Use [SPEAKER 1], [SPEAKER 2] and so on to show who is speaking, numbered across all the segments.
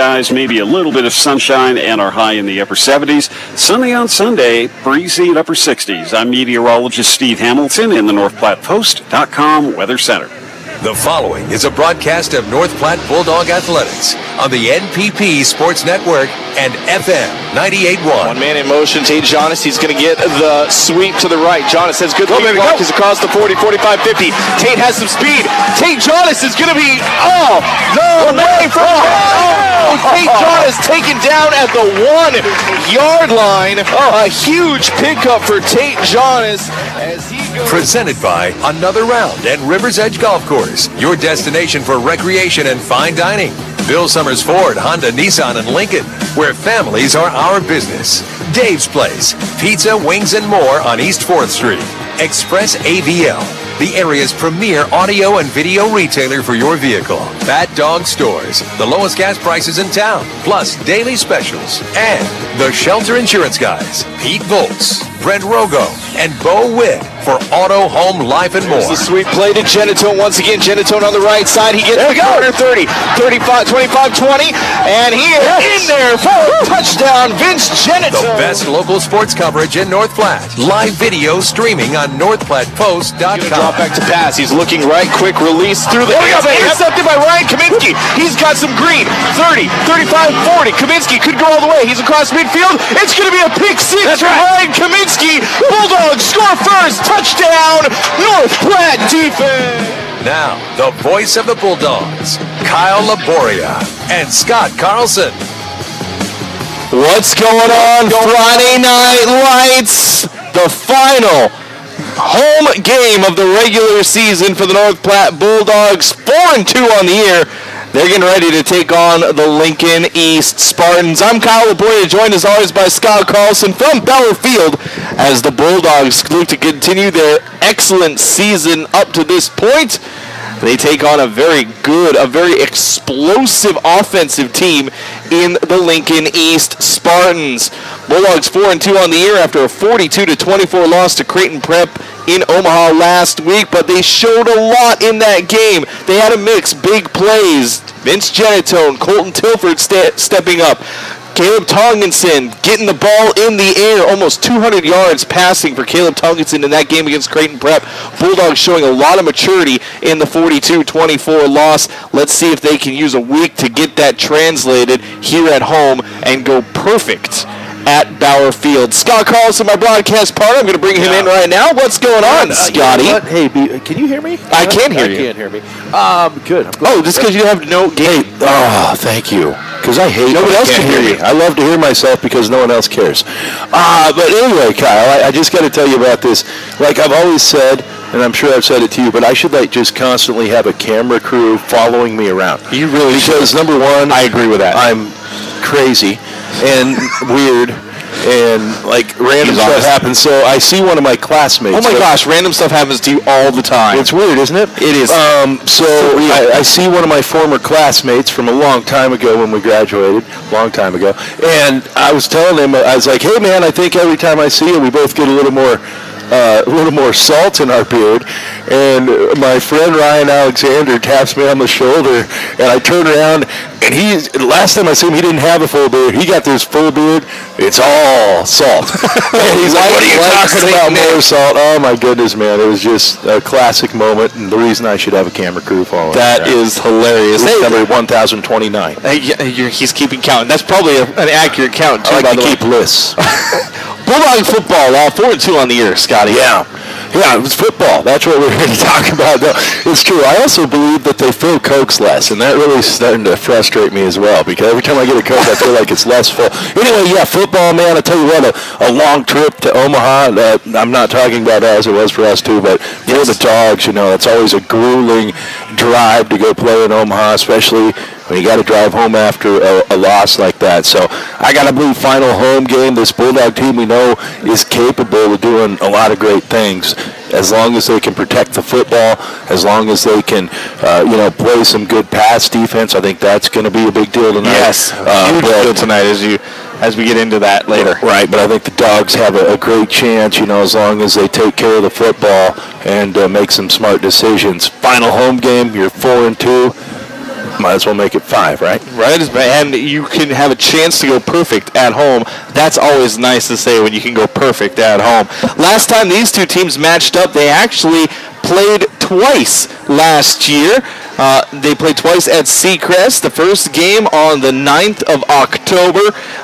[SPEAKER 1] skies, maybe a little bit of sunshine, and our high in the upper 70s. Sunny on Sunday, breezy at upper 60s. I'm meteorologist Steve Hamilton in the NorthPlattePost.com Weather Center.
[SPEAKER 2] The following is a broadcast of North Platte Bulldog Athletics on the NPP Sports Network and FM 98.1.
[SPEAKER 3] One man in motion, Tate Jonas. He's going to get the sweep to the right. Jonas has good lead block. He's across the 40, 45, 50. Tate has some speed. Tate Jonas is going to be, no way from Tate Jonas taken down at the 1 yard line. A huge pickup for Tate Jonas as he goes.
[SPEAKER 2] Presented by Another Round at River's Edge Golf Course, your destination for recreation and fine dining. Bill Summers Ford, Honda, Nissan, and Lincoln, where families are our business. Dave's Place, pizza, wings, and more on East 4th Street. Express AVL, the area's premier audio and video retailer for your vehicle. Fat Dog Stores, the lowest gas prices in town, plus daily specials. And the Shelter Insurance Guys, Pete Volz, Brent Rogo, and Bo Witt for auto, home, life, and more.
[SPEAKER 3] The sweep play to Genitone once again. Genitone on the right side. He gets the corner 30, 35, 25, 20, and he is in there for a touchdown. Vince Genitone.
[SPEAKER 2] The best local sports coverage in North Platte. Live video streaming on NorthPlattePost.com.
[SPEAKER 3] Drop back to pass. He's looking right. Quick release through the hands. Intercepted by Ryan Kaminsky. He's got some green. 30, 35, 40. Kaminsky could go all the way. He's across midfield. It's going to be a pick six for Ryan Kaminsky. Bulldogs score first. Touchdown, North Platte defense.
[SPEAKER 2] Now, the voice of the Bulldogs, Kyle Laboria and Scott Carlson.
[SPEAKER 3] What's going on, Friday Night Lights? The final home game of the regular season for the North Platte Bulldogs. 4-2 on the year. They're getting ready to take on the Lincoln East Spartans. I'm Kyle Laboria, joined as always by Scott Carlson from Bauer Field as the Bulldogs look to continue their excellent season up to this point. They take on a very good, a very explosive offensive team in the Lincoln East Spartans. Bulldogs 4-2 on the year after a 42-24 loss to Creighton Prep in Omaha last week, but they showed a lot in that game. They had a mix, big plays. Vince Genitone, Colton Tilford stepping up. Caleb Tonginson getting the ball in the air, almost 200 yards passing for Caleb Tonginson in that game against Creighton Prep. Bulldogs showing a lot of maturity in the 42-24 loss. Let's see if they can use a week to get that translated here at home and go perfect at Bauer Field. Scott Carlson, my broadcast partner. I'm going to bring him in right now. What's going on, Scotty?
[SPEAKER 4] You know hey, can you hear me?
[SPEAKER 3] I can hear you.
[SPEAKER 4] I can't hear me. Good.
[SPEAKER 3] Oh, just because you have no gate.
[SPEAKER 4] Oh, thank you. Because I hate
[SPEAKER 3] nobody else can hear you.
[SPEAKER 4] I love to hear myself because no one else cares. But anyway, Kyle, I just got to tell you about this. Like I've always said, and I'm sure I've said it to you, but I should just constantly have a camera crew following me around.
[SPEAKER 3] You really
[SPEAKER 4] because
[SPEAKER 3] should.
[SPEAKER 4] Number one,
[SPEAKER 3] I agree with that.
[SPEAKER 4] I'm crazy and weird. And like random stuff happens, so I see one of my classmates.
[SPEAKER 3] Oh my gosh, random stuff happens to you all the time.
[SPEAKER 4] It's weird, isn't it?
[SPEAKER 3] It is.
[SPEAKER 4] So I see one of my former classmates from a long time ago when we graduated, long time ago, and I was telling him, I was like, hey man, I think every time I see you, we both get a little more salt in our beard. And my friend Ryan Alexander taps me on the shoulder, and I turn around, and last time I saw him, he didn't have a full beard. He got this full beard. It's all salt. And he's like, what are you talking about, more salt? Oh, my goodness, man. It was just a classic moment, and the reason I should have a camera crew following.
[SPEAKER 3] That is hilarious.
[SPEAKER 4] Number 1029.
[SPEAKER 3] He's keeping count. That's probably an accurate count, too,
[SPEAKER 4] I like
[SPEAKER 3] by the
[SPEAKER 4] to keep lists.
[SPEAKER 3] Bulldog football, 4-2 on the year, Scotty.
[SPEAKER 4] Yeah, it was football. That's what we're here to talk about. No, it's true. I also believe that they fill Cokes less, and that really is starting to frustrate me as well, because every time I get a Coke, I feel like it's less full. Anyway, yeah, football, man, I tell you what, a long trip to Omaha. I'm not talking about as it was for us, too, but for the Dogs, it's always a grueling drive to go play in Omaha, especially when you got to drive home after a loss like that. So I got to believe final home game, this Bulldog team we know is capable of doing a lot of great things as long as they can protect the football, as long as they can, play some good pass defense. I think that's going to be a big deal tonight.
[SPEAKER 3] Yes, huge deal tonight as we get into that later.
[SPEAKER 4] Right, but I think the Dogs have a great chance, as long as they take care of the football and make some smart decisions. Final home game, you're 4-2. might as well make it 5, right?
[SPEAKER 3] Right, and you can have a chance to go perfect at home. That's always nice to say when you can go perfect at home. Last time these two teams matched up, they actually played twice last year. They played twice at Seacrest. The first game on the 9th of October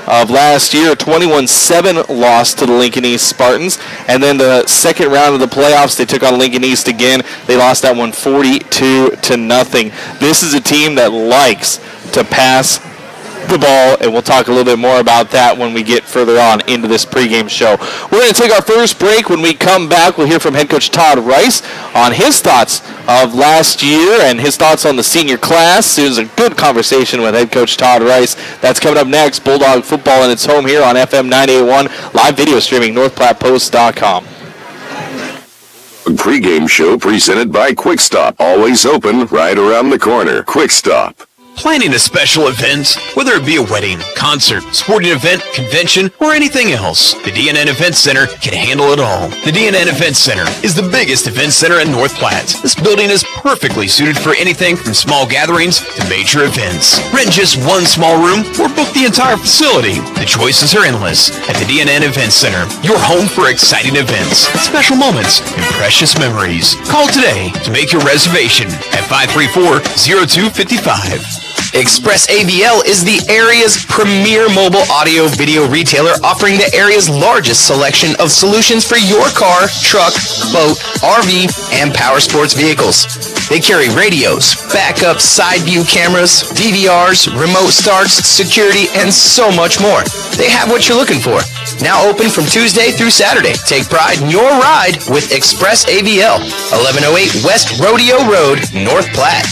[SPEAKER 3] of last year, a 21-7 loss to the Lincoln East Spartans. And then the second round of the playoffs, they took on Lincoln East again. They lost that one 42-0. This is a team that likes to pass the ball, and we'll talk a little bit more about that when we get further on into this pregame show. We're going to take our first break. When we come back, we'll hear from head coach Todd Rice on his thoughts of last year and his thoughts on the senior class. It was a good conversation with head coach Todd Rice. That's coming up next. Bulldog football in its home here on FM 98.1, live video streaming, northplattpost.com.
[SPEAKER 5] Pregame show presented by Quick Stop. Always open right around the corner. Quick Stop.
[SPEAKER 6] Planning a special event, whether it be a wedding, concert, sporting event, convention, or anything else, the DNN Event Center can handle it all. The DNN Event Center is the biggest event center in North Platte. This building is perfectly suited for anything from small gatherings to major events. Rent just one small room or book the entire facility. The choices are endless at the DNN Event Center, your home for exciting events, special moments, and precious memories. Call today to make your reservation at 534-0255. Express AVL is the area's premier mobile audio video retailer, offering the area's largest selection of solutions for your car, truck, boat, RV, and power sports vehicles. They carry radios, backup side view cameras, DVRs, remote starts, security, and so much more. They have what you're looking for. Now open from Tuesday through Saturday. Take pride in your ride with Express AVL, 1108 West Rodeo Road, North Platte.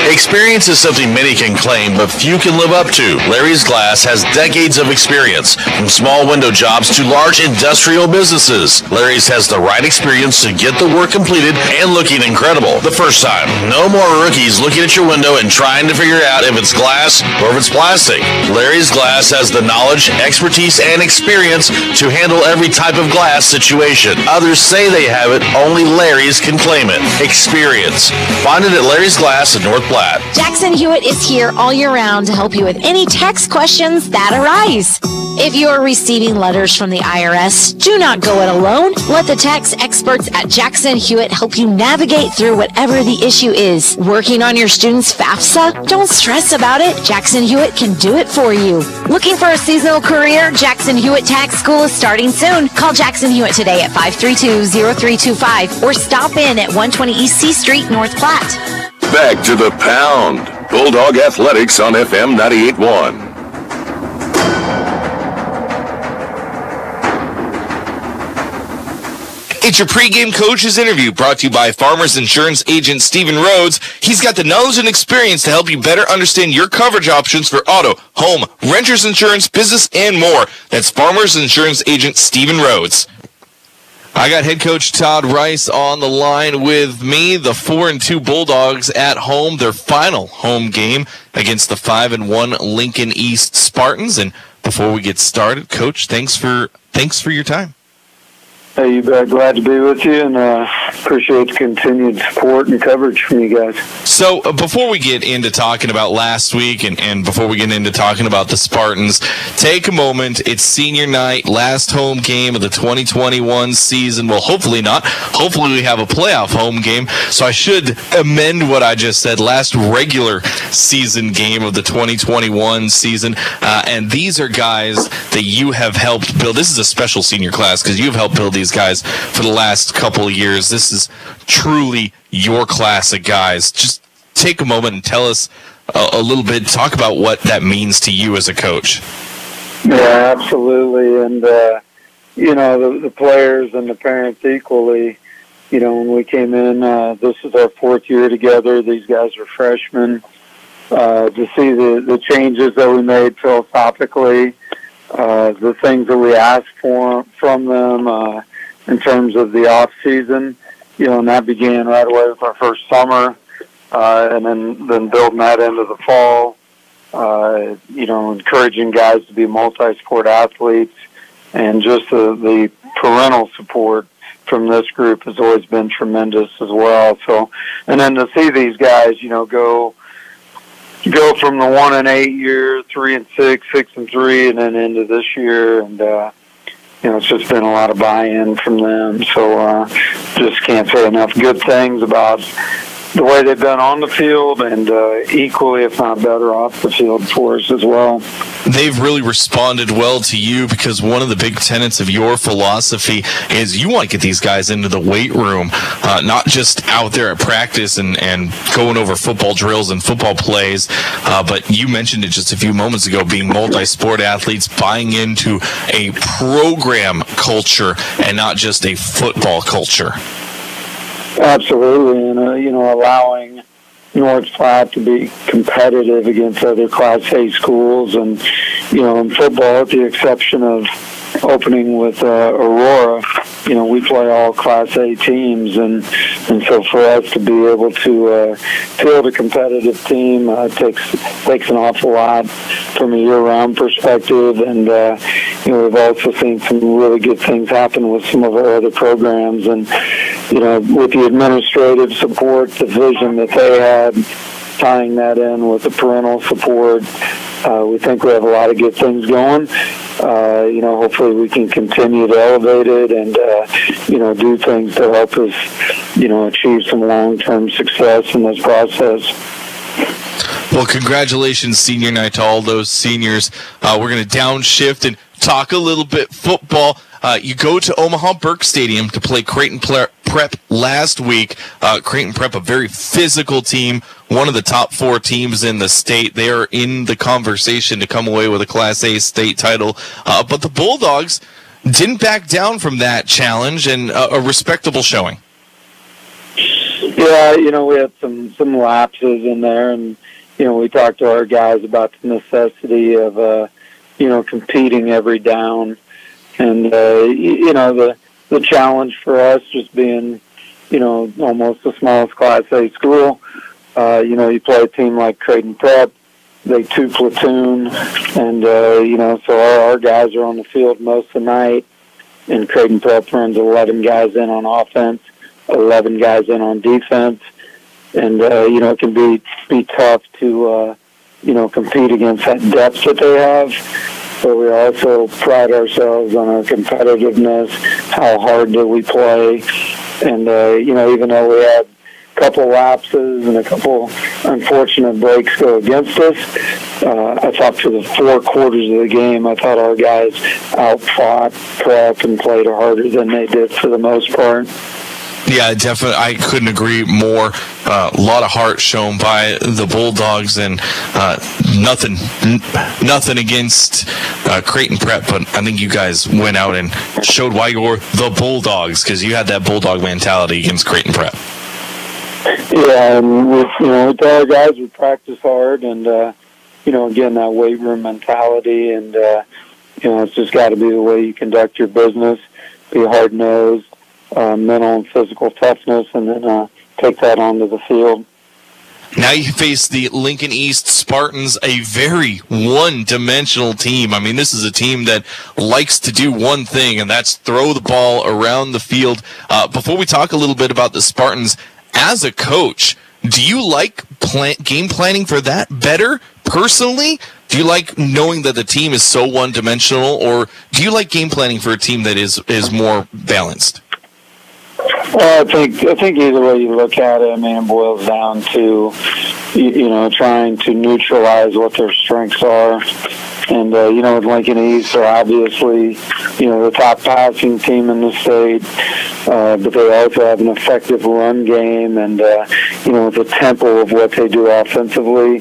[SPEAKER 7] Experience is something many can claim, but few can live up to. Larry's Glass has decades of experience, from small window jobs to large industrial businesses. Larry's has the right experience to get the work completed and looking incredible the first time. No more rookies looking at your window and trying to figure out if it's glass or if it's plastic. Larry's Glass has the knowledge, expertise, and experience to handle every type of glass situation. Others say they have it, only Larry's can claim it. Experience. Find it at Larry's Glass in North Platte.
[SPEAKER 8] Jackson Hewitt is here all year round to help you with any tax questions that arise. If you are receiving letters from the IRS, do not go it alone. Let the tax experts at Jackson Hewitt help you navigate through whatever the issue is. Working on your student's FAFSA? Don't stress about it. Jackson Hewitt can do it for you. Looking for a seasonal career? Jackson Hewitt Tax School is starting soon. Call Jackson Hewitt today at 532-0325 or stop in at 120 East C Street, North Platte.
[SPEAKER 5] Back to the pound. Bulldog Athletics on FM 98.1.
[SPEAKER 9] It's your pregame coach's interview brought to you by Farmers Insurance agent Stephen Rhodes. He's got the knowledge and experience to help you better understand your coverage options for auto, home, renter's insurance, business, and more. That's Farmers Insurance agent Stephen Rhodes. I got head coach Todd Rice on the line with me. The 4-2 Bulldogs at home, their final home game against the 5-1 Lincoln East Spartans. And before we get started, Coach, thanks for your time.
[SPEAKER 10] Hey, you bet. Glad to be with you, and appreciate the continued support and coverage from you guys.
[SPEAKER 9] So before we get into talking about last week and before we get into talking about the Spartans, take a moment. It's senior night, last home game of the 2021 season. Well, hopefully not. Hopefully we have a playoff home game. So I should amend what I just said. Last regular season game of the 2021 season. And these are guys that you have helped build. This is a special senior class because you've helped build these guys for the last couple of years. This is truly your class of guys. Just take a moment and tell us a little bit, talk about what that means to you as a coach.
[SPEAKER 10] Yeah, absolutely. And, the players and the parents equally, when we came in, this is our fourth year together. These guys are freshmen. To see the changes that we made philosophically, the things that we asked from them in terms of the off season, and that began right away with our first summer, and then building that into the fall. Encouraging guys to be multi-sport athletes, and just the parental support from this group has always been tremendous as well. So, and then to see these guys, go from the 1-8 year, 3-6, 6-3, and then into this year, and it's just been a lot of buy-in from them. So, just can't say enough good things about the way they've been on the field, and equally, if not better, off the field for us as well.
[SPEAKER 9] They've really responded well to you, because one of the big tenets of your philosophy is you want to get these guys into the weight room, not just out there at practice and going over football drills and football plays, but you mentioned it just a few moments ago, being multi-sport athletes, buying into a program culture and not just a football culture.
[SPEAKER 10] Absolutely, and allowing North Platte to be competitive against other Class A schools, and in football, with the exception of opening with Aurora, we play all Class A teams, and so for us to be able to field a competitive team takes an awful lot from a year-round perspective, and we've also seen some really good things happen with some of our other programs, and with the administrative support, the vision that they had, tying that in with the parental support, we think we have a lot of good things going. Hopefully we can continue to elevate it and, do things to help us, achieve some long-term success in this process.
[SPEAKER 9] Well, congratulations, senior night, to all those seniors. We're going to downshift and talk a little bit football. You go to Omaha Burke Stadium to play Creighton Prep last week. Creighton Prep, a very physical team, one of the top 4 teams in the state. They are in the conversation to come away with a Class A state title. But the Bulldogs didn't back down from that challenge, and a respectable showing.
[SPEAKER 10] Yeah, we had some lapses in there, and, we talked to our guys about the necessity of, competing every down. And, the challenge for us just being, almost the smallest Class A school, you play a team like Creighton Prep, they 2 platoon, and, so our guys are on the field most of the night, and Creighton Prep runs 11 guys in on offense, 11 guys in on defense, and, it can be tough to, compete against that depth that they have. But we also pride ourselves on our competitiveness, how hard do we play, and, even though we had a couple lapses and a couple unfortunate breaks go against us, I thought for the 4 quarters of the game, I thought our guys out-fought Prep and played harder than they did for the most part.
[SPEAKER 9] Yeah, definitely. I couldn't agree more. A lot of heart shown by the Bulldogs, and nothing against Creighton Prep, but I think you guys went out and showed why you're the Bulldogs, because you had that Bulldog mentality against Creighton Prep.
[SPEAKER 10] Yeah, and we tell our guys we practice hard, and again, that weight room mentality, and it's just got to be the way you conduct your business. Be hard-nosed. Mental and physical toughness, and then take that onto the field.
[SPEAKER 9] Now you face the Lincoln East Spartans, a very one-dimensional team. I mean, this is a team that likes to do one thing, and that's throw the ball around the field. Before we talk a little bit about the Spartans, as a coach, do you like game planning for that better personally? Do you like knowing that the team is so one-dimensional, or do you like game planning for a team that is more balanced?
[SPEAKER 10] Well, I think either way you look at it, it boils down to, trying to neutralize what their strengths are. And, with Lincoln East, they're obviously, the top passing team in the state, but they also have an effective run game, and, with the tempo of what they do offensively,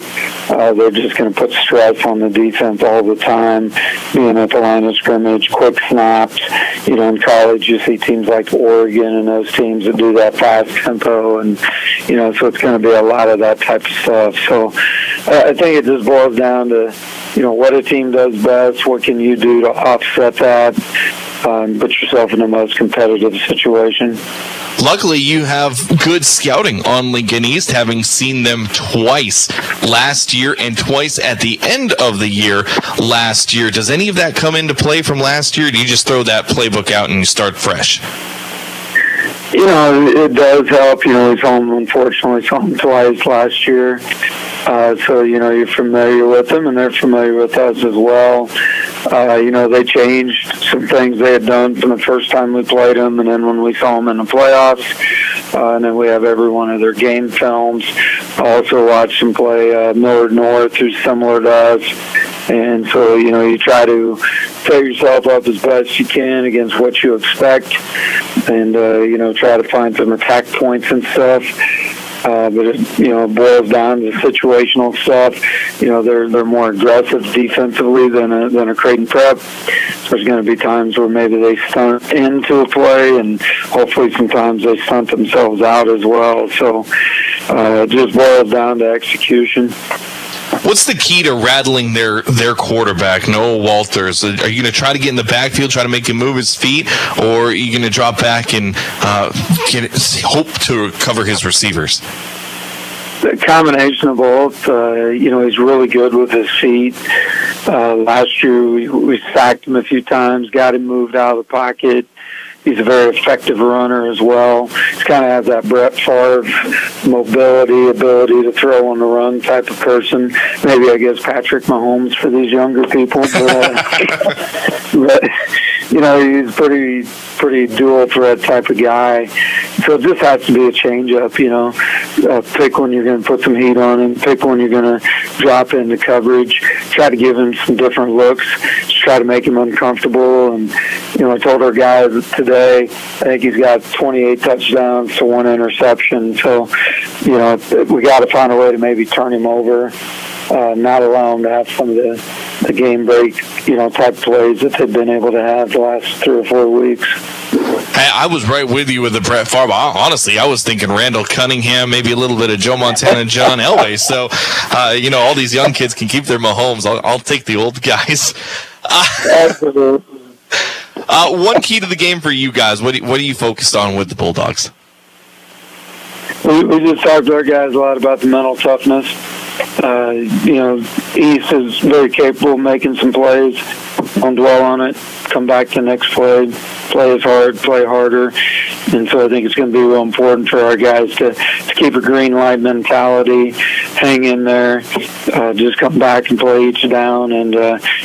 [SPEAKER 10] they're just going to put stress on the defense all the time, being at the line of scrimmage, quick snaps. In college, you see teams like Oregon and those teams that do that fast tempo, and, so it's going to be a lot of that type of stuff. So I think it just boils down to, what a team does best, what can you do to offset that, put yourself in the most competitive situation.
[SPEAKER 9] Luckily, you have good scouting on Lincoln East, having seen them twice last year and twice at the end of the year last year. Does any of that come into play from last year, or do you just throw that playbook out and you start fresh?
[SPEAKER 10] You know, it does help. You know, we saw him, unfortunately, twice last year. So, you know, you're familiar with them, and they're familiar with us as well. You know, they changed some things they had done from the first time we played them, and then when we saw them in the playoffs. And then we have every one of their game films. Also watched them play Millard North, who's similar to us. And so, you know, you try to set yourself up as best you can against what you expect, and, you know, try to find some attack points and stuff. But it, you know, boils down to situational stuff. You know, they're more aggressive defensively than a Creighton Prep. There's going to be times where maybe they stunt into a play, and hopefully sometimes they stunt themselves out as well. So it just boils down to execution.
[SPEAKER 9] What's the key to rattling their quarterback, Noah Walters? Are you going to try to get in the backfield, try to make him move his feet, or are you going to drop back and hope to cover his receivers?
[SPEAKER 10] The combination of both. You know, he's really good with his feet. Last year we sacked him a few times, got him moved out of the pocket. He's a very effective runner as well. He's kind of has that Brett Favre mobility, ability to throw on the run type of person. Maybe, I guess, Patrick Mahomes for these younger people. But you know, he's pretty dual threat type of guy. So it just has to be a change-up, you know. Pick when you're going to put some heat on him. Pick when you're going to drop into coverage. Try to give him some different looks. Just try to make him uncomfortable. And, you know, I told our guys today, I think he's got 28 touchdowns to 1 interception. So, you know, we got to find a way to maybe turn him over. Not allow him to have some of the game break, you know, type plays that they've been able to have the last 3 or 4 weeks.
[SPEAKER 9] Hey, I was right with you with the Brett Favre. Honestly, I was thinking Randall Cunningham, maybe a little bit of Joe Montana and John Elway. So, you know, all these young kids can keep their Mahomes. I'll take the old guys. One key to the game for you guys. What are you focused on with the Bulldogs?
[SPEAKER 10] We just talked to our guys a lot about the mental toughness. You know, East is very capable of making some plays. Don't dwell on it. Come back to the next play. Play as hard, play harder. And so I think it's going to be real important for our guys to keep a green light mentality, hang in there, just come back and play each down. And,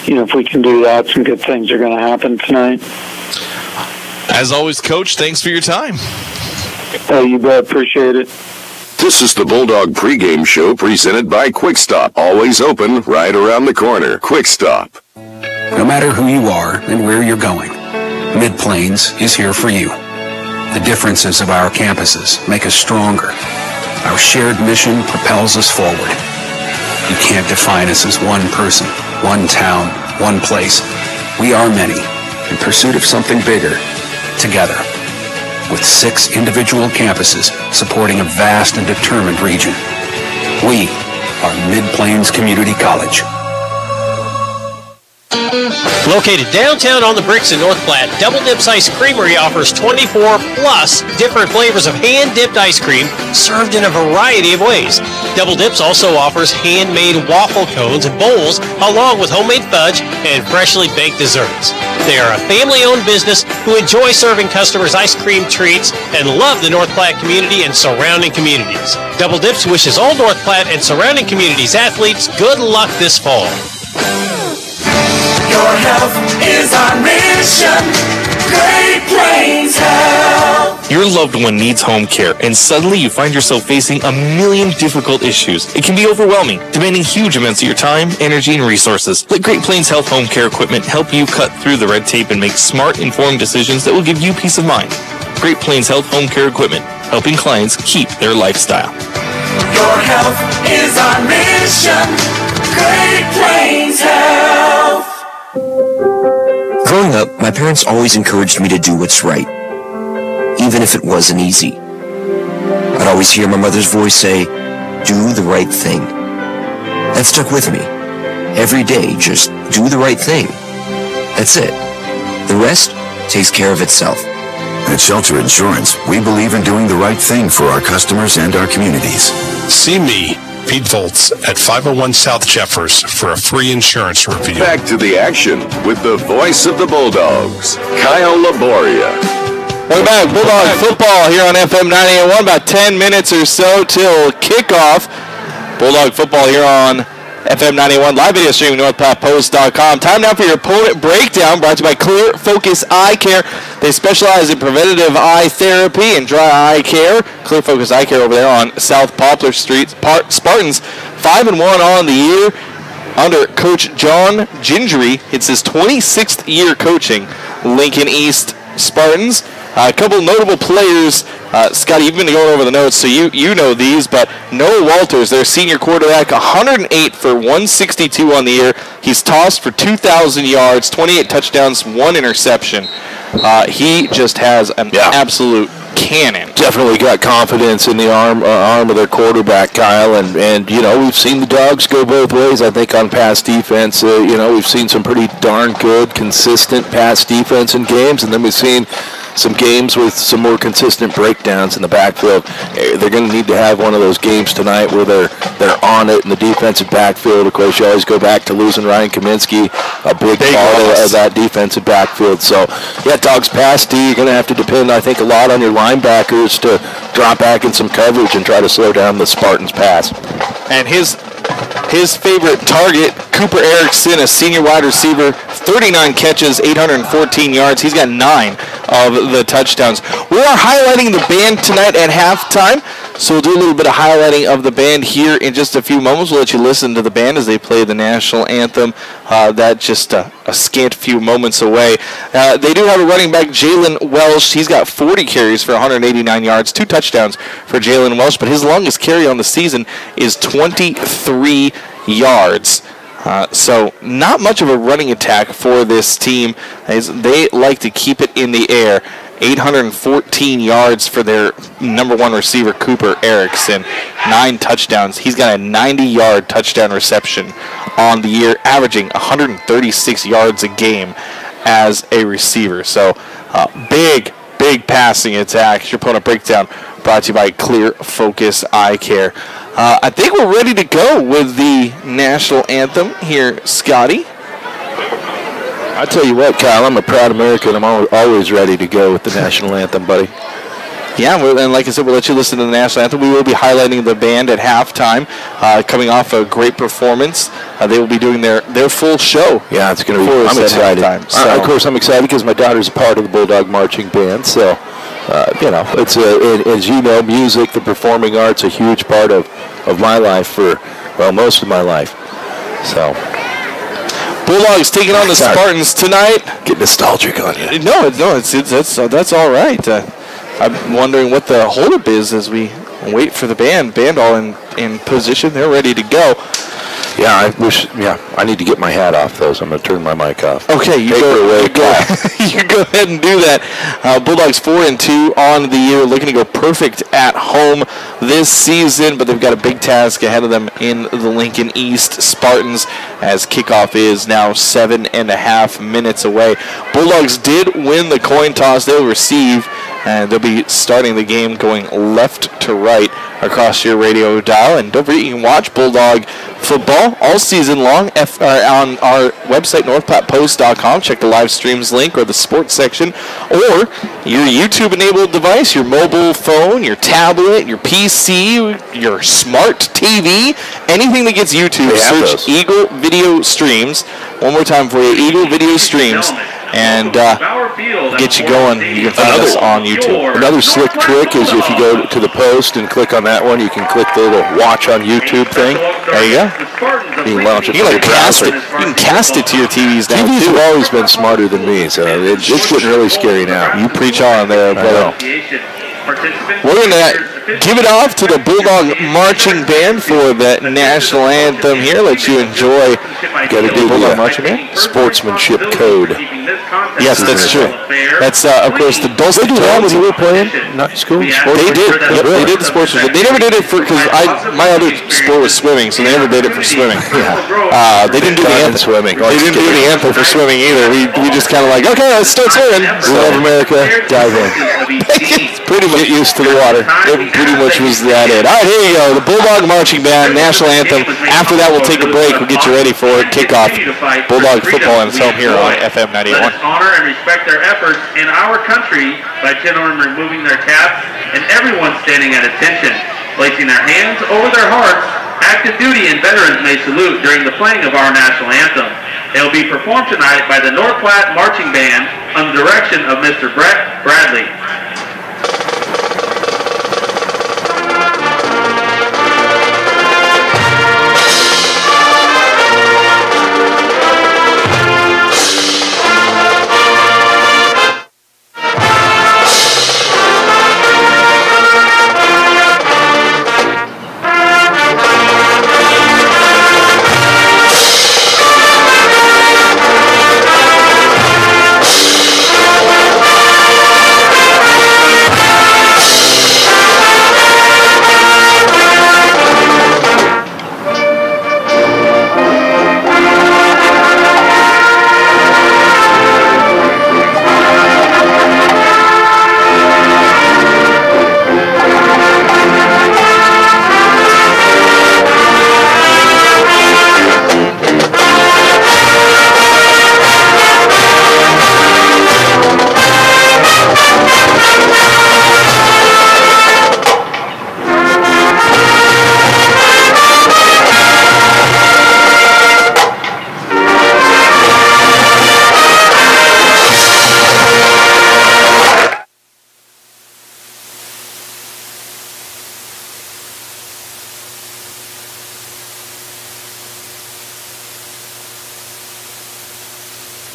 [SPEAKER 10] you know, if we can do that, some good things are going to happen tonight.
[SPEAKER 9] As always, Coach, thanks for your time.
[SPEAKER 10] You bet. Appreciate it.
[SPEAKER 5] This is the Bulldog pregame show presented by Quick Stop. Always open right around the corner. Quick Stop.
[SPEAKER 11] No matter who you are and where you're going, Mid-Plains is here for you. The differences of our campuses make us stronger. Our shared mission propels us forward. You can't define us as one person, one town, one place. We are many, in pursuit of something bigger, together. With 6 individual campuses supporting a vast and determined region. We are Mid-Plains Community College.
[SPEAKER 12] Located downtown on the bricks in North Platte, Double Dips Ice Creamery offers 24-plus different flavors of hand-dipped ice cream served in a variety of ways. Double Dips also offers handmade waffle cones and bowls, along with homemade fudge and freshly baked desserts. They are a family-owned business who enjoy serving customers ice cream treats and love the North Platte community and surrounding communities. Double Dips wishes all North Platte and surrounding communities athletes good luck this fall.
[SPEAKER 13] Your health is our mission. Great Plains Health.
[SPEAKER 3] Your loved one needs home care, and suddenly you find yourself facing a million difficult issues. It can be overwhelming, demanding huge amounts of your time, energy, and resources. Let Great Plains Health Home Care Equipment help you cut through the red tape and make smart, informed decisions that will give you peace of mind. Great Plains Health Home Care Equipment, helping clients keep their lifestyle.
[SPEAKER 13] Your health is our mission. Great Plains Health.
[SPEAKER 14] Growing up, my parents always encouraged me to do what's right, even if it wasn't easy. I'd always hear my mother's voice say, "Do the right thing." That stuck with me. Every day, just do the right thing. That's it. The rest takes care of itself.
[SPEAKER 15] At Shelter Insurance, we believe in doing the right thing for our customers and our communities.
[SPEAKER 16] See me, Pete Volz, at 501 South Jeffers for a free insurance review.
[SPEAKER 5] Back to the action with the voice of the Bulldogs, Kyle Laboria.
[SPEAKER 3] Welcome back. Bulldog football here on FM 98.1. About 10 minutes or so till kickoff. Bulldog football here on FM 91, live video streaming, NorthPlatePost.com. Time now for your opponent breakdown, brought to you by Clear Focus Eye Care. They specialize in preventative eye therapy and dry eye care. Clear Focus Eye Care over there on South Poplar Street. Spartans 5-1 on the year under Coach John Gingery. It's his 26th year coaching Lincoln East Spartans. A couple notable players. Scotty, you've been going over the notes, so you know these, but Noah Walters, their senior quarterback, 108 for 162 on the year. He's tossed for 2,000 yards, 28 touchdowns, 1 interception. He just has an absolute cannon.
[SPEAKER 4] Definitely got confidence in the arm of their quarterback, Kyle, and you know, we've seen the Dogs go both ways. I think on pass defense, you know, we've seen some pretty darn good, consistent pass defense in games, and then we've seen some games with some more consistent breakdowns in the backfield. They're going to need to have one of those games tonight where they're on it in the defensive backfield. Of course, you always go back to losing Ryan Kaminsky, a big part of that defensive backfield. So, yeah, Dogs pass D, you're going to have to depend, I think, a lot on your linebackers to drop back in some coverage and try to slow down the Spartans' pass.
[SPEAKER 3] And his favorite target, Cooper Erickson, a senior wide receiver, 39 catches, 814 yards. He's got 9 of the touchdowns. We are highlighting the band tonight at halftime, so we'll do a little bit of highlighting of the band here in just a few moments. We'll let you listen to the band as they play the national anthem. That's just a scant few moments away. They do have a running back, Jalen Welsh. He's got 40 carries for 189 yards, 2 touchdowns for Jalen Welsh, but his longest carry on the season is 23 yards. So not much of a running attack for this team. They like to keep it in the air. 814 yards for their number 1 receiver, Cooper Erickson. 9 touchdowns. He's got a 90-yard touchdown reception on the year, averaging 136 yards a game as a receiver. So big passing attack. Your opponent breakdown brought to you by Clear Focus Eye Care. I think we're ready to go with the national anthem here, Scotty.
[SPEAKER 4] I tell you what, Kyle, I'm a proud American. I'm always ready to go with the national anthem, buddy.
[SPEAKER 3] Yeah, and like I said, we'll let you listen to the national anthem. We will be highlighting the band at halftime, coming off a great performance. They will be doing their full show.
[SPEAKER 4] Yeah, it's going to be. I'm excited. Of course, I'm excited because my daughter's a part of the Bulldog Marching Band. So, you know, it's as you know, music, the performing arts, a huge part of my life for most of my life. So.
[SPEAKER 3] Bulldogs taking on the Spartans tonight.
[SPEAKER 4] Get nostalgic on you.
[SPEAKER 3] No, that's all right. I'm wondering what the holdup is as we wait for the band. Band all in position. They're ready to go.
[SPEAKER 4] Yeah, I need to get my hat off, though, so I'm going to turn my mic off.
[SPEAKER 3] Okay, you go ahead and do that. Bulldogs 4-2 on the year, looking to go perfect at home this season, but they've got a big task ahead of them in the Lincoln East Spartans, as kickoff is now 7.5 minutes away. Bulldogs did win the coin toss. They'll receive, and they'll be starting the game going left to right across your radio dial. And don't forget, you can watch Bulldog football all season long on our website, NorthPlatePost.com. Check the live streams link or the sports section, or your YouTube-enabled device, your mobile phone, your tablet, your PC, your smart TV, anything that gets YouTube. Search Eagle Video Streams. One more time for you, Eagle Video Streams, and get you going. You can find us on YouTube.
[SPEAKER 4] Another slick trick is if you go to the post and click on that one, you can click the little watch on YouTube thing.
[SPEAKER 3] There you go.
[SPEAKER 4] You can launch it.
[SPEAKER 3] You can cast it. You can cast it to your TVs now.
[SPEAKER 4] TVs have always been smarter than me, so it's getting really scary now.
[SPEAKER 3] You preach on there, brother. We're going to give it off to the Bulldog Marching Band for the national anthem here. Let you enjoy
[SPEAKER 4] the Bulldog Marching Band. Sportsmanship code.
[SPEAKER 3] Yes, that's true. That's, of course, the dulcet tones. They do that when you were playing school?
[SPEAKER 4] They
[SPEAKER 3] did. Yep, they did the sportsmanship. They never did it for, because my other sport was swimming, so they never did it for swimming. They didn't do the anthem.
[SPEAKER 4] Swimming.
[SPEAKER 3] They didn't do the anthem for swimming either. We just kind of like, okay, let's start swimming.
[SPEAKER 4] Love America, dive in.
[SPEAKER 3] Pretty much
[SPEAKER 4] get used to the water.
[SPEAKER 3] pretty much was that it. All right, here you go. The Bulldog Marching Band, National Anthem. After that, we'll take a break. We'll get you ready for kickoff. Bulldog football, and it's home here on FM 98.1.
[SPEAKER 17] Let us honor and respect their efforts in our country by gentlemen removing their caps and everyone standing at attention, placing their hands over their hearts. Active duty and veterans may salute during the playing of our national anthem. It will be performed tonight by the North Platte Marching Band under the direction of Mr. Brett Bradley.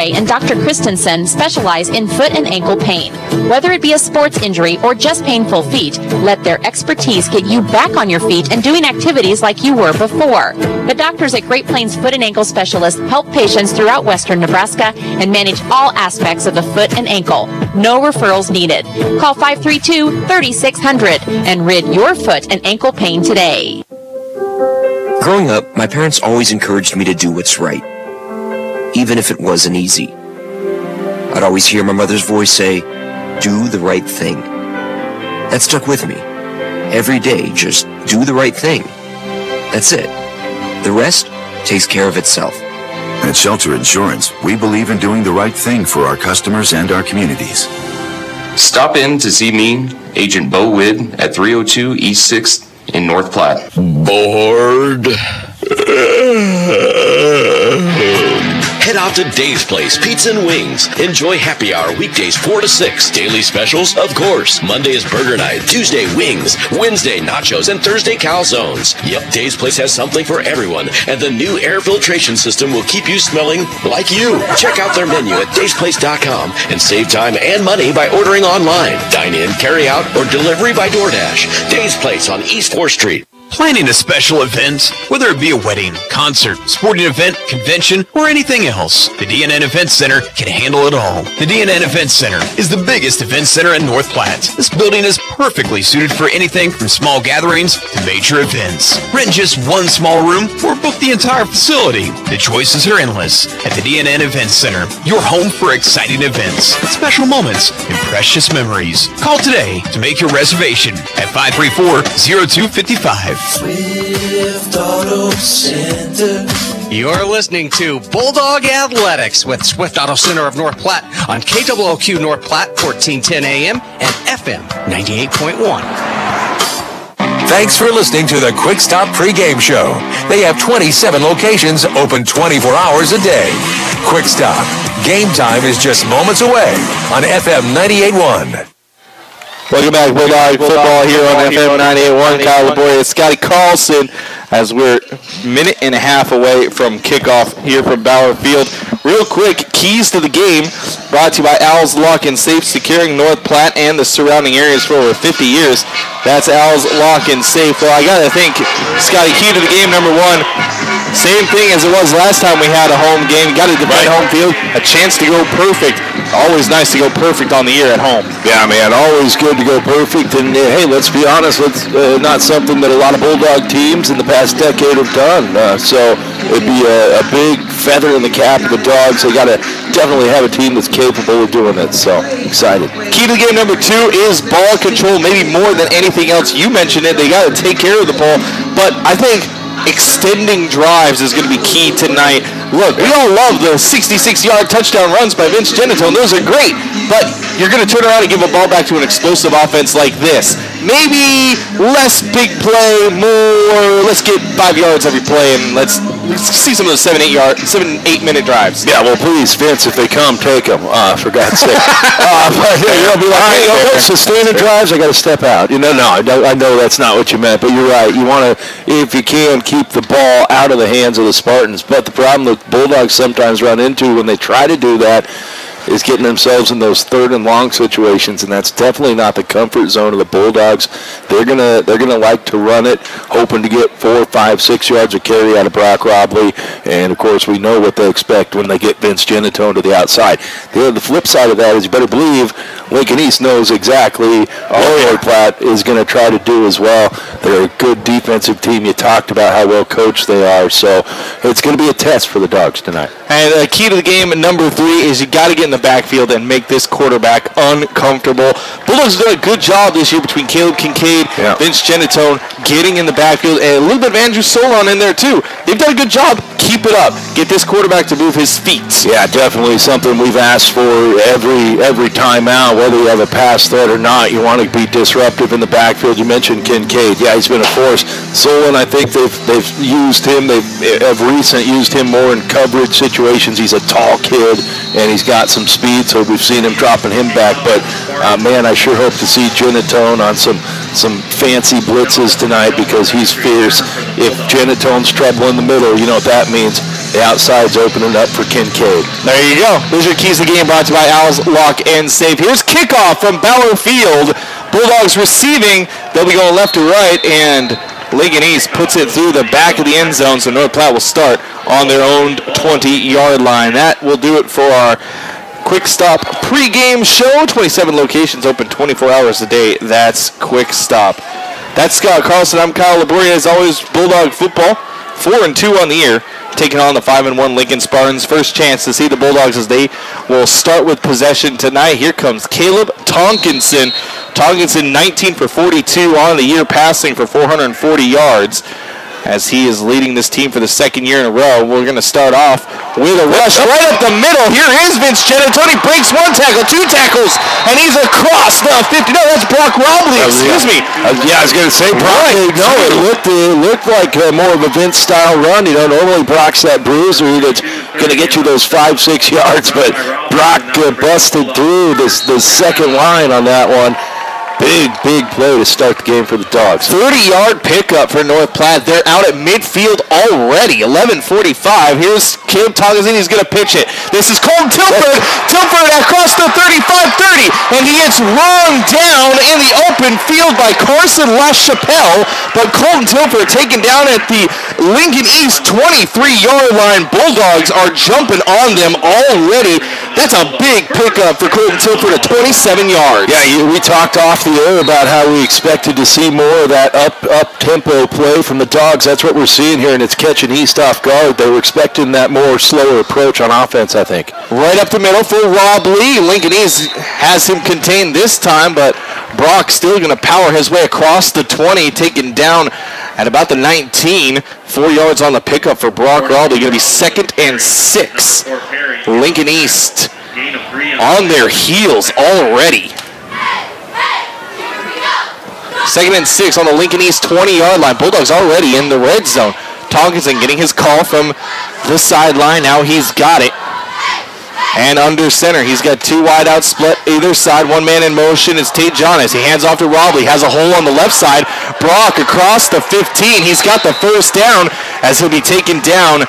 [SPEAKER 8] And Dr. Christensen specialize in foot and ankle pain. Whether it be a sports injury or just painful feet, let their expertise get you back on your feet and doing activities like you were before. The doctors at Great Plains Foot and Ankle Specialists help patients throughout western Nebraska and manage all aspects of the foot and ankle. No referrals needed. Call 532-3600 and rid your foot and ankle pain today.
[SPEAKER 14] Growing up, my parents always encouraged me to do what's right, even if it wasn't easy. I'd always hear my mother's voice say, do the right thing. That stuck with me. Every day, just do the right thing. That's it. The rest takes care of itself.
[SPEAKER 15] At Shelter Insurance, we believe in doing the right thing for our customers and our communities.
[SPEAKER 18] Stop in to see me, Agent Bo Widd, at 302 East 6th in North Platte.
[SPEAKER 7] Bored? Head out to Dave's Place Pizza and Wings. Enjoy happy hour weekdays 4 to 6. Daily specials, of course. Monday is burger night. Tuesday, wings. Wednesday, nachos. And Thursday, calzones. Yep, Dave's Place has something for everyone. And the new air filtration system will keep you smelling like you. Check out their menu at davesplace.com and save time and money by ordering online. Dine in, carry out, or delivery by DoorDash. Dave's Place on East 4th Street.
[SPEAKER 19] Planning a special event, whether it be a wedding, concert, sporting event, convention, or anything else, the DNN Event Center can handle it all. The DNN Event Center is the biggest event center in North Platte. This building is perfectly suited for anything from small gatherings to major events. Rent just one small room or book the entire facility. The choices are endless at the DNN Event Center, your home for exciting events, special moments, and precious memories. Call today to make your reservation at 534-0255.
[SPEAKER 13] Swift Auto Center.
[SPEAKER 12] You're listening to Bulldog Athletics with Swift Auto Center of North Platte on KOOQ North Platte, 1410 AM and FM 98.1.
[SPEAKER 2] Thanks for listening to the Quick Stop pregame show. They have 27 locations open 24 hours a day. Quick Stop. Game time is just moments away on FM 98.1.
[SPEAKER 3] Welcome back, Bulldog football here on FM 98.1. Kyle LaBoy and Scotty Carlson as we're a minute and a half away from kickoff here from Bauer Field. Real quick, keys to the game brought to you by Al's Lock and Safe, securing North Platte and the surrounding areas for over 50 years. That's Al's Lock and Safe. Well, I got to think, Scotty, key to the game, number one, same thing as it was last time we had a home game. You got to defend home field, a chance to go perfect. Always nice to go perfect on the year at home.
[SPEAKER 4] Yeah, man, always good to go perfect. And, hey, let's be honest, not something that a lot of Bulldog teams in the past decade have done. So it'd be a big feather in the cap of the Dogs. They got to definitely have a team that's capable of doing it, so excited.
[SPEAKER 3] Key to game number 2 is ball control, maybe more than anything else. You mentioned it. They got to take care of the ball, but I think extending drives is going to be key tonight. Look, we all love the 66-yard touchdown runs by Vince Genitone. Those are great, but you're going to turn around and give a ball back to an explosive offense like this. Maybe less big play, more let's get 5 yards every play, and let's see some of those 7-8-minute drives.
[SPEAKER 4] Yeah, well, please, Vince, if they come, take them, for God's sake. But you'll be like, hey, okay, sustaining drives, I got to step out. No, I know that's not what you meant, but you're right. You want to, if you can, keep the ball out of the hands of the Spartans. But the problem the Bulldogs sometimes run into when they try to do that is getting themselves in those 3rd and long situations, and that's definitely not the comfort zone of the Bulldogs. They're gonna like to run it, hoping to get 4, 5, 6 yards of carry out of Brock Robley, and of course we know what they expect when they get Vince Genitone to the outside. The flip side of that is you better believe Lincoln East knows exactly what North Platte is going to try to do as well. They're a good defensive team. You talked about how well coached they are, so it's going to be a test for the Dogs tonight.
[SPEAKER 3] And the key to the game, number 3, is you got to get in the backfield and make this quarterback uncomfortable. Bulldogs have done a good job this year between Caleb Kincaid, Vince Genitone, getting in the backfield, and a little bit of Andrew Solon in there too. They've done a good job. Keep it up. Get this quarterback to move his feet.
[SPEAKER 4] Yeah, definitely something we've asked for every time out, whether you have a pass threat or not. You want to be disruptive in the backfield. You mentioned Kincaid. Yeah, he's been a force. Solon, I think they've used him. They've used him more in coverage situations. He's a tall kid, and he's got some speed, so we've seen him dropping him back. But, man, I sure hope to see Genitone on some fancy blitzes tonight because he's fierce. If Genitone's trouble in the middle, you know what that means. The outside's opening up for Kincaid.
[SPEAKER 3] There you go. Those are keys to the game brought to you by Owls Lock and Safe. Here's kickoff from Bauer Field. Bulldogs receiving. They'll be going left to right, and Lincoln East puts it through the back of the end zone, so North Platte will start on their own 20-yard line. That will do it for our Quick Stop pregame show. 27 locations open 24 hours a day. That's Quick Stop. That's Scott Carlson. I'm Kyle Laboria. As always, Bulldog football, 4-2 on the year, taking on the 5-1 Lincoln Spartans. First chance to see the Bulldogs as they will start with possession tonight. Here comes Caleb Tonkinson. Tonkinson 19 for 42 on the year, passing for 440 yards. As he is leading this team for the 2nd year in a row. We're going to start off with a rush right up the middle. Here is Vince Genitone. He breaks 1 tackle, 2 tackles, and he's across the 50. No, that's Brock Robley. Excuse me.
[SPEAKER 4] Yeah, I was going to say Brock. Right. No, it looked like more of a Vince-style run. Normally Brock's that bruiser that's going to get you those 5-6 yards, but Brock busted through the second line on that one. Big play to start the game for the Dogs.
[SPEAKER 3] 30-yard pickup for North Platte. They're out at midfield already. 11:45. Here's Caleb Tonkinson. He's going to pitch it. This is Colton Tilford. Tilford across the 35-30, and he gets run down in the open field by Carson LaChapelle. But Colton Tilford taken down at the Lincoln East 23-yard line. Bulldogs are jumping on them already. That's a big pickup for Colton Tilford at 27 yards.
[SPEAKER 4] Yeah, we talked off the air about how we expected to see more of that up-tempo play from the Dogs. That's what we're seeing here, and it's catching East off guard. They were expecting that more slower approach on offense, I think.
[SPEAKER 3] Right up the middle for Robley. Lincoln East has him contained this time, but Brock still going to power his way across the 20, taken down at about the 19. 4 yards on the pickup for Brock Robley. Going to be 2nd and 6. Lincoln East on their heels already. 2nd and 6 on the Lincoln East 20-yard line. Bulldogs already in the red zone. Tonkinson getting his call from the sideline. Now he's got it. And under center, he's got 2 wide out split either side. 1 man in motion is Tate Jonas. He hands off to Robley. Has a hole on the left side. Brock across the 15. He's got the first down as he'll be taken down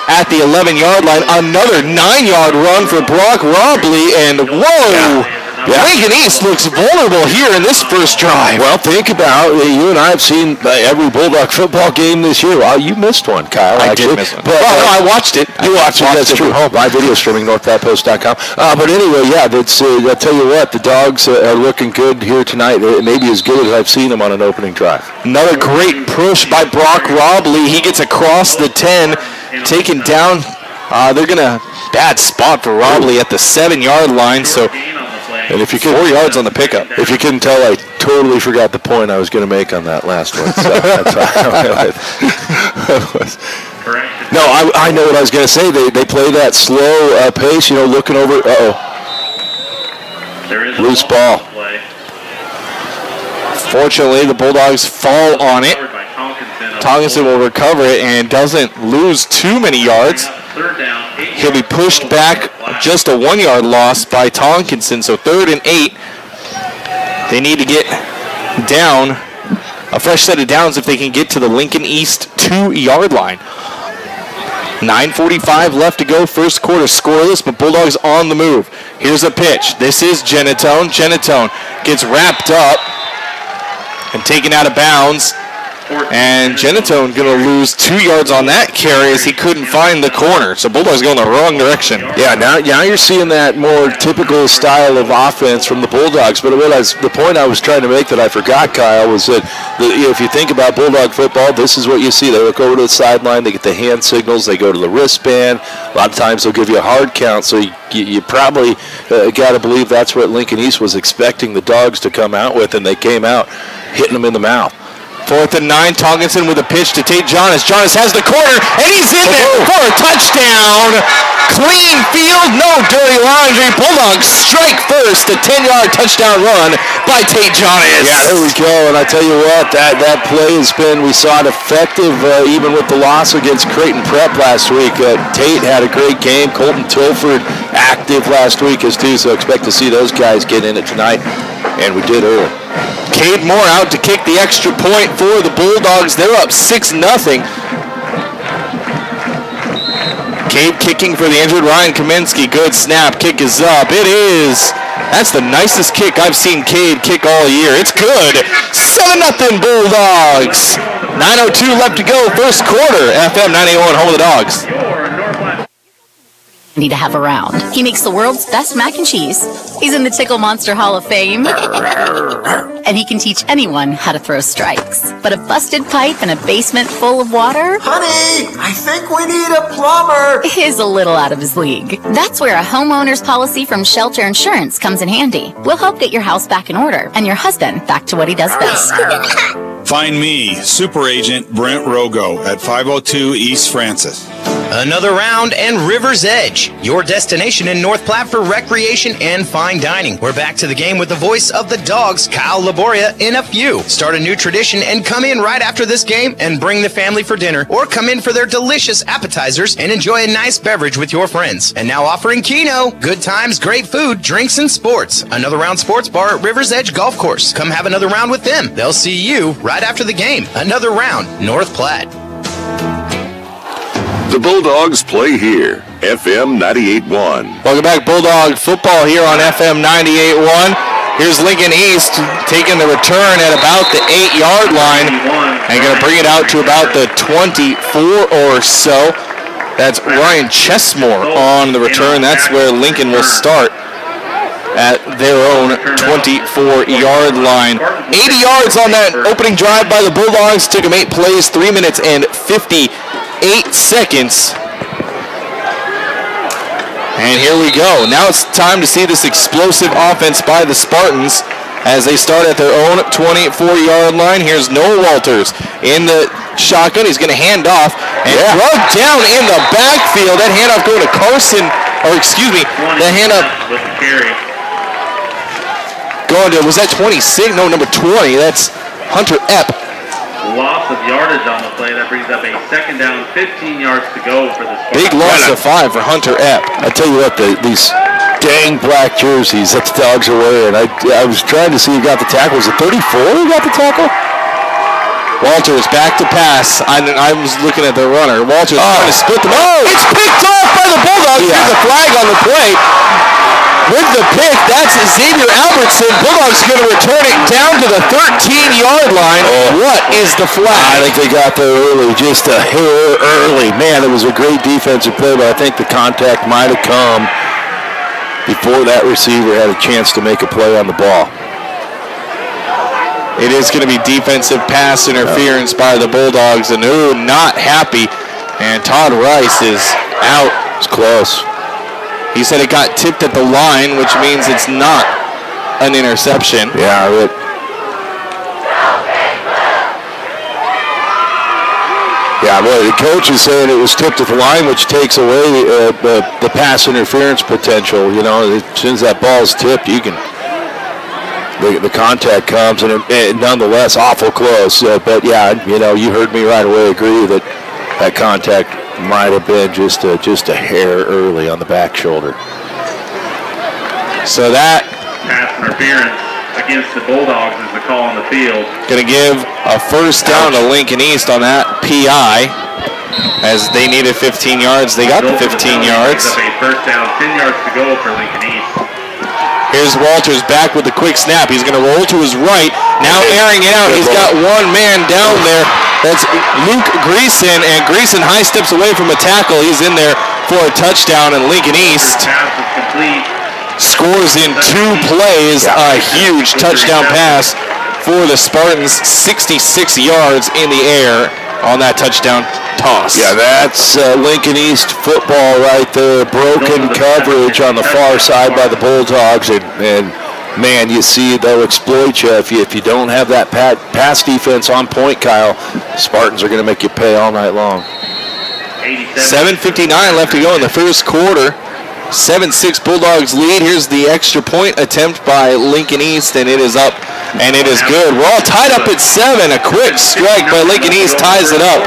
[SPEAKER 3] at the 11-yard line. Another 9-yard run for Brock Robley. And whoa! Yeah. Lincoln East looks vulnerable here in this first drive.
[SPEAKER 4] Well, think about it. You and I have seen every Bulldog football game this year. Well, you missed one, Kyle.
[SPEAKER 3] I did miss one.
[SPEAKER 4] But,
[SPEAKER 3] no, I watched it.
[SPEAKER 4] You watched it, that's true. Live video streaming, northplattpost.com. But anyway, yeah, I'll tell you what, the Dogs are looking good here tonight. Maybe as good as I've seen them on an opening drive.
[SPEAKER 3] Another great push by Brock Robley. He gets across the 10, taken down They're going to bad spot for Robley at the 7-yard line. So,
[SPEAKER 4] and if you
[SPEAKER 3] 4 yards on the pickup.
[SPEAKER 4] If you couldn't tell, I totally forgot the point I was going to make on that last one. So that's why No, I know what I was going to say. They play that slow pace, looking over. Loose ball.
[SPEAKER 3] Fortunately, the Bulldogs fall on it. Tonkinson will recover it and doesn't lose too many yards. He'll be pushed back, just a 1-yard loss by Tonkinson, so 3rd and 8. They need to get down a fresh set of downs if they can get to the Lincoln East 2-yard line. 9:45 left to go, first quarter scoreless, but Bulldogs on the move. Here's a pitch. This is Genatone. Genatone gets wrapped up and taken out of bounds. And Genatone going to lose 2 yards on that carry as he couldn't find the corner. So Bulldogs going the wrong direction.
[SPEAKER 4] Yeah, now you're seeing that more typical style of offense from the Bulldogs. But the point I was trying to make that I forgot, Kyle, was that if you think about Bulldog football, this is what you see. They look over to the sideline, they get the hand signals, they go to the wristband. A lot of times they'll give you a hard count, so you probably got to believe that's what Lincoln East was expecting the Dogs to come out with, and they came out hitting them in the mouth.
[SPEAKER 3] 4th and 9, Tonkinson with a pitch to Tate Jonas. Jonas has the corner, and he's in there for a touchdown. Clean field, no dirty laundry. Bulldogs strike first, a 10-yard touchdown run by Tate Jonas.
[SPEAKER 4] Yeah, there we go. And I tell you what, that play has been, we saw it effective even with the loss against Creighton Prep last week. Tate had a great game. Colton Tilford active last week as too, so expect to see those guys get in it tonight. And we did early.
[SPEAKER 3] Cade Moore out to kick the extra point for the Bulldogs. They're up 6-0. Cade kicking for the injured Ryan Kaminsky. Good snap. Kick is up. It is. That's the nicest kick I've seen Cade kick all year. It's good. 7-0 Bulldogs. 9:02 left to go. First quarter. FM 981, home of the Dogs.
[SPEAKER 20] Need to have around. He makes the world's best mac and cheese. He's in the Tickle Monster Hall of Fame. And he can teach anyone how to throw strikes. But a busted pipe and a basement full of water?
[SPEAKER 13] Honey, I think we need a plumber.
[SPEAKER 20] Is a little out of his league. That's where a homeowner's policy from Shelter Insurance comes in handy. We'll help get your house back in order and your husband back to what he does best.
[SPEAKER 21] Find me, Super Agent Brent Rogo, at 502 East Francis.
[SPEAKER 6] Another round and River's Edge, your destination in North Platte for recreation and fine dining. We're back to the game with the voice of the Dogs, Kyle Laboria, in a few. Start a new tradition and come in right after this game and bring the family for dinner, or come in for their delicious appetizers and enjoy a nice beverage with your friends. And now offering Keno, good times, great food, drinks, and sports. Another Round Sports Bar at River's Edge Golf Course. Come have another round with them. They'll see you right after the game. Another Round, North Platte.
[SPEAKER 5] The Bulldogs play here, FM 98.1.
[SPEAKER 3] Welcome back, Bulldog football here on FM 98.1. Here's Lincoln East taking the return at about the 8-yard line and going to bring it out to about the 24 or so. That's Ryan Chesmore on the return. That's where Lincoln will start at their own 24-yard line. 80 yards on that opening drive by the Bulldogs. Took them 8 plays, 3 minutes and 58 seconds. And here we go. Now it's time to see this explosive offense by the Spartans as they start at their own 24-yard line. Here's Noah Walters in the shotgun. He's going to hand off and drug down in the backfield. That handoff going to Carson, or excuse me, the handoff going to, was that 26? No, number 20. That's Hunter Epp.
[SPEAKER 17] Loss of yardage on the play. That brings up a second down, 15 yards to go for the Spartans.
[SPEAKER 3] Big loss of 5 for Hunter Epp.
[SPEAKER 4] I tell you what, these dang black jerseys that the Dogs are wearing. I was trying to see who got the tackle. Was it 34 who got the tackle?
[SPEAKER 3] Walters back to pass. I was looking at the runner. Walters trying to split them. Oh, it's picked off by the Bulldogs. Here's a flag on the play. With the pick, that's Xavier Albertson. Bulldogs going to return it down to the 13-yard line. What is the flag?
[SPEAKER 4] I think they got there early, just a hair early. Man, it was a great defensive play, but I think the contact might have come before that receiver had a chance to make a play on the ball.
[SPEAKER 3] It is going to be defensive pass interference by the Bulldogs, and not happy. And Todd Rice is out
[SPEAKER 4] It's close.
[SPEAKER 3] He said it got tipped at the line, which means it's not an interception.
[SPEAKER 4] Yeah, well, the coach is saying it was tipped at the line, which takes away the pass interference potential. You know, as soon as that ball's tipped, you can the contact comes, and it nonetheless awful close. But yeah, you know, you heard me right away agree that contact might have been just a hair early on the back shoulder.
[SPEAKER 3] So that
[SPEAKER 17] pass interference against the Bulldogs is the call on the field.
[SPEAKER 3] Going to give a first down to Lincoln East on that PI, as they needed 15 yards. They got the 15 yards.
[SPEAKER 17] A first down, 10 yards to go for Lincoln East.
[SPEAKER 3] Here's Walters back with the quick snap. He's going to roll to his right. Now airing it out. He's got one man down there. That's Luke Greason, and Greason high steps away from a tackle. He's in there for a touchdown, and Lincoln East scores in 2 plays. A huge touchdown pass for the Spartans. 66 yards in the air on that touchdown toss.
[SPEAKER 4] Yeah, that's Lincoln East football right there. Broken coverage on the far side by the Bulldogs, and man, you see they'll exploit you if you don't have that pass defense on point, Kyle. Spartans are going to make you pay all night long.
[SPEAKER 3] 7:59 left to go in the first quarter. 7-6 Bulldogs lead. Here's the extra point attempt by Lincoln East, and it is up, and it is good. We're all tied up at 7. A quick strike by Lincoln East ties it up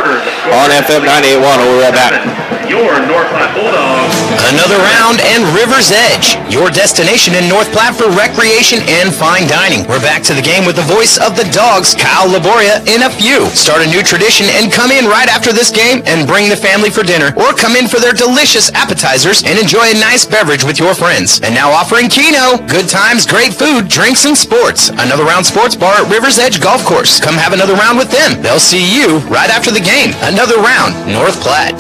[SPEAKER 3] on FM 98.1. We'll be right back.
[SPEAKER 17] Your North Platte Bulldogs.
[SPEAKER 6] Another round and River's Edge, your destination in North Platte for recreation and fine dining. We're back to the game with the voice of the Dogs, Kyle Laboria, in a few. Start a new tradition and come in right after this game and bring the family for dinner, or come in for their delicious appetizers and enjoy a nice beverage with your friends. And now offering Keno, good times, great food, drinks, and sports. Another Round Sports Bar at River's Edge Golf Course. Come have another round with them. They'll see you right after the game. Another round, North Platte.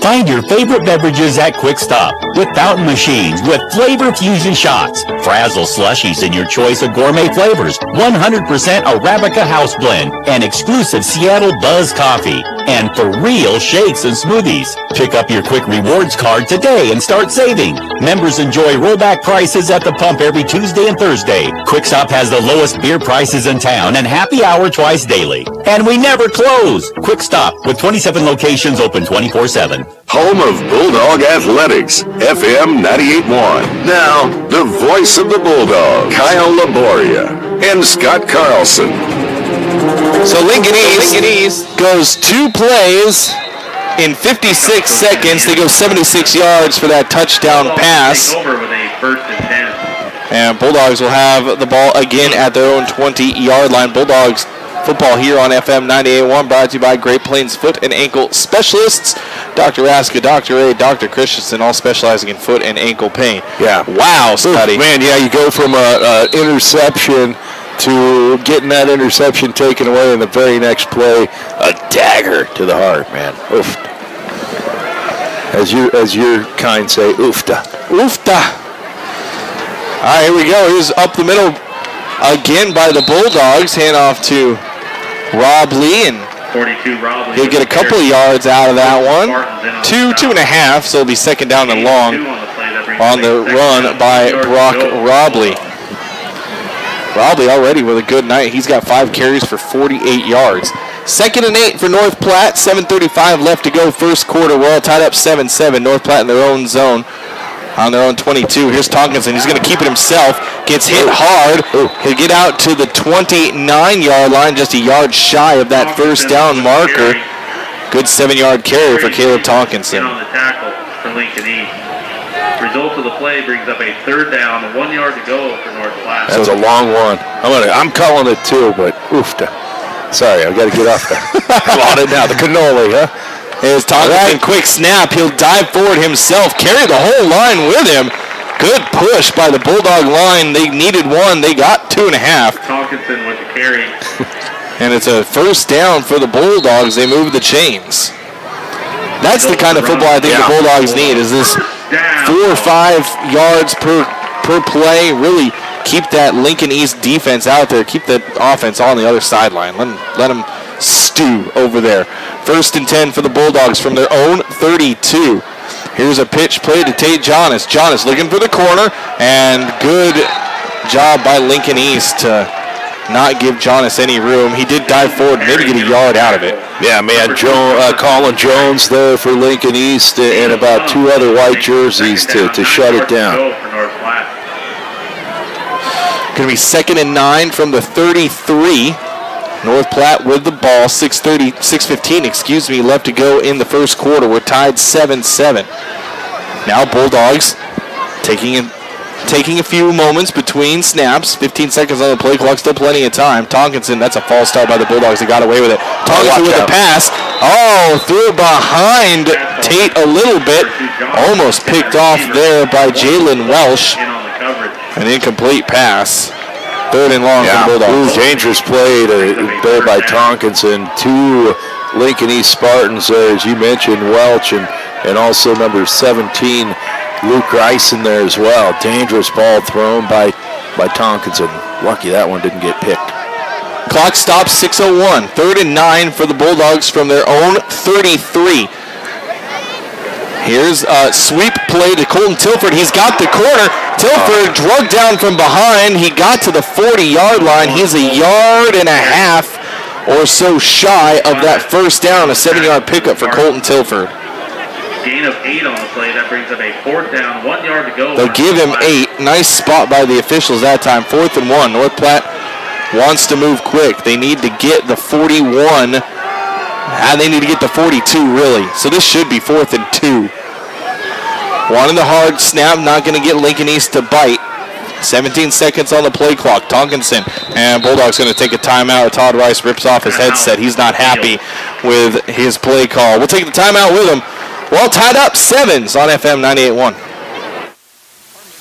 [SPEAKER 1] Find your favorite beverages at Quick Stop with fountain machines with flavor fusion shots, frazzle slushies in your choice of gourmet flavors, 100% Arabica house blend, and exclusive Seattle Buzz coffee, and for real shakes and smoothies. Pick up your Quick Rewards card today and start saving. Members enjoy rollback prices at the pump every Tuesday and Thursday. Quick Stop has the lowest beer prices in town and happy hour twice daily. And we never close. Quick Stop with 27 locations open 24/7.
[SPEAKER 5] Home of Bulldog Athletics, FM 98.1. Now, the voice of the Bulldog, Kyle Laboria and Scott Carlson.
[SPEAKER 3] So Lincoln East goes 2 plays in 56 seconds. They go 76 yards for that touchdown pass.
[SPEAKER 17] Over with a 1st and 10.
[SPEAKER 3] And Bulldogs will have the ball again at their own 20-yard line. Bulldogs football here on FM 98.1, brought to you by Great Plains Foot and Ankle Specialists. Dr. Raska, Dr. A, Dr. Christensen, all specializing in foot and ankle pain.
[SPEAKER 4] Yeah.
[SPEAKER 3] Wow, Scotty.
[SPEAKER 4] Man, yeah, you go from an interception to getting that interception taken away in the very next play. A dagger to the heart, man. Oof. As your kind say, oofta.
[SPEAKER 3] Oofta. All right, here we go. Here's up the middle again by the Bulldogs. Hand off to Rob Lee, and
[SPEAKER 17] 42 Rob Lee.
[SPEAKER 3] He'll get a couple of yards out of that one. 2.5, so it'll be 2nd down and long on the run by Brock Robley. Robley already with a good night. He's got 5 carries for 48 yards. 2nd and 8 for North Platte. 7:35 left to go first quarter. We're all tied up 7-7. North Platte in their own zone on their own 22. Here's Tonkinson. He's going to keep it himself. Gets hit hard. He'll get out to the 29-yard line, just a yard shy of that first down marker. Good 7-yard carry for Caleb Tonkinson.
[SPEAKER 17] On the tackle for Lincoln East. Result of the play brings up a 3rd down, 1 yard to go for North Platte.
[SPEAKER 4] That's a long one. I'm calling it 2, but oofta. Sorry, I've got to get off there. I'm on it now. The cannoli, huh?
[SPEAKER 3] Here's Tonkinson, quick snap. He'll dive forward himself, carry the whole line with him. Good push by the Bulldog line. They needed 1. They got 2.5.
[SPEAKER 17] Tonkinson with the carry.
[SPEAKER 3] And it's a first down for the Bulldogs. They move the chains. That's the kind of football I think the Bulldogs need, is this 4 or 5 yards per play. Really keep that Lincoln East defense out there. Keep the offense on the other sideline. Let them stew over there. First and 10 for the Bulldogs from their own 32. Here's a pitch play to Tate Jonas. Jonas looking for the corner, and good job by Lincoln East to not give Jonas any room. He did dive forward, maybe get a yard out of it.
[SPEAKER 4] Yeah, man, Colin Jones there for Lincoln East and about 2 other white jerseys to shut it down.
[SPEAKER 3] Going to be 2nd and 9 from the 33. North Platte with the ball, 6:15 left to go in the first quarter. We're tied 7-7. Now Bulldogs taking a few moments between snaps. 15 seconds on the play clock, still plenty of time. Tonkinson, that's a false start by the Bulldogs. They got away with it. Tonkinson with a pass. Oh, threw it behind Tate a little bit. Almost picked off there by Jalen Welsh. An incomplete pass. 3rd and long for the Bulldogs.
[SPEAKER 4] Dangerous play there by Tonkinson. 2 Lincoln East Spartans there, as you mentioned, Welch and also number 17, Luke Rice in there as well. Dangerous ball thrown by Tonkinson. Lucky that one didn't get picked.
[SPEAKER 3] Clock stops, 6:01. 3rd and 9 for the Bulldogs from their own 33. Here's a sweep play to Colton Tilford. He's got the corner. Tilford drugged down from behind. He got to the 40-yard line. He's 1.5 yards or so shy of that first down. A 7-yard pickup for Colton Tilford.
[SPEAKER 17] Gain of 8 on the play. That brings up a 4th down, 1 yard to go.
[SPEAKER 3] They'll give him 8. Nice spot by the officials that time. 4th and 1. North Platte wants to move quick. They need to get the 41. They need to get the 42, really. So this should be 4th and 2. Wanting the hard snap, not going to get Lincoln East to bite. 17 seconds on the play clock. Tonkinson and Bulldogs going to take a timeout. Todd Rice rips off his headset. He's not happy with his play call. We'll take the timeout with him. Well, tied up 7s on FM 98.1.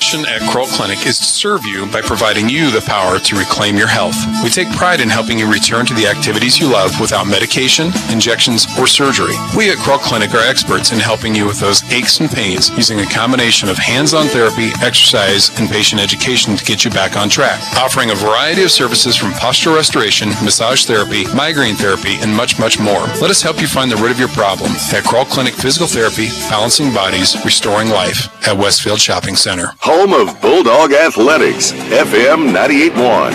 [SPEAKER 16] mission at Kroll Clinic is to serve you by providing you the power to reclaim your health. We take pride in helping you return to the activities you love without medication, injections, or surgery. We at Kroll Clinic are experts in helping you with those aches and pains using a combination of hands-on therapy, exercise, and patient education to get you back on track. Offering a variety of services from postural restoration, massage therapy, migraine therapy, and much, much more. Let us help you find the root of your problem at Kroll Clinic Physical Therapy, Balancing Bodies, Restoring Life at Westfield Shopping Center.
[SPEAKER 5] Home of Bulldog Athletics, FM 98.1.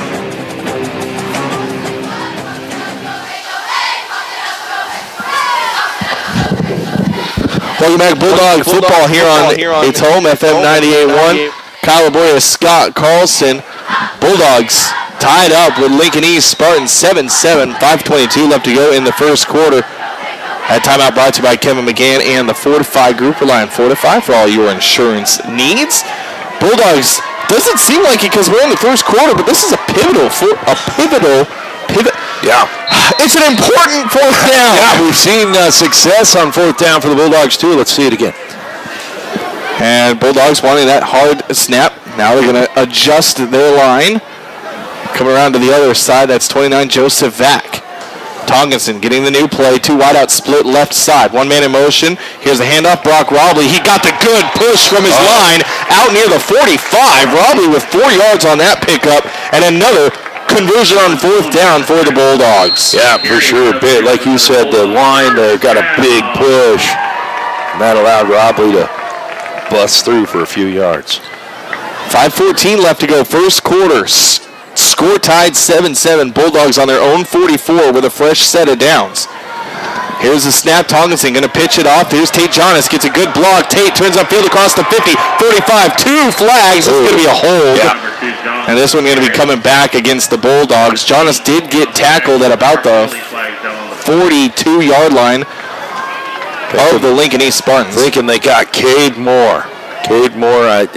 [SPEAKER 3] Welcome back, Bulldog football here on It's Home, FM 98.1. Kyle Laboria, Scott Carlson. Bulldogs tied up with Lincoln East Spartans 7-7, 5:22 left to go in the first quarter. That timeout brought to you by Kevin McGann and the Fortify Group. Rely on Fortify for all your insurance needs. Bulldogs, doesn't seem like it because we're in the first quarter, but this is a pivot.
[SPEAKER 4] Yeah.
[SPEAKER 3] It's an important fourth down.
[SPEAKER 4] Yeah, we've seen success on fourth down for the Bulldogs too. Let's see it again.
[SPEAKER 3] And Bulldogs wanting that hard snap. Now they're going to adjust their line. Coming around to the other side, that's 29 Joseph Vack. Tonkinson getting the new play. Two wideout split left side. One man in motion. Here's the handoff. Brock Robley. He got the good push from his line out near the 45. Robley with 4 yards on that pickup. And another conversion on fourth down for the Bulldogs.
[SPEAKER 4] Yeah, for sure. Like you said, the line there got a big push. And that allowed Robley to bust through for a few yards.
[SPEAKER 3] 5:14 left to go. First quarter. Score tied 7-7. Bulldogs on their own 44 with a fresh set of downs. Here's the snap. Tonkinson going to pitch it off. Here's Tate Jonas. Gets a good block. Tate turns upfield across the 50, 45. Two flags. It's going to be a hold. Yeah. And this one going to be coming back against the Bulldogs. Jonas did get tackled at about the 42-yard line of the Lincoln East Spartans.
[SPEAKER 4] Thinking they got Cade Moore. Cade Moore,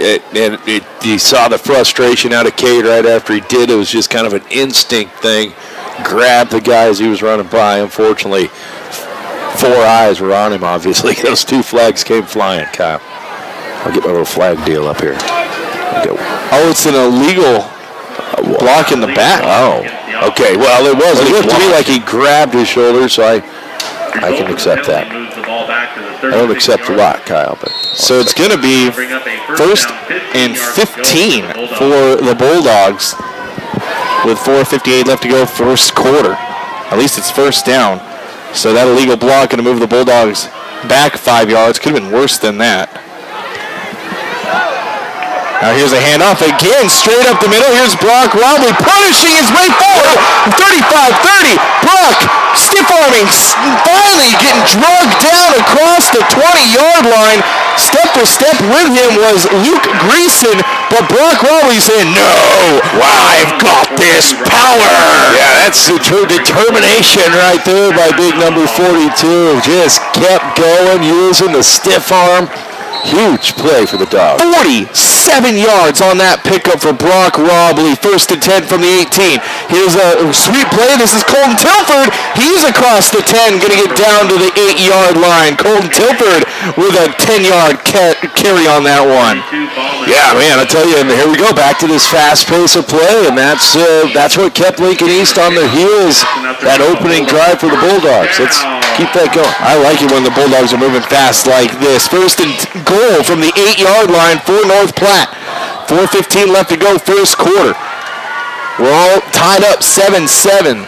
[SPEAKER 4] you saw the frustration out of Cade right after he did. It was just kind of an instinct thing. Grabbed the guy as he was running by. Unfortunately, 4 eyes were on him, obviously. Those 2 flags came flying, Kyle. I'll get my little flag deal up here.
[SPEAKER 3] Oh, it's an illegal block in the back.
[SPEAKER 4] Oh, okay. Well, it was. It looked to me like he grabbed his shoulder, so I can accept that. I don't accept a lot, Kyle. But
[SPEAKER 3] so it's going to be first and 15 for the Bulldogs with 4:58 left to go first quarter. At least it's first down. So that illegal block going to move the Bulldogs back 5 yards. Could have been worse than that. Now here's a handoff again, straight up the middle. Here's Brock Robley punishing his way forward. 35-30. Brock stiff-arming, finally getting drugged down across the 20-yard line. Step for step with him was Luke Greason, but Brock Robley saying, no, I've got this power.
[SPEAKER 4] Yeah, that's the true determination right there by big number 42. Just kept going, using the stiff arm. Huge play for the Dogs.
[SPEAKER 3] 47 yards on that pickup for Brock Robley. 1st and 10 from the 18. Here's a sweet play. This is Colton Tilford. He's across the 10, going to get down to the 8-yard line. Colton Tilford with a 10-yard carry on that one.
[SPEAKER 4] Yeah, man, I tell you, and here we go, back to this fast pace of play, and that's what kept Lincoln East on their heels, that opening drive for the Bulldogs. Let's keep that going.
[SPEAKER 3] I like it when the Bulldogs are moving fast like this. 1st and goal from the 8-yard line for North Platte. 4:15 left to go, first quarter. We're all tied up 7-7.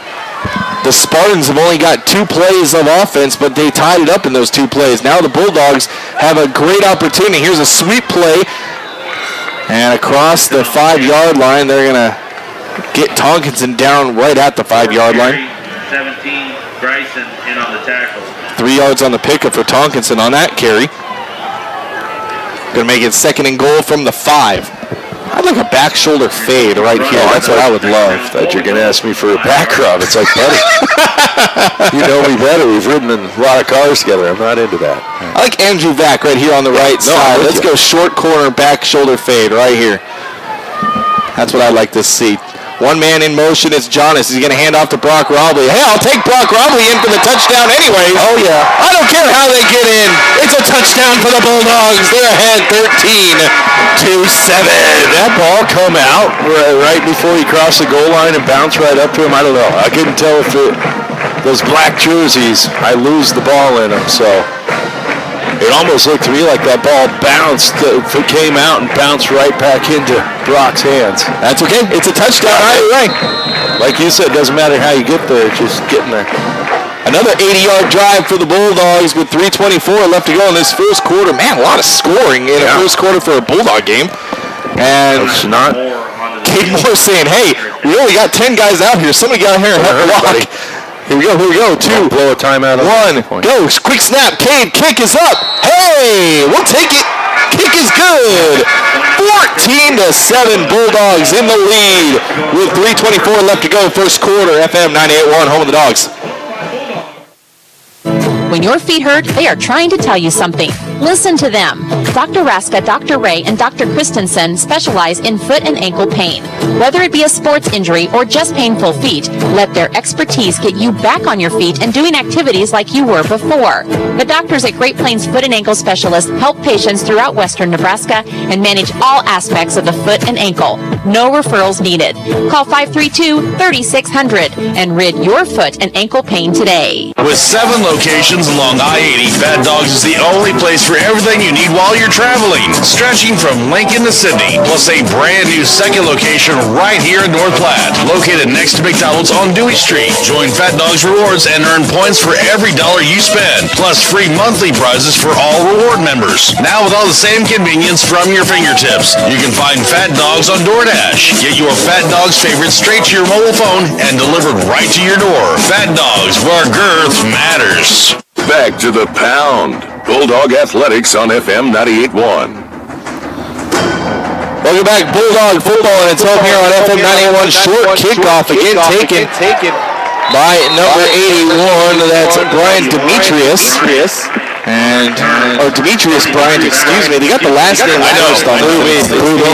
[SPEAKER 3] The Spartans have only got 2 plays of offense, but they tied it up in those 2 plays. Now the Bulldogs have a great opportunity. Here's a sweep play. And across the 5-yard line, they're going to get Tonkinson down right at the 5-yard line.
[SPEAKER 17] 17, Bryson in on the tackle.
[SPEAKER 3] 3 yards on the pickup for Tonkinson on that carry. Going to make it 2nd and goal from the 5. I'd like a back shoulder fade right here. That's what I would love.
[SPEAKER 4] Thought you're going to ask me for a back rub. It's like, buddy, you know me better. We've ridden in a lot of cars together. I'm not into that.
[SPEAKER 3] I like Andrew Vack right here on the right side. Let's go short corner, back shoulder fade right here. That's what I'd like to see. One man in motion is Jonas. He's going to hand off to Brock Robley. Hey, I'll take Brock Robley in for the touchdown anyways.
[SPEAKER 4] Oh, yeah.
[SPEAKER 3] I don't care how they get in. It's a touchdown for the Bulldogs. They're ahead 13-7.
[SPEAKER 4] That ball come out right before he crossed the goal line and bounced right up to him. I don't know. I couldn't tell if those black jerseys, I lose the ball in them, so it almost looked to me like that ball bounced, came out and bounced right back into Brock's hands.
[SPEAKER 3] That's okay. It's a touchdown either way.
[SPEAKER 4] Like you said, it doesn't matter how you get there, it's just getting there.
[SPEAKER 3] Another 80-yard drive for the Bulldogs with 3:24 left to go in this first quarter. Man, a lot of scoring in a first quarter for a Bulldog game. And
[SPEAKER 4] it's not.
[SPEAKER 3] Cade Moore saying, hey, we only got 10 guys out here. Somebody got here and help the block. Here we go. 2.
[SPEAKER 4] Blow a timeout.
[SPEAKER 3] 1. Go. Quick snap. Cade. Kick is up. Hey, we'll take it. Kick is good. 14-7. Bulldogs in the lead with 3:24 left to go. First quarter. FM 98.1. Home of the Dogs.
[SPEAKER 8] When your feet hurt, they are trying to tell you something. Listen to them. Dr. Raska, Dr. Ray, and Dr. Christensen specialize in foot and ankle pain. Whether it be a sports injury or just painful feet, let their expertise get you back on your feet and doing activities like you were before. The doctors at Great Plains Foot and Ankle Specialists help patients throughout western Nebraska and manage all aspects of the foot and ankle. No referrals needed. Call 532-3600 and rid your foot and ankle pain today.
[SPEAKER 7] With 7 locations along I-80, Fat Dogs is the only place for everything you need while you're traveling. Stretching from Lincoln to Sydney, plus a brand new 2nd location right here in North Platte, located next to McDonald's on Dewey Street. Join Fat Dogs Rewards and earn points for every dollar you spend, plus free monthly prizes for all reward members. Now with all the same convenience from your fingertips, you can find Fat Dogs on DoorDash. Get your Fat Dogs favorites straight to your mobile phone and delivered right to your door. Fat Dogs, where girth matters.
[SPEAKER 5] Back to the pound. Bulldog Athletics on FM 98.1.
[SPEAKER 3] Welcome back, Bulldog football, and it's home here on FM 98.1. Short kickoff again taken by number 81. That's Brian Demetrius. Or Demetrius Bryant, excuse me. They got the last name. I noticed on me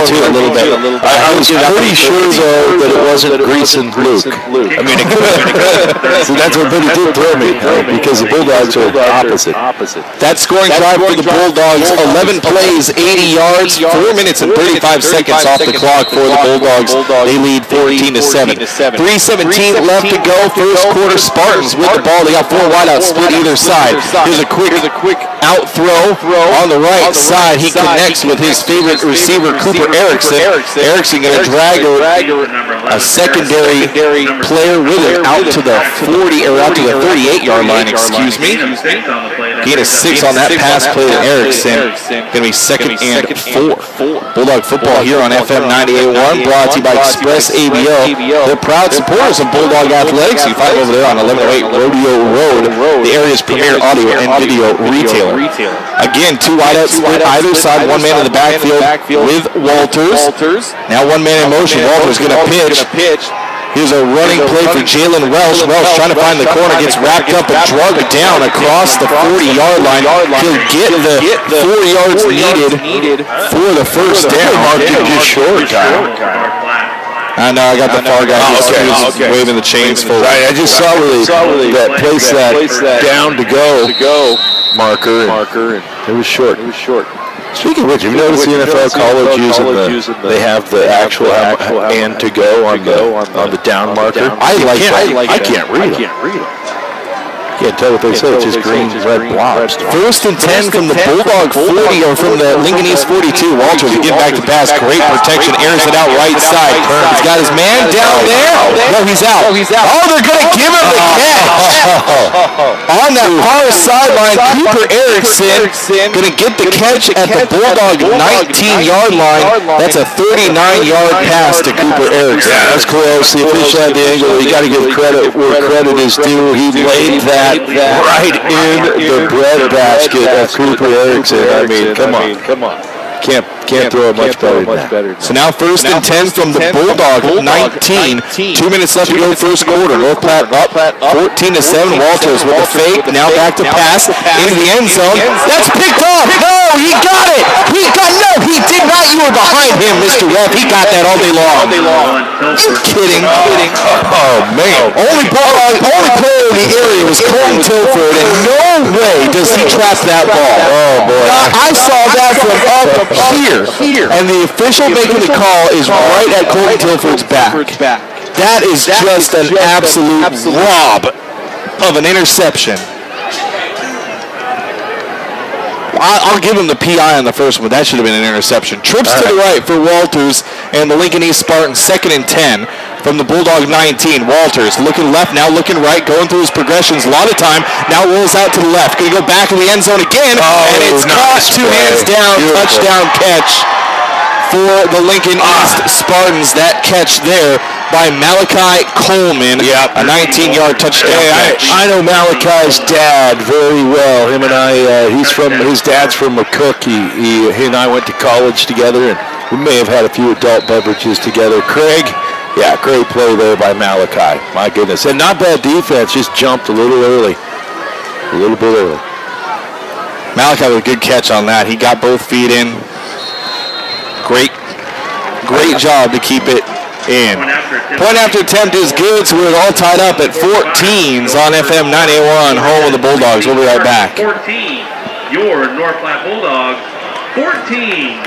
[SPEAKER 3] too a little bit.
[SPEAKER 4] I was pretty sure, though, that it wasn't Greason Luke. I mean, it could have. So that's what Billy did tell me, because the Bulldogs are opposite.
[SPEAKER 3] That scoring drive for the Bulldogs, 11 plays, 80 yards, 4 minutes and 35 seconds off the clock for the Bulldogs. They lead 14-7. 3:17 left to go. First quarter, Spartans with the ball. They got 4 wideouts split either side. Here's a quick quick out throw on the right side. He connects with his favorite receiver, Cooper Erickson. Erickson going to drag a secondary player with him out to the 38-yard line, excuse me. Gain a 6 on that pass play to Erickson. Going to be 2nd and 4. Bulldog football here on FM 98.1, brought to you by Express ABL. They're proud supporters of Bulldog Athletics. You find them over there on 1108 Rodeo Road, the area's premier audio and video retailer. Again, 2 wideouts split either side, 1 man in the backfield with Walters. Now 1 man in motion. Walters going to pitch. Here's a running play for Jalen Welsh. Welsh trying to find the corner, gets wrapped up and drugged down across the 40-yard line. He'll get the 4 yards needed for the first down.
[SPEAKER 4] Marked it just short, Kyle.
[SPEAKER 3] I know, I got the far guy who's waving the chains forward.
[SPEAKER 4] Right, I just saw where that place that down to go marker. It was short. Speaking of which, have you noticed the NFL college using they have the actual and to go on the down marker? I can't read them. Can't tell what they say. It's just green, red blobs.
[SPEAKER 3] 1st and 10 from the Bulldog 40 or from the Lincoln East 42. Walters will get back to pass. Great protection. Airs it out right side. He's got his man down there. No, he's out. Oh, they're going to give him the catch. On that far sideline, Cooper Erickson going to get the catch at the Bulldog 19-yard line. That's a 39-yard pass to Cooper Erickson.
[SPEAKER 4] Yeah, that's close. The official had the angle. You got to give credit where credit is due. He laid that right in the bread basket of Cooper Erickson. I mean, come on. Can't throw it much better than that.
[SPEAKER 3] So now 1st and 10 from the Bulldog 19. 2 minutes left to go first quarter. North Platte up 14-7. Walters with a fake. Now back to pass into the end zone. That's picked off. No, he got it. He did not. You were behind him, Mr. Ref. He got that all day long. You kidding?
[SPEAKER 4] Oh, man.
[SPEAKER 3] Only player in the area was Colton Tilford, and no way does he trap that ball.
[SPEAKER 4] Oh, boy.
[SPEAKER 3] I saw that from up here. And the official making the call is right at Colton Tilford's back. That is just an absolute rob of an interception. I'll give him the PI on the first one. That should have been an interception. Trips to the right for Walters and the Lincoln East Spartans. 2nd and 10 from the Bulldog 19. Walters looking left, now looking right, going through his progressions. A lot of time. Now rolls out to the left. Going to go back in the end zone again. And it's caught 2 hands down. Touchdown catch for the Lincoln East Spartans. That catch there by Malachi Coleman, a 19-yard touchdown catch.
[SPEAKER 4] I know Malachi's dad very well. Him and I, his dad's from McCook. He and I went to college together, and we may have had a few adult beverages together. Craig, great play there by Malachi. My goodness. And not bad defense, just jumped a little early. A little bit early.
[SPEAKER 3] Malachi with a good catch on that. He got both feet in. Great job to keep it in. Point after attempt is good, so we're all tied up at 14s on FM 98.1, home of the Bulldogs. We'll be right back.
[SPEAKER 17] 14, your North Platte Bulldogs, 14.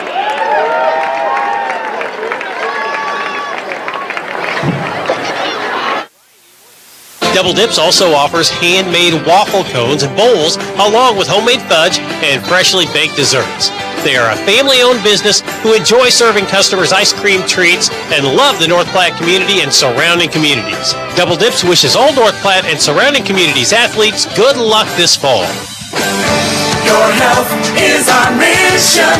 [SPEAKER 12] Double Dips also offers handmade waffle cones and bowls, along with homemade fudge and freshly baked desserts. They are a family-owned business who enjoy serving customers ice cream treats and love the North Platte community and surrounding communities. Double Dips wishes all North Platte and surrounding communities athletes good luck this fall.
[SPEAKER 13] Your health is our mission.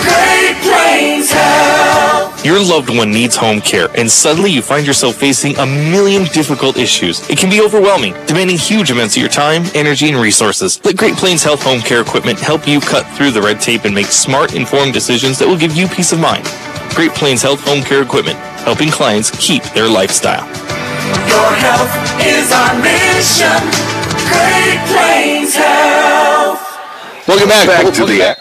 [SPEAKER 13] Great Plains Health.
[SPEAKER 9] Your loved one needs home care, and suddenly you find yourself facing a million difficult issues. It can be overwhelming, demanding huge amounts of your time, energy, and resources. Let Great Plains Health Home Care Equipment help you cut through the red tape and make smart, informed decisions that will give you peace of mind. Great Plains Health Home Care Equipment, helping clients keep their lifestyle.
[SPEAKER 13] Your health is our mission. Great Plains Health.
[SPEAKER 3] Welcome back
[SPEAKER 5] to the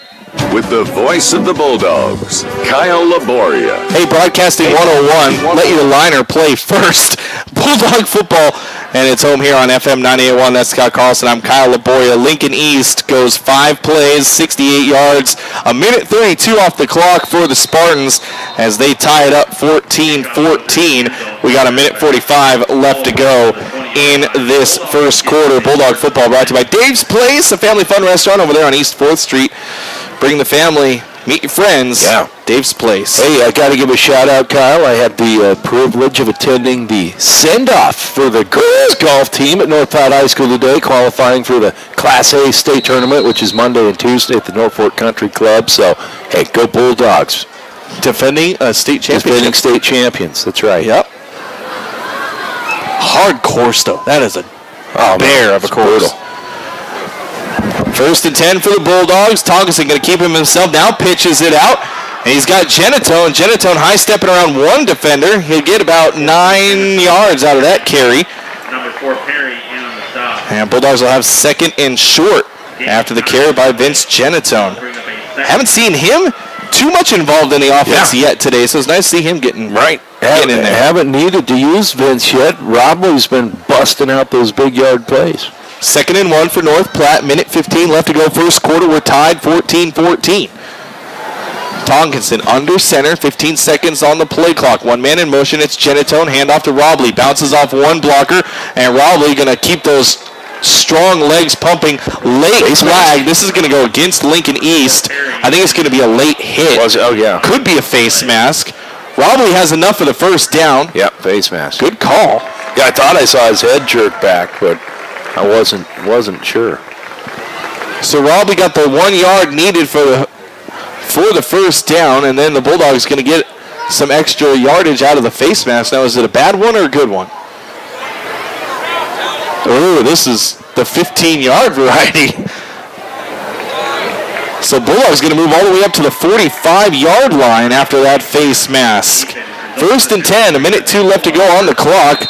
[SPEAKER 5] with the voice of the Bulldogs, Kyle Laboria.
[SPEAKER 3] Hey, Broadcasting 101, let your liner play first. Bulldog football, and it's home here on FM 98.1. That's Scott Carlson. I'm Kyle Laboria. Lincoln East goes 5 plays, 68 yards, a minute 32 off the clock for the Spartans as they tie it up 14-14. We got a minute 45 left to go in this first quarter. Bulldog football brought to you by Dave's Place, a family fun restaurant over there on East 4th Street. Bring the family, meet your friends.
[SPEAKER 4] Yeah.
[SPEAKER 3] Dave's Place.
[SPEAKER 4] Hey, I got to give a shout out, Kyle. I had the privilege of attending the send-off for the girls golf team at North Platte High School today, qualifying for the Class A state tournament, which is Monday and Tuesday at the Norfolk Country Club. So, hey, go Bulldogs.
[SPEAKER 3] Defending state championship.
[SPEAKER 4] Defending state champions, that's right.
[SPEAKER 3] Yep. Hard course, though. That is a bear of a course. Brutal. 1st and 10 for the Bulldogs. Tonkinson going to keep him himself now, pitches it out. And he's got Genatone. Genatone high-stepping around one defender. He'll get about 9 yards out of that carry.
[SPEAKER 17] Number 4, Perry, in on the stop.
[SPEAKER 3] And Bulldogs will have 2nd and short after the carry by Vince Genatone. Haven't seen him too much involved in the offense yet today, so it's nice to see him getting in there.
[SPEAKER 4] Haven't needed to use Vince yet. Robley's been busting out those big yard plays.
[SPEAKER 3] 2nd and 1 for North Platte. Minute 15 left to go first quarter. We're tied 14-14. Tonkinson under center, 15 seconds on the play clock. One man in motion, it's Genatone, handoff to Robley. Bounces off one blocker, and Robley going to keep those strong legs pumping. Late flag. This is going to go against Lincoln East. I think it's going to be a late hit. Could be a face mask. Robley has enough for the first down.
[SPEAKER 4] Yep, face mask.
[SPEAKER 3] Good call.
[SPEAKER 4] Yeah, I thought I saw his head jerk back, but I wasn't sure.
[SPEAKER 3] So Robley got the 1 yard needed for the first down, and then the Bulldogs going to get some extra yardage out of the face mask. Now, is it a bad one or a good one? Oh, this is the 15-yard variety. So Bulldogs going to move all the way up to the 45-yard line after that face mask. 1st and 10, a minute 2 left to go on the clock.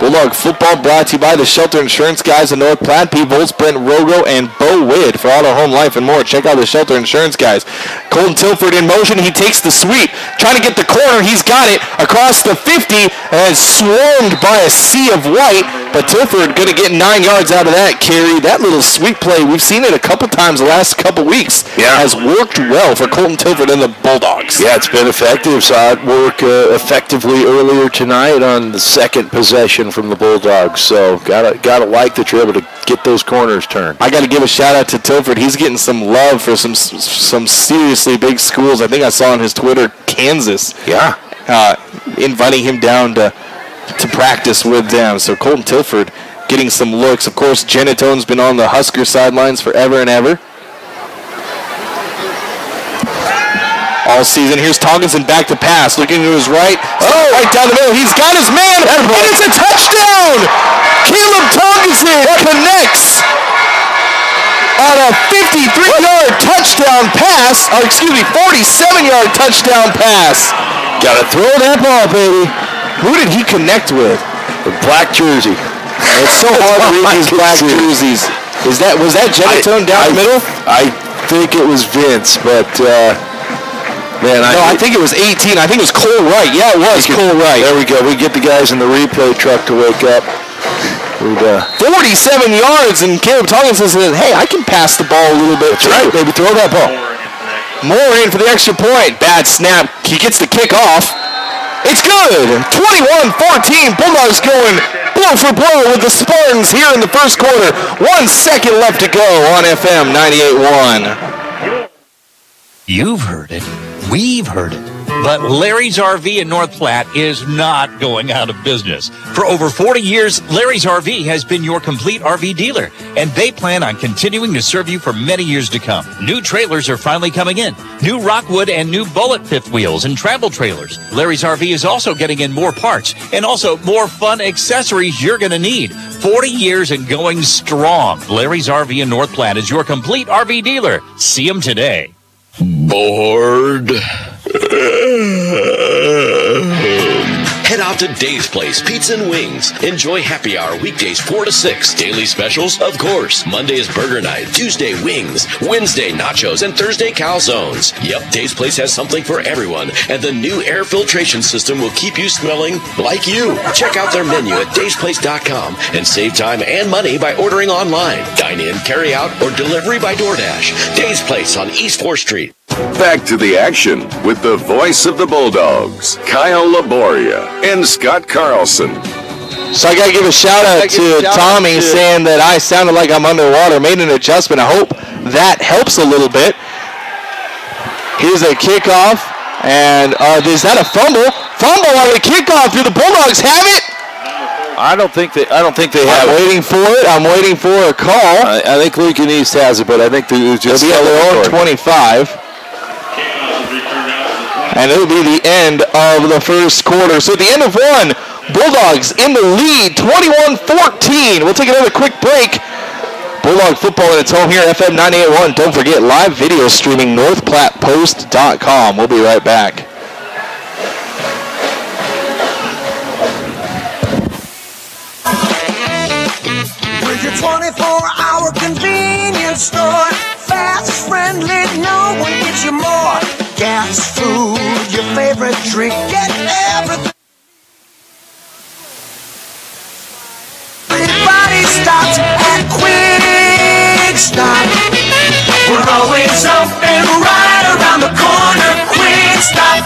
[SPEAKER 3] Bulldog football brought to you by the Shelter Insurance guys in North Platte, P. Volz, Brent Rogo, and Bo Widd for auto, home, life, and more. Check out the Shelter Insurance guys. Colton Tilford in motion. He takes the sweep. Trying to get the corner. He's got it across the 50 and swarmed by a sea of white. But Tilford going to get 9 yards out of that carry. That little sweep play, we've seen it a couple times the last couple weeks, has worked well for Colton Tilford and the Bulldogs.
[SPEAKER 4] Yeah, it's been effective. Saw it work effectively earlier tonight on the second possession from the Bulldogs. So gotta like that you're able to get those corners turned.
[SPEAKER 3] I got to give a shout out to Tilford. He's getting some love for some seriously big schools. I think I saw on his Twitter, Kansas.
[SPEAKER 4] Yeah.
[SPEAKER 3] Inviting him down to practice with them. So Colton Tilford getting some looks. Of course, Genatone's been on the Husker sidelines forever and ever. All season. Here's Tonkinson back to pass. Looking to his right. Right down the middle. He's got his man. And it's a touchdown. Caleb Tonkinson connects on a 53-yard touchdown pass. 47-yard touchdown pass.
[SPEAKER 4] Gotta throw that ball, baby.
[SPEAKER 3] Who did he connect with?
[SPEAKER 4] The black jersey.
[SPEAKER 3] It's so hard to read these black jerseys. Was that Genatone down the middle?
[SPEAKER 4] I think it was Vince, but
[SPEAKER 3] I think it was 18. I think it was Cole Wright. Yeah, it was Cole Wright.
[SPEAKER 4] There we go. We get the guys in the replay truck to wake up.
[SPEAKER 3] 47 yards, and Caleb Tonkinson says, hey, I can pass the ball a little bit.
[SPEAKER 4] That's right, baby. Throw that ball.
[SPEAKER 3] Moore in for the extra point. Bad snap. He gets the kick off. It's good. 21-14. Bulldogs going blow for blow with the Spartans here in the first quarter. 1 second left to go on FM 98.1.
[SPEAKER 10] You've heard it. We've heard it. But Larry's RV in North Platte is not going out of business. For over 40 years, Larry's RV has been your complete RV dealer, and they plan on continuing to serve you for many years to come. New trailers are finally coming in. New Rockwood and new Bullet fifth wheels and travel trailers. Larry's RV is also getting in more parts and also more fun accessories you're going to need. 40 years and going strong. Larry's RV in North Platte is your complete RV dealer. See them today.
[SPEAKER 7] Bored? Head out to Dave's Place Pizza and Wings. Enjoy happy hour weekdays 4 to 6. Daily specials, of course. Monday is burger night. Tuesday, wings. Wednesday, nachos. And Thursday, calzones. Yep, Dave's Place has something for everyone. And the new air filtration system will keep you smelling like you. Check out their menu at davesplace.com and save time and money by ordering online. Dine in, carry out, or delivery by DoorDash. Dave's Place on East 4th Street.
[SPEAKER 5] Back to the action with the voice of the Bulldogs, Kyle Laboria and Scott Carlson.
[SPEAKER 3] So I got to give a shout out to Tommy saying that I sounded like I'm underwater. Made an adjustment. I hope that helps a little bit. Here's a kickoff, and is that a fumble? Fumble on the kickoff. Do the Bulldogs have it?
[SPEAKER 4] I don't think they have it.
[SPEAKER 3] I'm waiting for it. I'm waiting for a call.
[SPEAKER 4] I think Lincoln East has it, but I think it was just
[SPEAKER 3] it'll be at their own 25. And it'll be the end of the first quarter. So at the end of one, Bulldogs in the lead, 21-14. We'll take another quick break. Bulldog football at its home here, FM 98.1. Don't forget, live video streaming, northplattepost.com. We'll be right back.
[SPEAKER 13] With your 24-hour convenience store, fast, friendly, no one gives you more. Gas, food, your favorite drink, get everything. Everybody stops at Quick Stop. We're always open right around the corner. Quick Stop.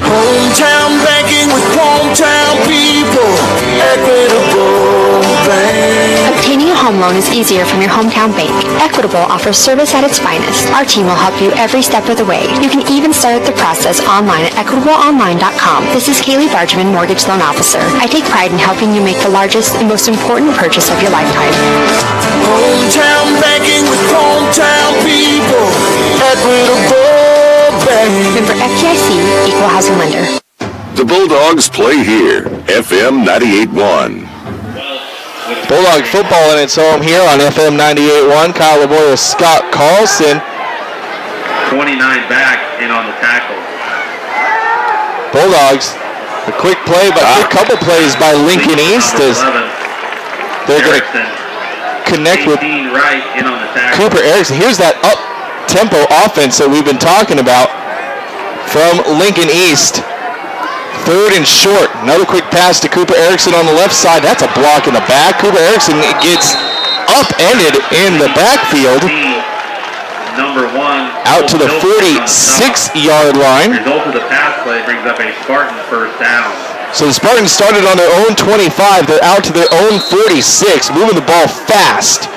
[SPEAKER 13] Hometown banking with hometown people. Equitable Bank.
[SPEAKER 11] Obtaining a home loan is easier from your hometown bank. Equitable offers service at its finest. Our team will help you every step of the way. You can even start the process online at equitableonline.com. This is Kaylee Bargeman, Mortgage Loan Officer. I take pride in helping you make the largest and most important purchase of your lifetime.
[SPEAKER 13] Hometown banking with hometown people. Equitable Bank.
[SPEAKER 11] Member FDIC, Equal Housing Lender.
[SPEAKER 5] The Bulldogs play here, FM 98.1.
[SPEAKER 3] Bulldog football in its home here on FM 98.1. Kyle LaBoya, Scott Carlson.
[SPEAKER 17] 29 back in on the tackle.
[SPEAKER 3] Bulldogs, a quick play, but a couple plays by Lincoln East as they're going to connect with
[SPEAKER 17] right in on the tackle.
[SPEAKER 3] Cooper Erickson. Here's that up-tempo offense that we've been talking about from Lincoln East. Third and short. Another quick pass to Cooper Erickson on the left side. That's a block in the back. Cooper Erickson gets upended in the backfield.
[SPEAKER 17] Number one.
[SPEAKER 3] Out to the 46-yard line.
[SPEAKER 17] Result of the pass play brings up a Spartan first down.
[SPEAKER 3] So the Spartans started on their own 25. They're out to their own 46, moving the ball fast.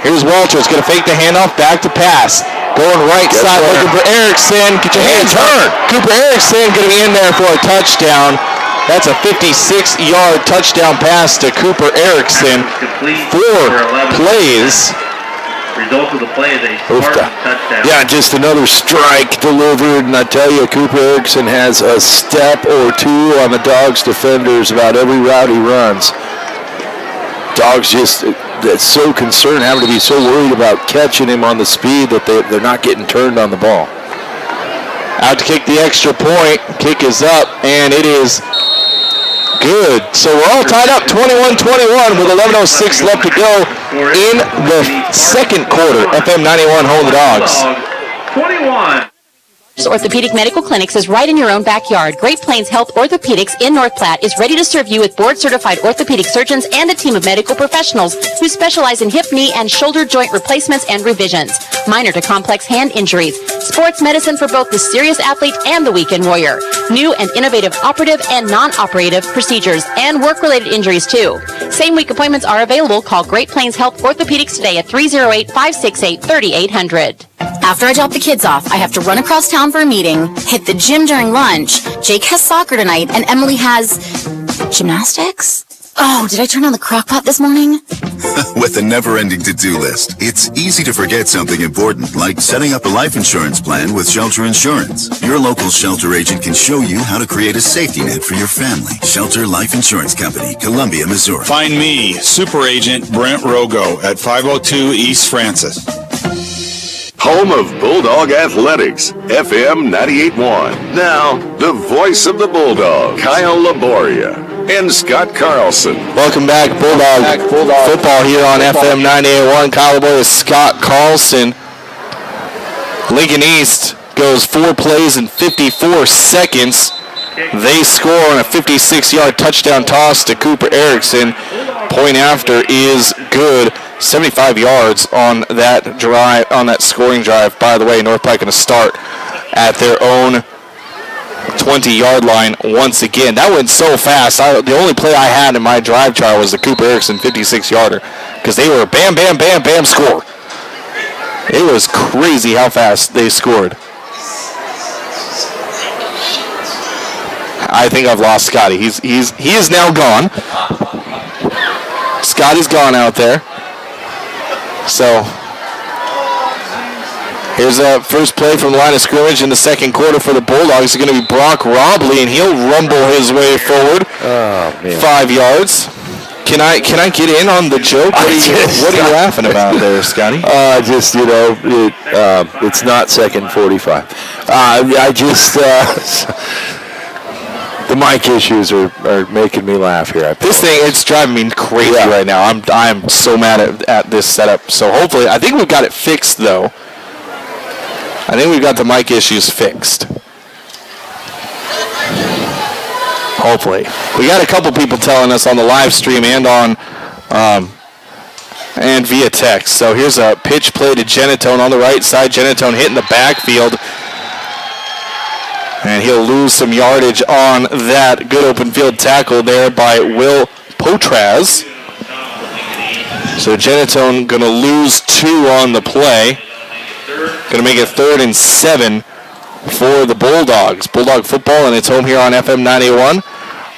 [SPEAKER 3] Here's Walter. It's going to fake the handoff, back to pass. Going right side, looking for Erickson. Get your hands hurt. Cooper Erickson going to be in there for a touchdown. That's a 56-yard touchdown pass to Cooper Erickson. 4 plays.
[SPEAKER 17] Result of the play is a Spartan touchdown.
[SPEAKER 4] Yeah, just another strike delivered, and I tell you, Cooper Erickson has a step or two on the Dogs defenders about every route he runs. Dogs just that's so concerned, having to be so worried about catching him on the speed that they're not getting turned on the ball.
[SPEAKER 3] Out to kick the extra point. Kick is up, and it is good. So we're all tied up 21-21 with 11:06 left to go in the second quarter. FM 91, home of the Dogs.
[SPEAKER 17] 21.
[SPEAKER 22] Orthopedic Medical Clinics is right in your own backyard. Great Plains Health Orthopedics in North Platte is ready to serve you with board-certified orthopedic surgeons and a team of medical professionals who specialize in hip, knee, and shoulder joint replacements and revisions, minor to complex hand injuries, sports medicine for both the serious athlete and the weekend warrior, new and innovative operative and non-operative procedures, and work-related injuries too. Same-week appointments are available. Call Great Plains Health Orthopedics today at 308-568-3800.
[SPEAKER 20] After I drop the kids off, I have to run across town for a meeting, hit the gym during lunch. Jake has soccer tonight, and Emily has gymnastics? Oh, did I turn on the crock pot this morning?
[SPEAKER 15] With a never-ending to-do list, it's easy to forget something important, like setting up a life insurance plan with Shelter Insurance. Your local Shelter agent can show you how to create a safety net for your family. Shelter Life Insurance Company, Columbia, Missouri.
[SPEAKER 21] Find me, Super Agent Brent Rogo, at 502 East Francis.
[SPEAKER 5] Home of Bulldog Athletics, FM 98.1. Now, the voice of the Bulldog, Kyle Laboria and Scott Carlson.
[SPEAKER 3] Welcome back, Bulldog football here on FM 98.1. Kyle Laboria, Scott Carlson. Lincoln East goes 4 plays in 54 seconds. They score on a 56-yard touchdown toss to Cooper Erickson. Point after is good. 75 yards on that drive, on that scoring drive. By the way, North Platte going to start at their own 20-yard line once again. That went so fast. The only play I had in my drive chart was the Cooper Erickson 56-yarder because they were bam, bam, bam, bam, score. It was crazy how fast they scored. I think I've lost Scotty. He is now gone. Scotty's gone out there. So here's a first play from the line of scrimmage in the second quarter for the Bulldogs. It's going to be Brock Robley, and he'll rumble his way forward.
[SPEAKER 4] Oh, man.
[SPEAKER 3] 5 yards. Can I get in on the joke? What are you laughing about there, Scotty?
[SPEAKER 4] It's not second 45. The mic issues are making me laugh here.
[SPEAKER 3] This thing, it's driving me crazy right now. I'm so mad at this setup. So hopefully, I think we've got it fixed, though. I think we've got the mic issues fixed. Hopefully. We got a couple people telling us on the live stream and and via text. So here's a pitch play to Genatone on the right side. Genatone hitting the backfield. And he'll lose some yardage on that good open field tackle there by Will Potraz. So Genatone going to lose 2 on the play. Going to make it 3rd and 7 for the Bulldogs. Bulldog football, and it's home here on FM 981.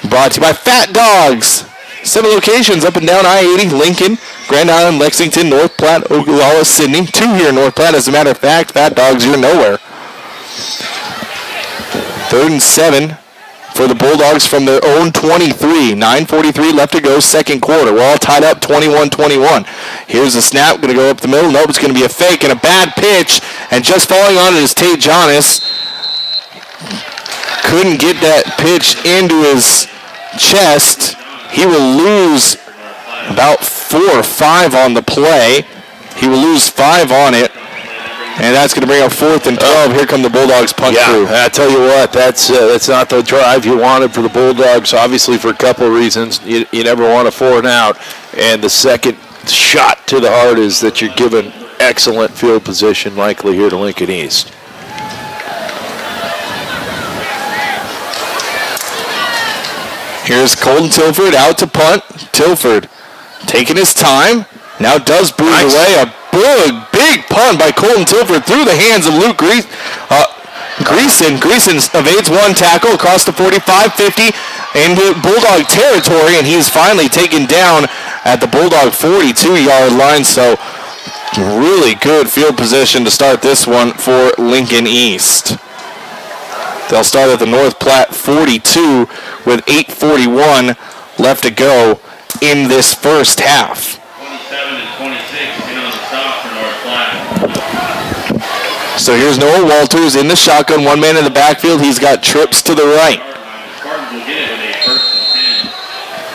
[SPEAKER 3] Brought to you by Fat Dogs. 7 locations up and down I-80, Lincoln, Grand Island, Lexington, North Platte, Ogallala, Sydney. 2 here in North Platte. As a matter of fact, Fat Dogs, you're nowhere. 3rd and 7 for the Bulldogs from their own 23. 9:43 left to go, second quarter. We're all tied up 21-21. Here's the snap, going to go up the middle. Nope, it's going to be a fake and a bad pitch. And just falling on it is Tate Jonas. Couldn't get that pitch into his chest. He will lose about 4 or 5 on the play. He will lose 5 on it. And that's going to bring up 4th and 12. Here come the Bulldogs punt through.
[SPEAKER 4] I tell you what, that's not the drive you wanted for the Bulldogs, obviously for a couple of reasons. You never want a 4 and out. And the second shot to the heart is that you're given excellent field position likely here to Lincoln East.
[SPEAKER 3] Here's Colton Tilford out to punt. Tilford taking his time. Now does breathe away a big punt by Colton Tilford through the hands of Luke Greason. Greason evades 1 tackle across the 45-50 into Bulldog territory, and he's finally taken down at the Bulldog 42-yard line. So really good field position to start this one for Lincoln East. They'll start at the North Platte 42 with 8:41 left to go in this first half.
[SPEAKER 17] 27-26 in on the stop for North Platte.
[SPEAKER 3] So here's Noah Walters in the shotgun, 1 man in the backfield. He's got trips to the right.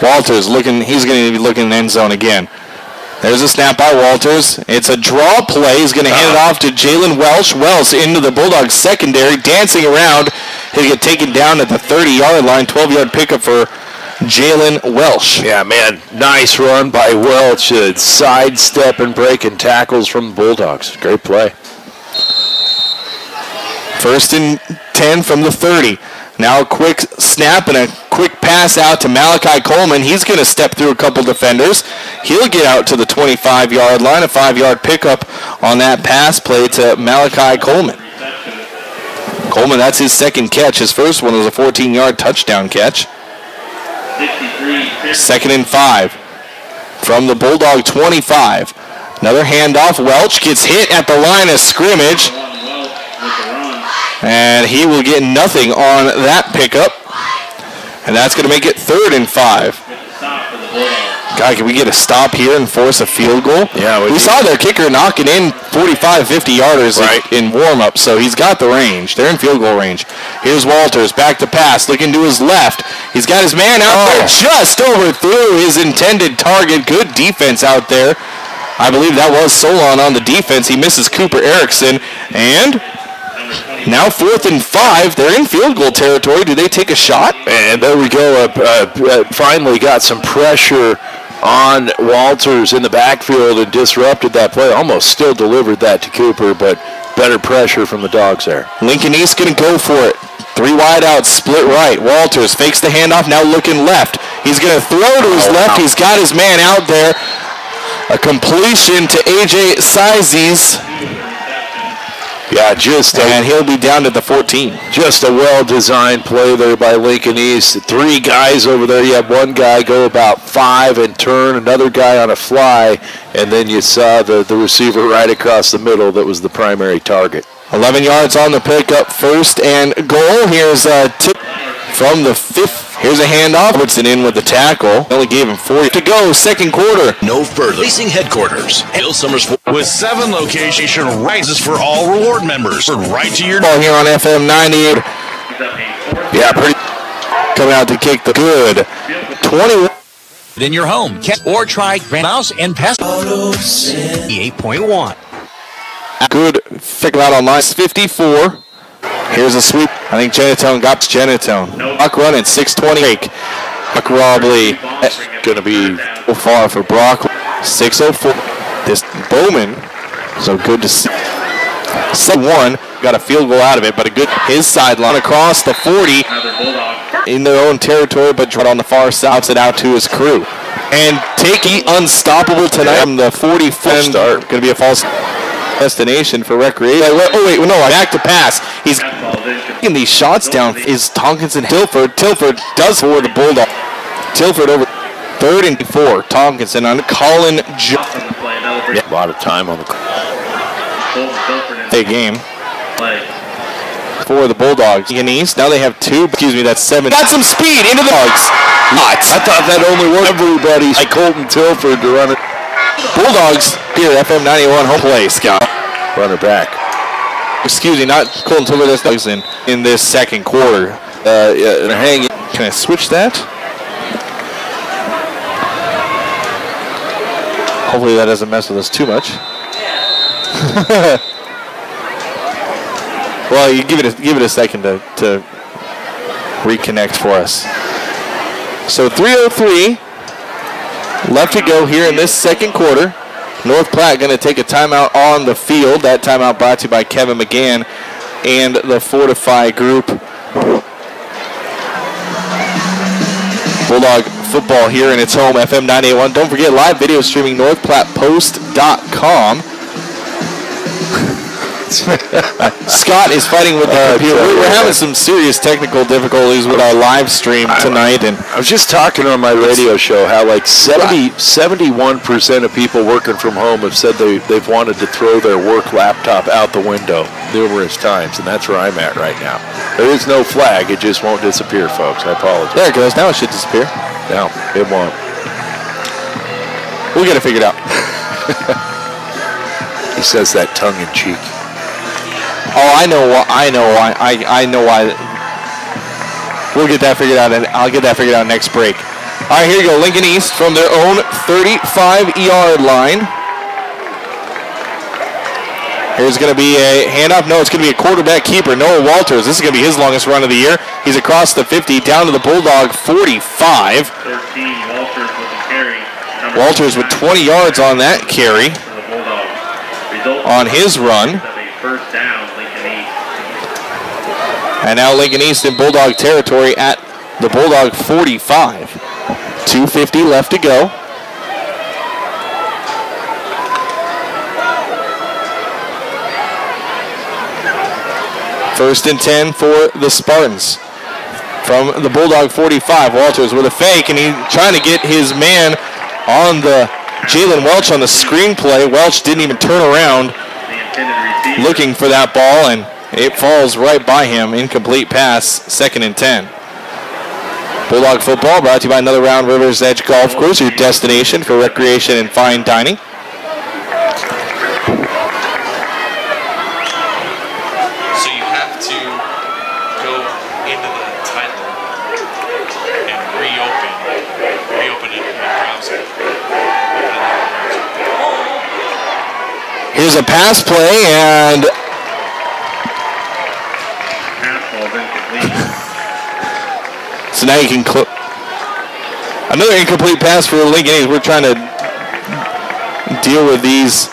[SPEAKER 3] Walters he's going to be looking in the end zone again. There's a snap by Walters. It's a draw play. He's going to hand it off to Jalen Welsh. Welsh into the Bulldogs secondary, dancing around. He'll get taken down at the 30-yard line. 12-yard pickup for Jalen Welsh.
[SPEAKER 4] Yeah, man, nice run by Welsh. Sidestep and breaking tackles from the Bulldogs. Great play.
[SPEAKER 3] 1st and 10 from the 30. Now a quick snap and a quick pass out to Malachi Coleman. He's going to step through a couple defenders. He'll get out to the 25-yard line. A 5-yard pickup on that pass play to Malachi Coleman. Coleman, that's his second catch. His first one was a 14-yard touchdown catch. 2nd and 5 from the Bulldog 25. Another handoff. Welch gets hit at the line of scrimmage. And he will get nothing on that pickup. And that's going to make it 3rd and 5. God, can we get a stop here and force a field goal?
[SPEAKER 4] Yeah,
[SPEAKER 3] we saw their kicker knocking in 45, 50-yarders in warm-up, so he's got the range. They're in field goal range. Here's Walters, back to pass, looking to his left. He's got his man out there, just overthrew his intended target. Good defense out there. I believe that was Solon on the defense. He misses Cooper Erickson, and now 4th and 5. They're in field goal territory. Do they take a shot?
[SPEAKER 4] And there we go. Finally got some pressure on Walters in the backfield and disrupted that play. Almost still delivered that to Cooper, but better pressure from the Dogs there.
[SPEAKER 3] Lincoln East going to go for it. Three wide out, split right. Walters fakes the handoff, now looking left. He's going to throw to his left. He's got his man out there. A completion to A.J. Sizes.
[SPEAKER 4] Yeah,
[SPEAKER 3] and he'll be down to the 14.
[SPEAKER 4] Just a well-designed play there by Lincoln East. Three guys over there. You have one guy go about 5 and turn, another guy on a fly, and then you saw the receiver right across the middle that was the primary target.
[SPEAKER 3] 11 yards on the pickup, first and goal. Here's a tip from the 5th. Here's a handoff. Robertson in with the tackle. Only gave him 4 to go, second quarter.
[SPEAKER 7] No further. Racing headquarters. Bill Summers with 7 locations rises for all reward members. Right to your
[SPEAKER 3] ball here on FM 98.
[SPEAKER 4] Yeah, pretty.
[SPEAKER 3] Coming out to kick the good 21.
[SPEAKER 10] In your home, or try Mouse and Pass 8.1.
[SPEAKER 3] Good. Check them out online. 54. Here's a sweep. I think Genetown got Genetown. Brock running 6:20. Brock Robley.
[SPEAKER 4] Going to be
[SPEAKER 3] so far for Brock. 6:04. This Bowman. So good to see. 7-1. Got a field goal out of it, but a good his sideline across the 40 in their own territory, but right on the far south, it out to his crew. And taking unstoppable tonight from the 40-foot start. Going to be a false destination for recreation. Oh wait, no, back to pass. He's getting these shots down. Is Tonkinson Tilford? Tilford does for the Bulldog. Tilford over 3rd and 4. Tonkinson on Colin
[SPEAKER 4] a lot of time on the
[SPEAKER 3] game for the Bulldogs. In East, now they have 2. Excuse me, that's 7. Got some speed into the Dogs.
[SPEAKER 4] I thought that only worked everybody like Colton Tilford to run it.
[SPEAKER 3] Bulldogs here, FM 91 home play, Scott.
[SPEAKER 4] Runner back.
[SPEAKER 3] Excuse me, not Colton Tilford, that's Dogs in this second quarter. Hang. Can I switch that? Hopefully that doesn't mess with us too much. Well, you give it a second to reconnect for us. So 3:03 left to go here in this second quarter. North Platte going to take a timeout on the field. That timeout brought to you by Kevin McGann and the Fortify Group. Bulldog football here in its home, FM 981. Don't forget, live video streaming, northplattepost.com. Scott is fighting with the computer. We're having some serious technical difficulties with our live stream tonight. And
[SPEAKER 4] I was just talking on my radio show how like 71% of people working from home have said they've wanted to throw their work laptop out the window numerous times, and that's where I'm at right now. There is no flag. It just won't disappear, folks. I apologize.
[SPEAKER 3] There it goes. Now it should disappear.
[SPEAKER 4] No, it won't.
[SPEAKER 3] We'll get it figured out.
[SPEAKER 4] He says that tongue-in-cheek.
[SPEAKER 3] Oh, I know why. I know why. We'll get that figured out, and I'll get that figured out next break. All right, here you go. Lincoln East from their own 35-yard line. Here's going to be a handoff. No, it's going to be a quarterback keeper, Noah Walters. This is going to be his longest run of the year. He's across the 50, down to the Bulldog 45.
[SPEAKER 17] 13, Walters with the carry.
[SPEAKER 3] Walters with 20 yards on that carry on his run.
[SPEAKER 17] First down, Lincoln East.
[SPEAKER 3] And now Lincoln East in Bulldog territory at the Bulldog 45. 2:50 left to go. First and 10 for the Spartans. From the Bulldog 45, Walters with a fake, and he's trying to get his man on the Jalen Welch on the screenplay. Welch didn't even turn around looking for that ball, and it falls right by him. Incomplete pass, 2nd and 10. Bulldog football brought to you by another round Rivers Edge Golf Course, your destination for recreation and fine dining.
[SPEAKER 9] So you have to go into the title and reopen it in the browser.
[SPEAKER 3] Here's a pass play, and so now you can another incomplete pass for Lincoln. We're trying to deal with this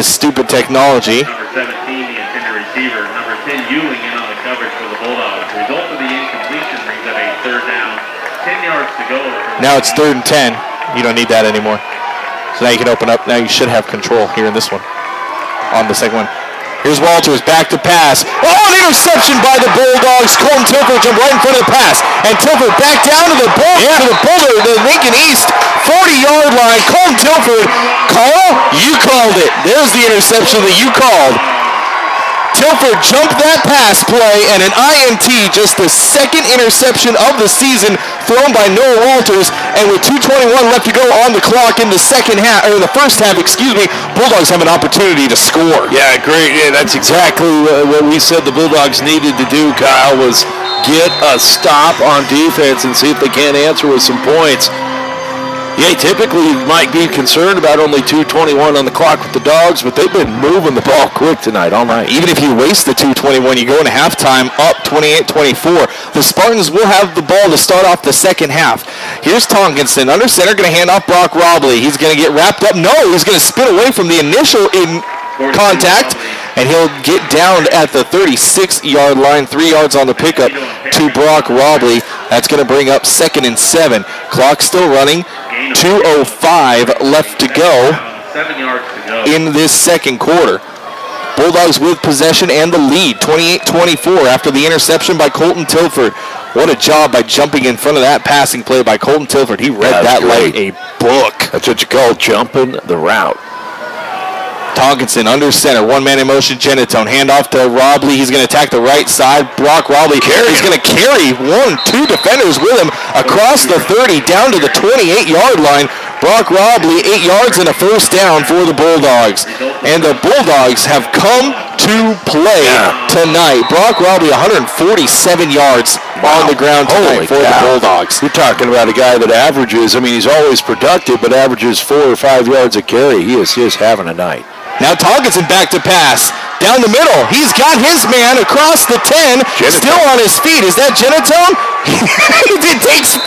[SPEAKER 3] stupid technology.
[SPEAKER 17] Number 17, the intended receiver. Number 10, Ewing in on the coverage for the Bulldogs. result of the incompletion brings up a third down, 10 yards to go.
[SPEAKER 3] Now it's 3rd and 10. You don't need that anymore. So now you can open up. Now you should have control here in this one. On the second one. Here's Walters, back to pass. Oh, an interception by the Bulldogs. Colton Tilford jumped right in front of the pass. And Tilford back down to the the Lincoln East 40-yard line. Colton Tilford, Carl, you called it. There's the interception that you called. Tilford jumped that pass play, and an INT, just the second interception of the season thrown by Noah Walters, and with 2:21 left to go on the clock in the second half, or in the first half, Bulldogs have an opportunity to score.
[SPEAKER 4] Yeah, great. Yeah, that's exactly what we said the Bulldogs needed to do, Kyle, was get a stop on defense and see if they can't answer with some points. Yeah, typically you might be concerned about only 2:21 on the clock with the Dogs, but they've been moving the ball quick tonight, all night.
[SPEAKER 3] Even if you waste the 2:21, you go into halftime up 28-24. The Spartans will have the ball to start off the second half. Here's Tonkinson, under center, going to hand off Brock Robley. He's going to get wrapped up. No, he's going to spin away from the initial contact, and he'll get down at the 36-yard line, 3 yards on the pickup to Brock Robley. That's going to bring up 2nd and 7. Clock still running. 2:05 left to go
[SPEAKER 17] 7 yards to go
[SPEAKER 3] in this second quarter. Bulldogs with possession and the lead, 28-24 after the interception by Colton Tilford. What a job by jumping in front of that passing play by Colton Tilford. He read that like a book.
[SPEAKER 4] That's what you call jumping the route.
[SPEAKER 3] Tonkinson under center, one-man in motion, Genatone. Hand off to Robley. He's going to attack the right side. Brock Robley is going to carry 2 defenders with him across the 30 down to the 28-yard line. Brock Robley, 8 yards and a first down for the Bulldogs. And the Bulldogs have come to play tonight. Brock Robley, 147 yards on the ground tonight for the Bulldogs.
[SPEAKER 4] You're talking about a guy that averages, he's always productive, but averages 4 or 5 yards a carry. He is having a night.
[SPEAKER 3] Now Tonkinson back to pass. Down the middle. He's got his man across the 10. Genatone. Still on his feet. Is that Genatone? It takes 5.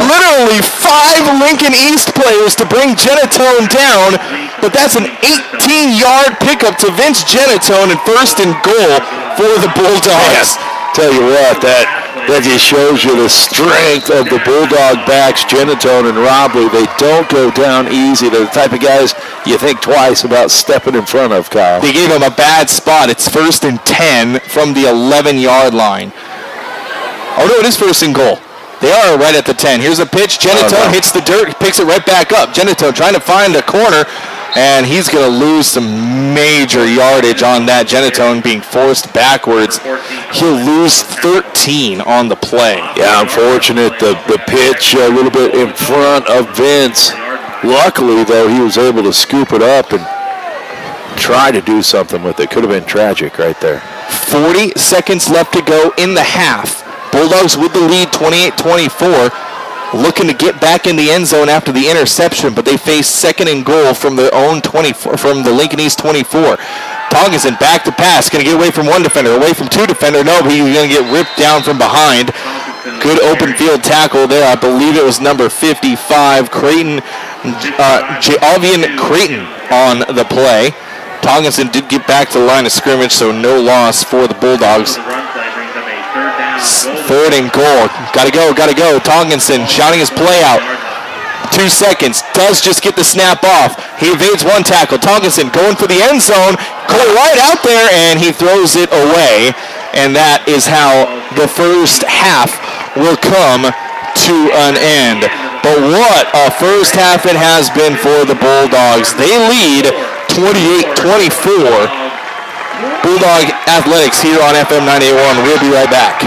[SPEAKER 3] Literally 5 Lincoln East players to bring Genatone down. But that's an 18-yard pickup to Vince Genatone and 1st and goal for the Bulldogs.
[SPEAKER 4] Tell you what, that just shows you the strength of the Bulldog backs, Genatone and Robley. They don't go down easy. They're the type of guys you think twice about stepping in front of, Kyle.
[SPEAKER 3] They gave him a bad spot. It's 1st and 10 from the 11-yard line. Oh, no, it is 1st and goal. They are right at the 10. Here's a pitch. Genatone hits the dirt, picks it right back up. Genatone trying to find a corner, and he's going to lose some major yardage on that. Genatone being forced backwards. He'll lose 13 on the play.
[SPEAKER 4] Yeah, unfortunate. The pitch a little bit in front of Vince. Luckily, though, he was able to scoop it up and try to do something with it. Could have been tragic right there.
[SPEAKER 3] 40 seconds left to go in the half. Bulldogs with the lead, 28-24. Looking to get back in the end zone after the interception, but they face 2nd and goal from their own 24, from the Lincoln East 24. Tonkinson back to pass, going to get away from 1 defender, away from 2 defender. No, but he's going to get ripped down from behind. Good open field tackle there. I believe it was number 55, Creighton, Alvian Creighton on the play. Tonkinson did get back to the line of scrimmage, so no loss for the Bulldogs. 3rd and goal. Gotta go. Tonkinson shouting his play out. 2 seconds. Does just get the snap off. He evades 1 tackle. Tonkinson going for the end zone. Cole right out there, and he throws it away. And that is how the first half will come to an end. But what a first half it has been for the Bulldogs. They lead 28-24. Bulldog Athletics here on FM 98.1. We'll be right back.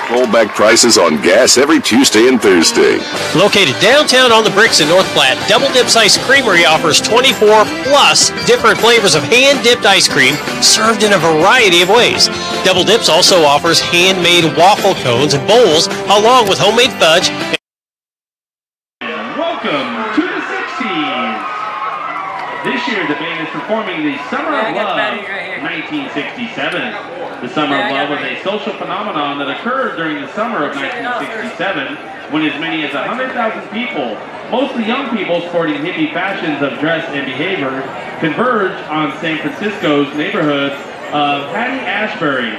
[SPEAKER 5] Rollback prices on gas every Tuesday and Thursday.
[SPEAKER 12] Located downtown on the Bricks in North Platte, Double Dips Ice Creamery offers 24 plus different flavors of hand-dipped ice cream served in a variety of ways. Double Dips also offers handmade waffle cones and bowls along with homemade fudge.
[SPEAKER 17] Welcome to the 60s. This year the band is performing the Summer of Love 1967. The Summer of Love was a social phenomenon that occurred during the summer of 1967 when as many as 100,000 people, mostly young people sporting hippie fashions of dress and behavior, converged on San Francisco's neighborhood of Haight-Ashbury.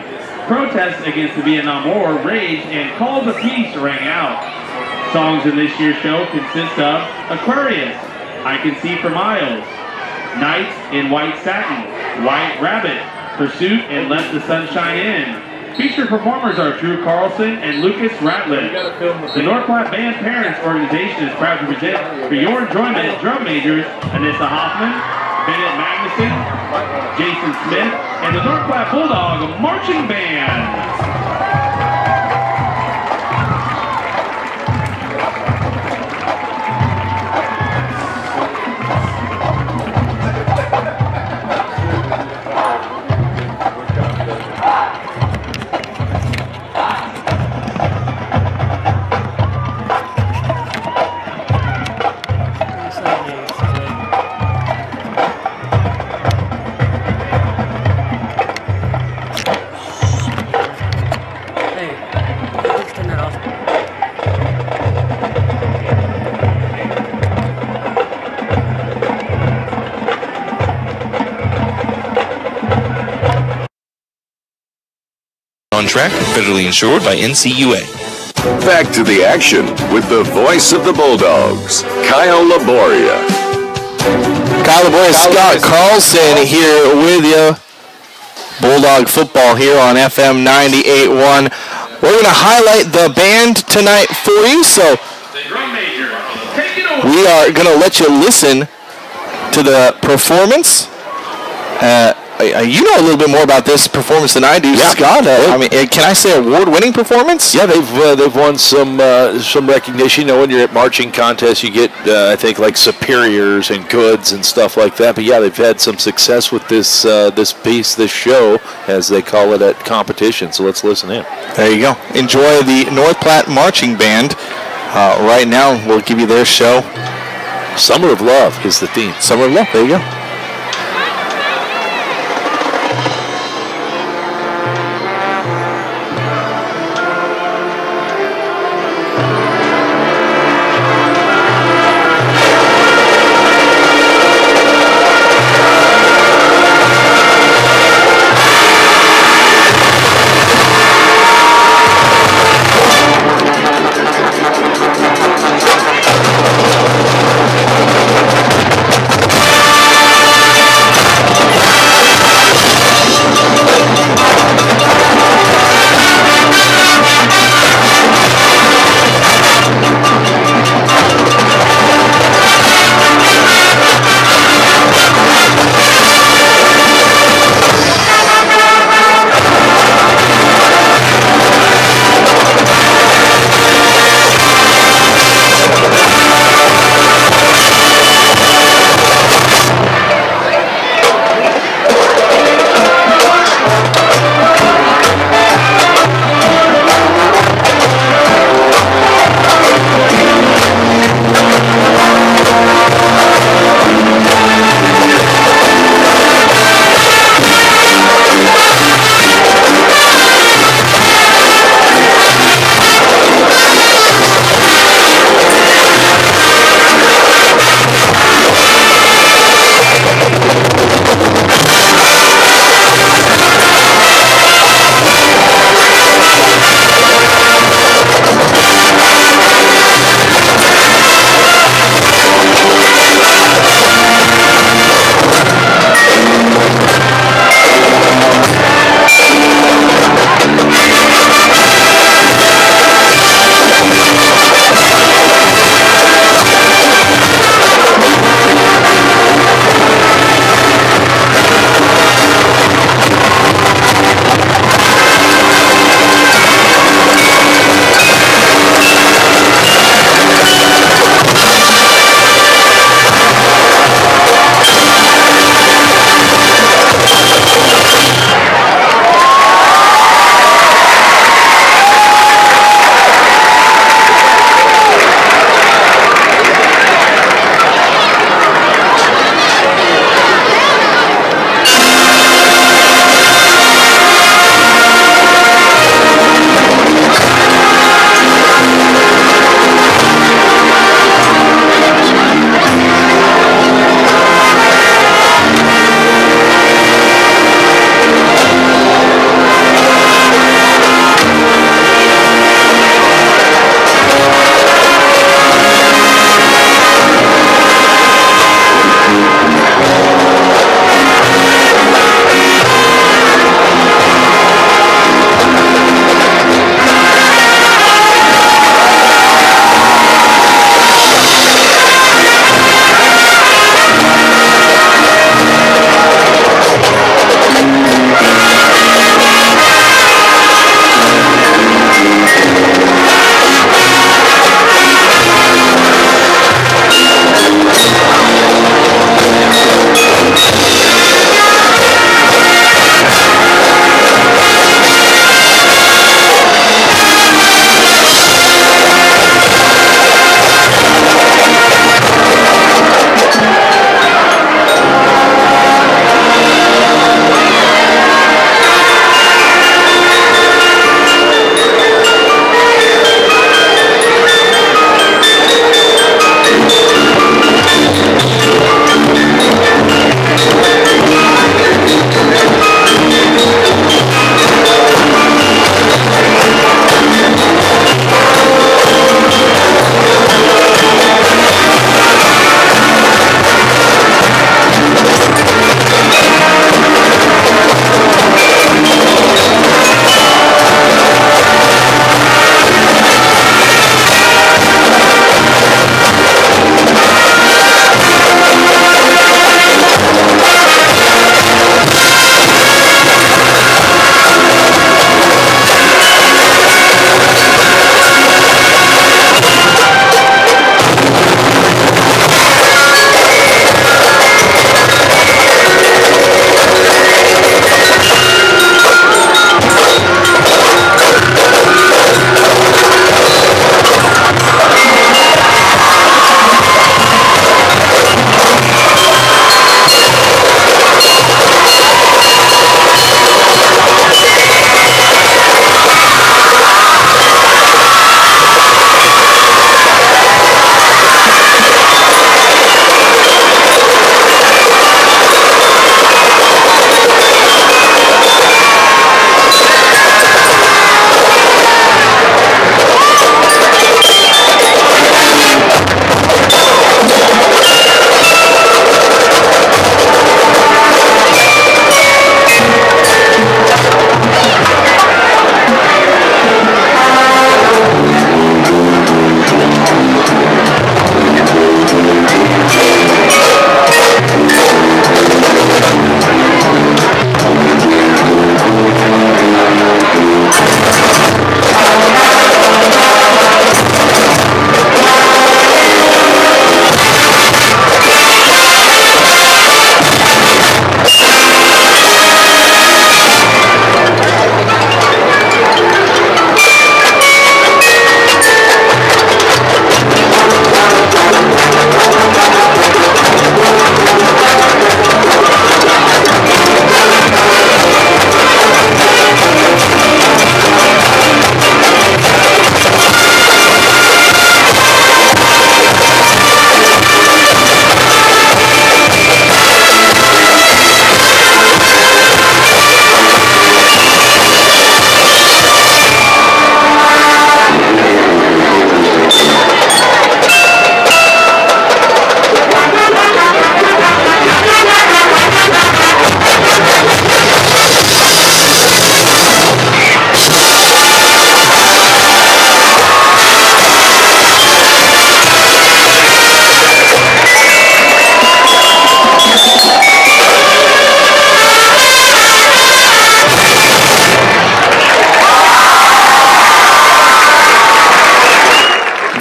[SPEAKER 17] Protests against the Vietnam War raged and calls of peace rang out. Songs in this year's show consist of Aquarius, I Can See for Miles, Nights in White Satin, White Rabbit, Pursuit and Let the Sunshine In. Featured performers are Drew Carlson and Lucas Ratliff. The North Platte Band Parents Organization is proud to present for your enjoyment drum majors Anissa Hoffman, Bennett Magnuson, Jason Smith, and the North Platte Bulldog Marching Band.
[SPEAKER 9] On track, federally insured by NCUA.
[SPEAKER 5] Back to the action with the voice of the Bulldogs, Kyle Laboria.
[SPEAKER 3] Kyle Laboria, Scott Carlson here with you. Bulldog football here on FM 98.1. We're going to highlight the band tonight for you, so we are going to let you listen to the performance. You know a little bit more about this performance than I do, Scott. I mean, can I say award-winning performance?
[SPEAKER 4] Yeah, they've won some recognition. You know, when you're at marching contests, you get I think like superiors and goods and stuff like that. But yeah, they've had some success with this this show, as they call it at competition. So let's listen in.
[SPEAKER 3] There you go. Enjoy the North Platte Marching Band. Right now, we'll give you their show.
[SPEAKER 4] Summer of Love is the theme.
[SPEAKER 3] Summer of Love. There you go.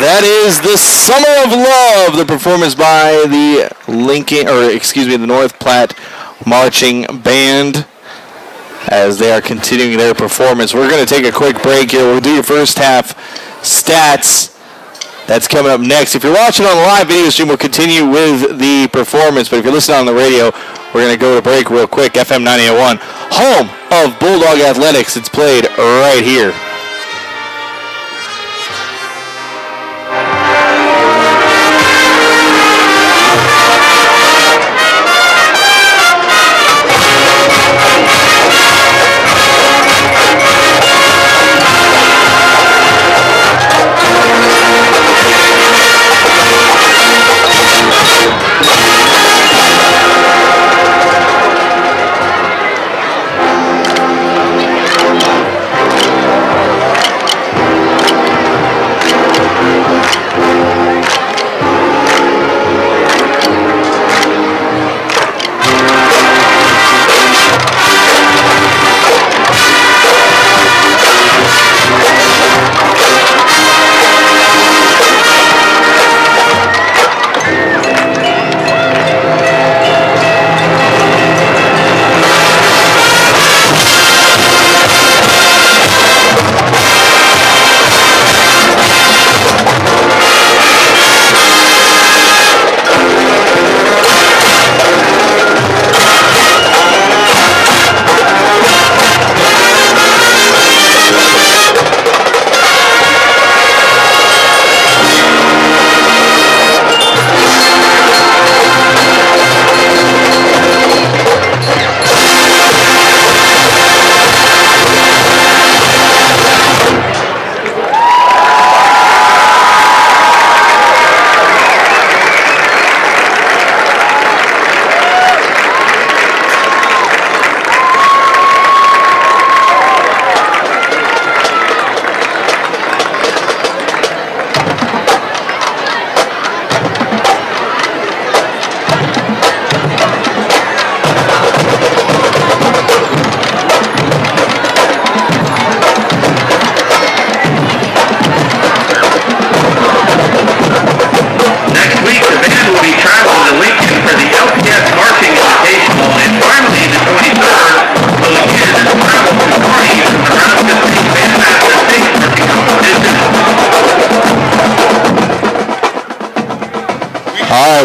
[SPEAKER 3] That is the Summer of Love, the performance by the the North Platte Marching Band as they are continuing their performance. We're going to take a quick break here. We'll do your first half stats. That's coming up next. If you're watching on the live video stream, we'll continue with the performance. But if you're listening on the radio, we're going to go to break real quick. FM 98.1, home of Bulldog Athletics. It's played right here.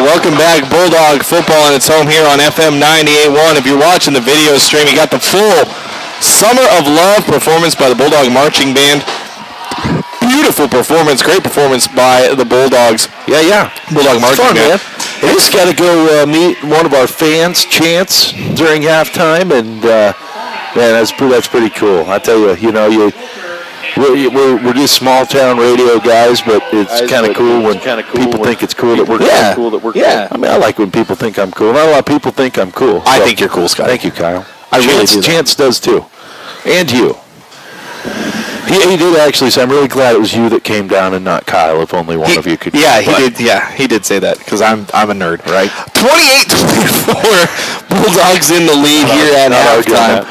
[SPEAKER 3] Welcome back, Bulldog football, and it's home here on FM 98.1. If you're watching the video stream, you got the full Summer of Love performance by the Bulldog Marching Band. Beautiful performance, great performance by the Bulldogs.
[SPEAKER 4] Yeah.
[SPEAKER 3] Bulldog Marching Band.
[SPEAKER 4] Man. We just got to go meet one of our fans, Chance, during halftime, and man, that's pretty cool. I tell you, we're just small town radio guys, but it's kind of cool when people think it's cool that we're cool. Yeah. I mean, I like when people think I'm cool. Not a lot of people think I'm cool.
[SPEAKER 3] I think you're cool, Scott.
[SPEAKER 4] Thank you, Kyle.
[SPEAKER 3] Chance
[SPEAKER 4] does too, and you. He did actually say, I'm really glad it was you that came down and not Kyle, if only one of you could.
[SPEAKER 3] Yeah, he did. Yeah, he did say that, because I'm a nerd, right? 28-24, Bulldogs in the lead here at halftime.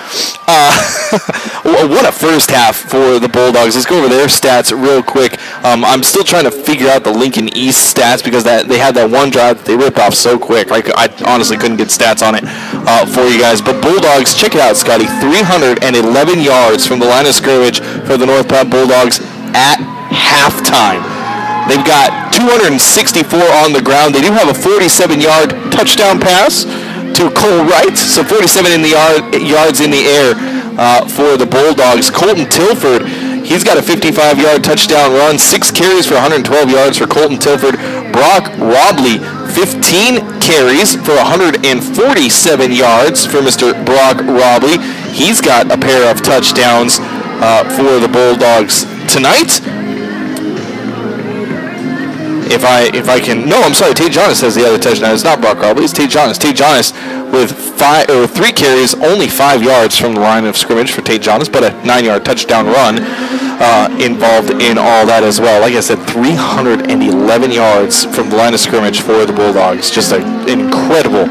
[SPEAKER 3] What a first half for the Bulldogs. Let's go over their stats real quick. I'm still trying to figure out the Lincoln East stats, because they had that one drive that they ripped off so quick. I honestly couldn't get stats on it for you guys. But Bulldogs, check it out, Scotty, 311 yards from the line of scrimmage for the North Platte Bulldogs at halftime. They've got 264 on the ground. They do have a 47-yard touchdown pass to Cole Wright, so 47 in the yards in the air for the Bulldogs. Colton Tilford, he's got a 55-yard touchdown run, 6 carries for 112 yards for Colton Tilford. Brock Robley, 15 carries for 147 yards for Mr. Brock Robley. He's got a pair of touchdowns for the Bulldogs tonight. If I can, no, I'm sorry, Tate Jonas has the other touchdown. It's not Brock Robley, it's Tate Jonas. Tate Jonas with 3 carries, only 5 yards from the line of scrimmage for Tate Jonas, but a 9-yard touchdown run involved in all that as well. Like I said, 311 yards from the line of scrimmage for the Bulldogs. Just an incredible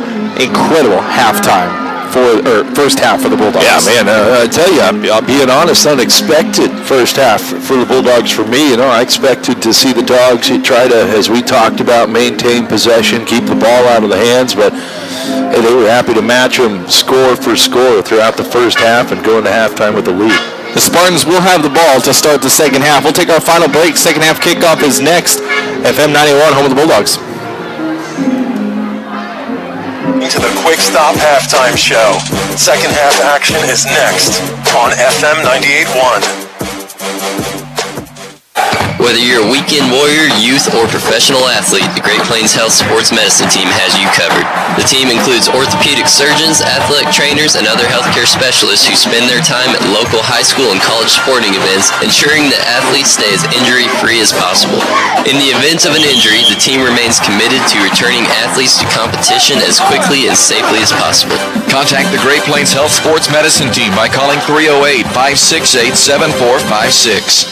[SPEAKER 3] halftime first half for the Bulldogs.
[SPEAKER 4] Yeah, man, I tell you, I'm being honest, unexpected first half for the Bulldogs for me. I expected to see the Dogs try to, as we talked about, maintain possession, keep the ball out of the hands, but they were happy to match them score for score throughout the first half and go into halftime with the lead.
[SPEAKER 3] The Spartans will have the ball to start the second half. We'll take our final break. Second half kickoff is next. FM 91, home of the Bulldogs.
[SPEAKER 2] To the Quick Stop Halftime Show. Second half action is next on FM 98.1.
[SPEAKER 14] Whether you're a weekend warrior, youth, or professional athlete, the Great Plains Health Sports Medicine Team has you covered. The team includes orthopedic surgeons, athletic trainers, and other healthcare specialists who spend their time at local high school and college sporting events, ensuring that athletes stay as injury-free as possible. In the event of an injury, the team remains committed to returning athletes to competition as quickly and safely as possible.
[SPEAKER 18] Contact the Great Plains Health Sports Medicine Team by calling 308-568-7456.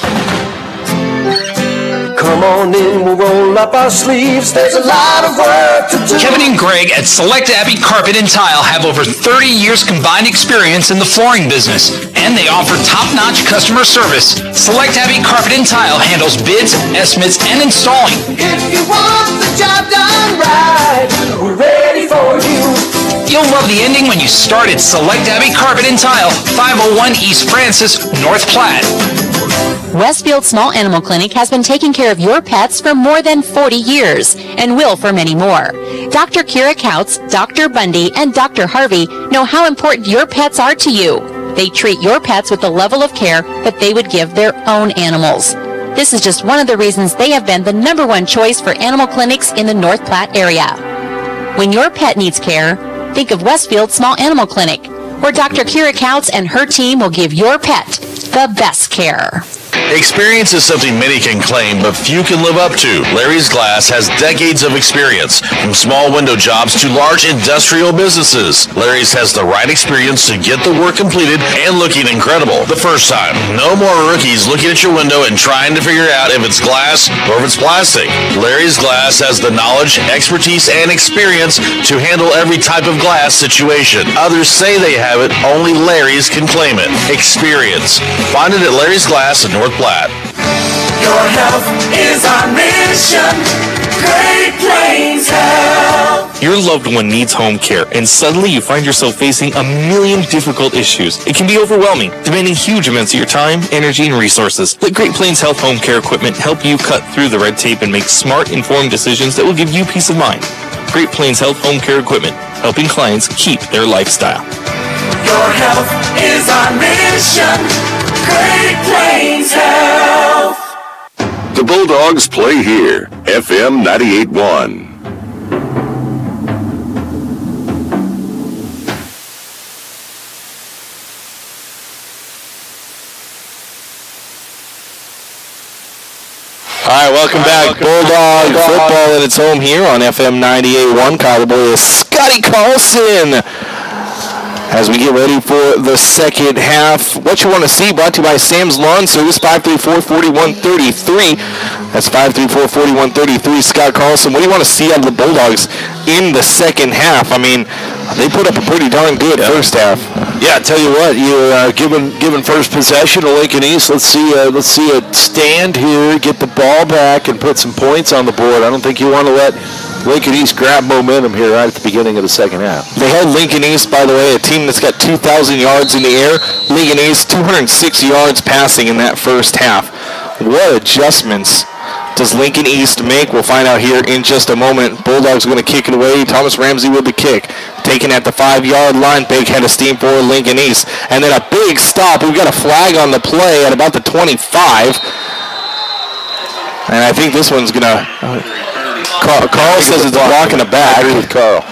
[SPEAKER 13] Come on in, we'll roll up our sleeves. There's a lot of work to do.
[SPEAKER 23] Kevin and Greg at Select Abbey Carpet and Tile have over 30 years combined experience in the flooring business, and they offer top-notch customer service. Select Abbey Carpet and Tile handles bids, estimates, and installing.
[SPEAKER 13] If you want the job done right, we're ready for you.
[SPEAKER 23] You'll love the ending when you start at Select Abbey Carpet and Tile, 501 East Francis, North Platte.
[SPEAKER 22] Westfield Small Animal Clinic has been taking care of your pets for more than 40 years and will for many more. Dr. Kira Couts, Dr. Bundy, and Dr. Harvey know how important your pets are to you. They treat your pets with the level of care that they would give their own animals. This is just one of the reasons they have been the #1 choice for animal clinics in the North Platte area. When your pet needs care, think of Westfield Small Animal Clinic, where Dr. Kira Couts and her team will give your pet the best care.
[SPEAKER 7] Experience is something many can claim, but few can live up to. Larry's Glass has decades of experience, from small window jobs to large industrial businesses. Larry's has the right experience to get the work completed and looking incredible the first time. No more rookies looking at your window and trying to figure out if it's glass or if it's plastic. Larry's Glass has the knowledge, expertise, and experience to handle every type of glass situation. Others say they have it, only Larry's can claim it. Experience. Find it at Larry's Glass in North Platte.
[SPEAKER 13] Your health is our mission. Great Plains Health.
[SPEAKER 9] Your loved one needs home care, and suddenly you find yourself facing a million difficult issues. It can be overwhelming, demanding huge amounts of your time, energy, and resources. Let Great Plains Health Home Care Equipment help you cut through the red tape and make smart, informed decisions that will give you peace of mind. Great Plains Health Home Care Equipment, helping clients keep their lifestyle.
[SPEAKER 13] Your health is our mission. Great Plains Health.
[SPEAKER 5] The Bulldogs play here. FM 98.1.
[SPEAKER 3] All right, welcome back. Bulldog football at its home here on FM 98.1. Kyle LaBoy is Scotty Carlson. As we get ready for the second half, what you want to see brought to you by Sam's Lawn Service, 534-4133. That's 534-4133. Scott Carlson, what do you want to see out of the Bulldogs in the second half? I mean, they put up a pretty darn good first half.
[SPEAKER 4] Yeah, I tell you what, you're given first possession to Lincoln East. Let's see it stand here, get the ball back, and put some points on the board. I don't think you want to let Lincoln East grab momentum here right at the beginning of the second half.
[SPEAKER 3] They had Lincoln East, by the way, a team that's got 2,000 yards in the air. Lincoln East, 206 yards passing in that first half. What adjustments does Lincoln East make? We'll find out here in just a moment. Bulldogs are going to kick it away. Thomas Ramsey with the kick. Taken at the 5-yard line. Big head of steam for Lincoln East. And then a big stop. We've got a flag on the play at about the 25. And I think this one's going to... Carl says it's a block in the back.
[SPEAKER 4] I agree with Carl.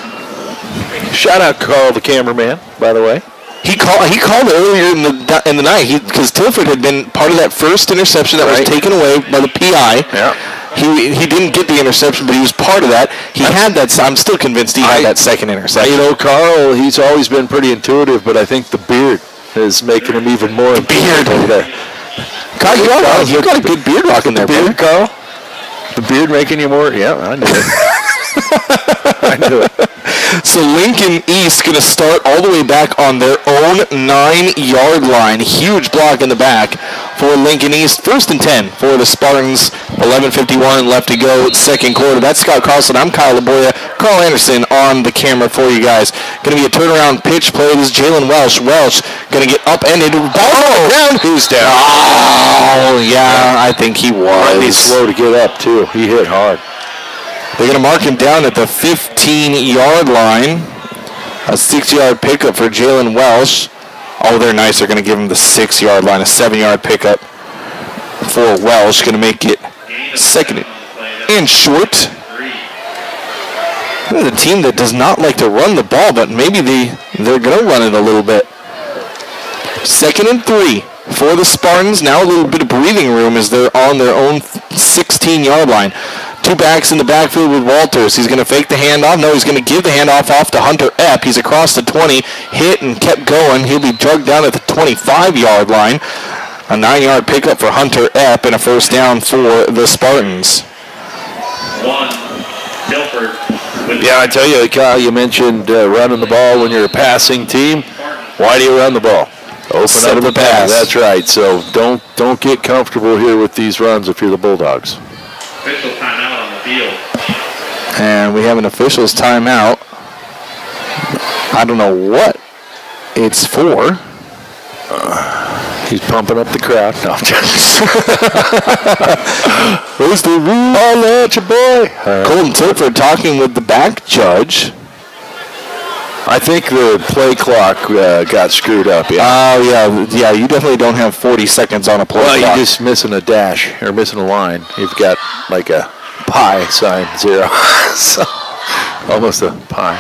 [SPEAKER 4] Shout out Carl, the cameraman, by the way.
[SPEAKER 3] He called earlier in the night because Tilford had been part of that first interception that was taken away by the PI.
[SPEAKER 4] Yeah.
[SPEAKER 3] He didn't get the interception, but he was part of that. He had that. I'm still convinced he had that second interception.
[SPEAKER 4] You know, Carl, he's always been pretty intuitive, but I think the beard is making him even more intuitive.
[SPEAKER 3] Carl, you got a good beard rocking there,
[SPEAKER 4] beard, Carl. The beard making you more? Yeah, I knew it. I knew it.
[SPEAKER 3] So Lincoln East going to start all the way back on their own 9-yard line. Huge block in the back for Lincoln East. 1st and 10 for the Spartans. 11:51 left to go, second quarter. That's Scott Carlson. I'm Kyle Laboya. Carl Anderson on the camera for you guys. Going to be a turnaround pitch play. This is Jalen Welsh. Welsh going to get upended. Ball on the ground.
[SPEAKER 4] Who's down?
[SPEAKER 3] Oh, yeah, I think he was.
[SPEAKER 4] Might be slow to get up, too. He hit hard.
[SPEAKER 3] They're going to mark him down at the 15-yard line. A 6-yard pickup for Jalen Welsh. Oh, they're nice. They're going to give him the 6-yard line. A 7-yard pickup for Welsh. Going to make it second and short. This is a team that does not like to run the ball, but maybe they're going to run it a little bit. 2nd and 3 for the Spartans. Now a little bit of breathing room as they're on their own 16-yard line. 2 backs in the backfield with Walters. He's going to fake the handoff. No, he's going to give the handoff off to Hunter Epp. He's across the 20, hit and kept going. He'll be drugged down at the 25-yard line. A 9-yard pickup for Hunter Epp and a first down for the Spartans.
[SPEAKER 4] Yeah, I tell you, Kyle, you mentioned running the ball when you're a passing team. Why do you run the ball? Open up the pass. That's right. So don't get comfortable here with these runs if you're the Bulldogs.
[SPEAKER 17] Official timeout on the field.
[SPEAKER 3] And we have an official's timeout. I don't know what it's for.
[SPEAKER 4] He's pumping up the crowd. No, I'm just
[SPEAKER 3] Who's the rule? I'll let you, boy. Colton Tilford talking with the back judge.
[SPEAKER 4] I think the play clock got screwed up.
[SPEAKER 3] Yeah. Oh, yeah. You definitely don't have 40 seconds on a play clock.
[SPEAKER 4] You're just missing a dash or missing a line. You've got like a pi sign, 0. So, almost a pi.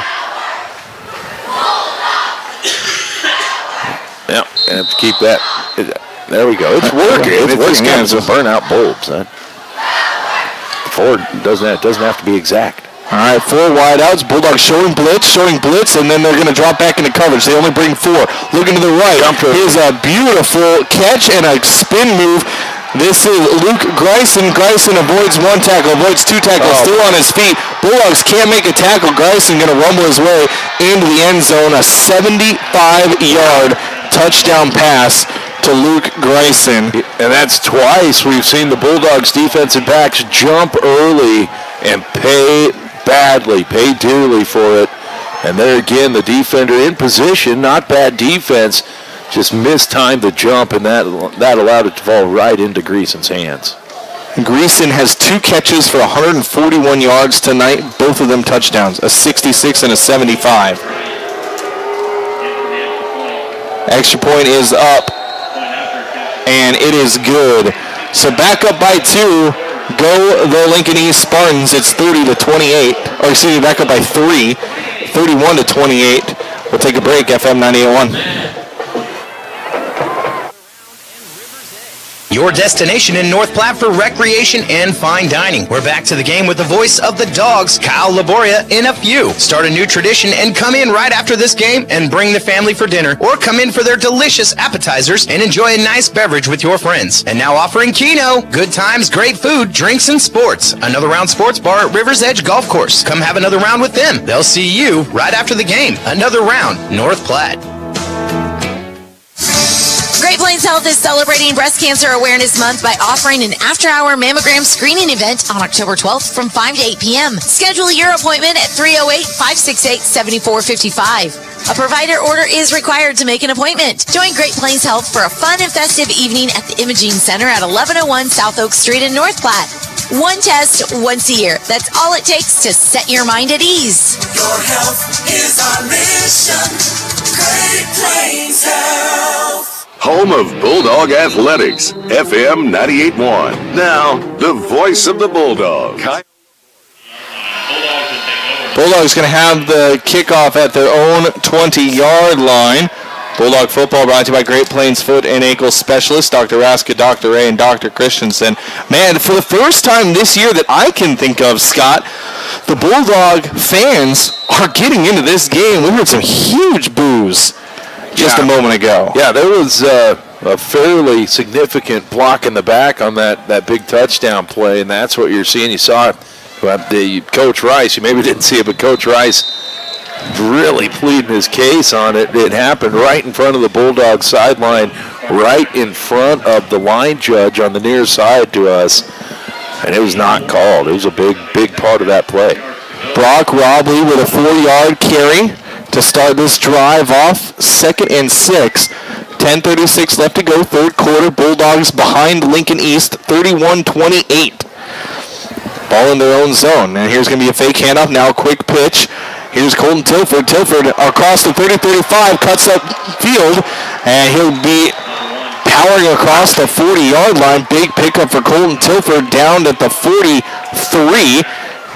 [SPEAKER 4] Yeah, and have to keep that. There we go. It's working. It's working. It's a burnout bulbs. Ford doesn't have to be exact.
[SPEAKER 3] All right, 4 wideouts. Bulldogs showing blitz, and then they're going to drop back into coverage. They only bring 4. Looking to the right. Here's a beautiful catch and a spin move. This is Luke Greisen. Greisen avoids 1 tackle, avoids 2 tackles, still on his feet. Bulldogs can't make a tackle. Greisen going to rumble his way into the end zone. A 75-yard touchdown pass to Luke Greisen.
[SPEAKER 4] And that's twice we've seen the Bulldogs defensive backs jump early and pay dearly for it. And there again, the defender in position, not bad defense, just mistimed the jump, and that allowed it to fall right into Greason's hands.
[SPEAKER 3] Greason has 2 catches for 141 yards tonight, both of them touchdowns, a 66 and a 75. Extra point is up, and it is good. So back up by 2. Go the Lincoln East Spartans. It's 30-28. Or excuse me, back up by 3. 31-28. We'll take a break. FM 98.1.
[SPEAKER 1] Your destination in North Platte for recreation and fine dining. We're back to the game with the voice of the Dogs, Kyle Laboria, in a few. Start a new tradition and come in right after this game and bring the family for dinner, or come in for their delicious appetizers and enjoy a nice beverage with your friends. And now offering Keno, good times, great food, drinks, and sports. Another Round Sports Bar at River's Edge Golf Course. Come have another round with them. They'll see you right after the game. Another Round, North Platte.
[SPEAKER 8] Great Plains Health is celebrating Breast Cancer Awareness Month by offering an after-hour mammogram screening event on October 12th from 5 to 8 p.m. Schedule your appointment at 308-568-7455. A provider order is required to make an appointment. Join Great Plains Health for a fun and festive evening at the Imaging Center at 1101 South Oak Street in North Platte. 1 test once a year. That's all it takes to set your mind at ease.
[SPEAKER 13] Your health is our mission. Great Plains Health.
[SPEAKER 5] Home of Bulldog Athletics, FM 98.1. Now, the voice of the Bulldog.
[SPEAKER 3] Bulldogs going to have the kickoff at their own 20-yard line. Bulldog football brought to you by Great Plains Foot and Ankle Specialist, Dr. Raska, Dr. Ray, and Dr. Christensen. Man, for the first time this year that I can think of, Scott, the Bulldog fans are getting into this game. We heard some huge boos just a moment ago.
[SPEAKER 4] Yeah, there was a fairly significant block in the back on that big touchdown play, and that's what you're seeing. You saw it. The Coach Rice, you maybe didn't see it, but Coach Rice really pleading his case on it. It happened right in front of the Bulldogs sideline, right in front of the line judge on the near side to us, and it was not called. It was a big part of that play.
[SPEAKER 3] Brock Robley with a 4-yard carry to start this drive off, 2nd and 6. 10:36 left to go, third quarter. Bulldogs behind Lincoln East, 31-28. Ball in their own zone. And here's going to be a fake handoff. Now a quick pitch. Here's Colton Tilford. Tilford across the 30-35, cuts up field, and he'll be powering across the 40-yard line. Big pickup for Colton Tilford down at the 43.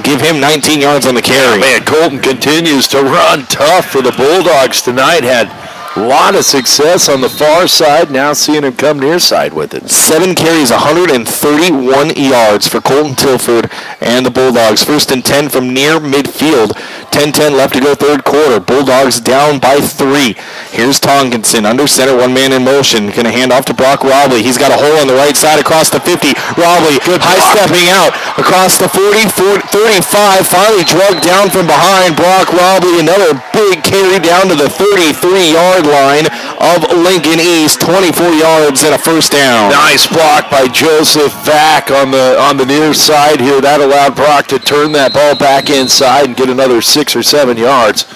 [SPEAKER 3] Give him 19 yards on the carry.
[SPEAKER 4] Man, Colton continues to run tough for the Bulldogs tonight. Had a lot of success on the far side. Now seeing him come near side with it.
[SPEAKER 3] 7 carries, 131 yards for Colton Tilford and the Bulldogs. 1st and 10 from near midfield. 10-10 left to go, third quarter. Bulldogs down by 3. Here's Tonkinson under center, one man in motion. Going to hand off to Brock Robley. He's got a hole on the right side across the 50. Robley high-stepping out across the 40, 35. Finally drugged down from behind. Brock Robley, another big carry down to the 33-yard line of Lincoln East. 24 yards and a first down.
[SPEAKER 4] Nice block by Joseph Vack on the near side here. That allowed Brock to turn that ball back inside and get another 6 or 7 yards.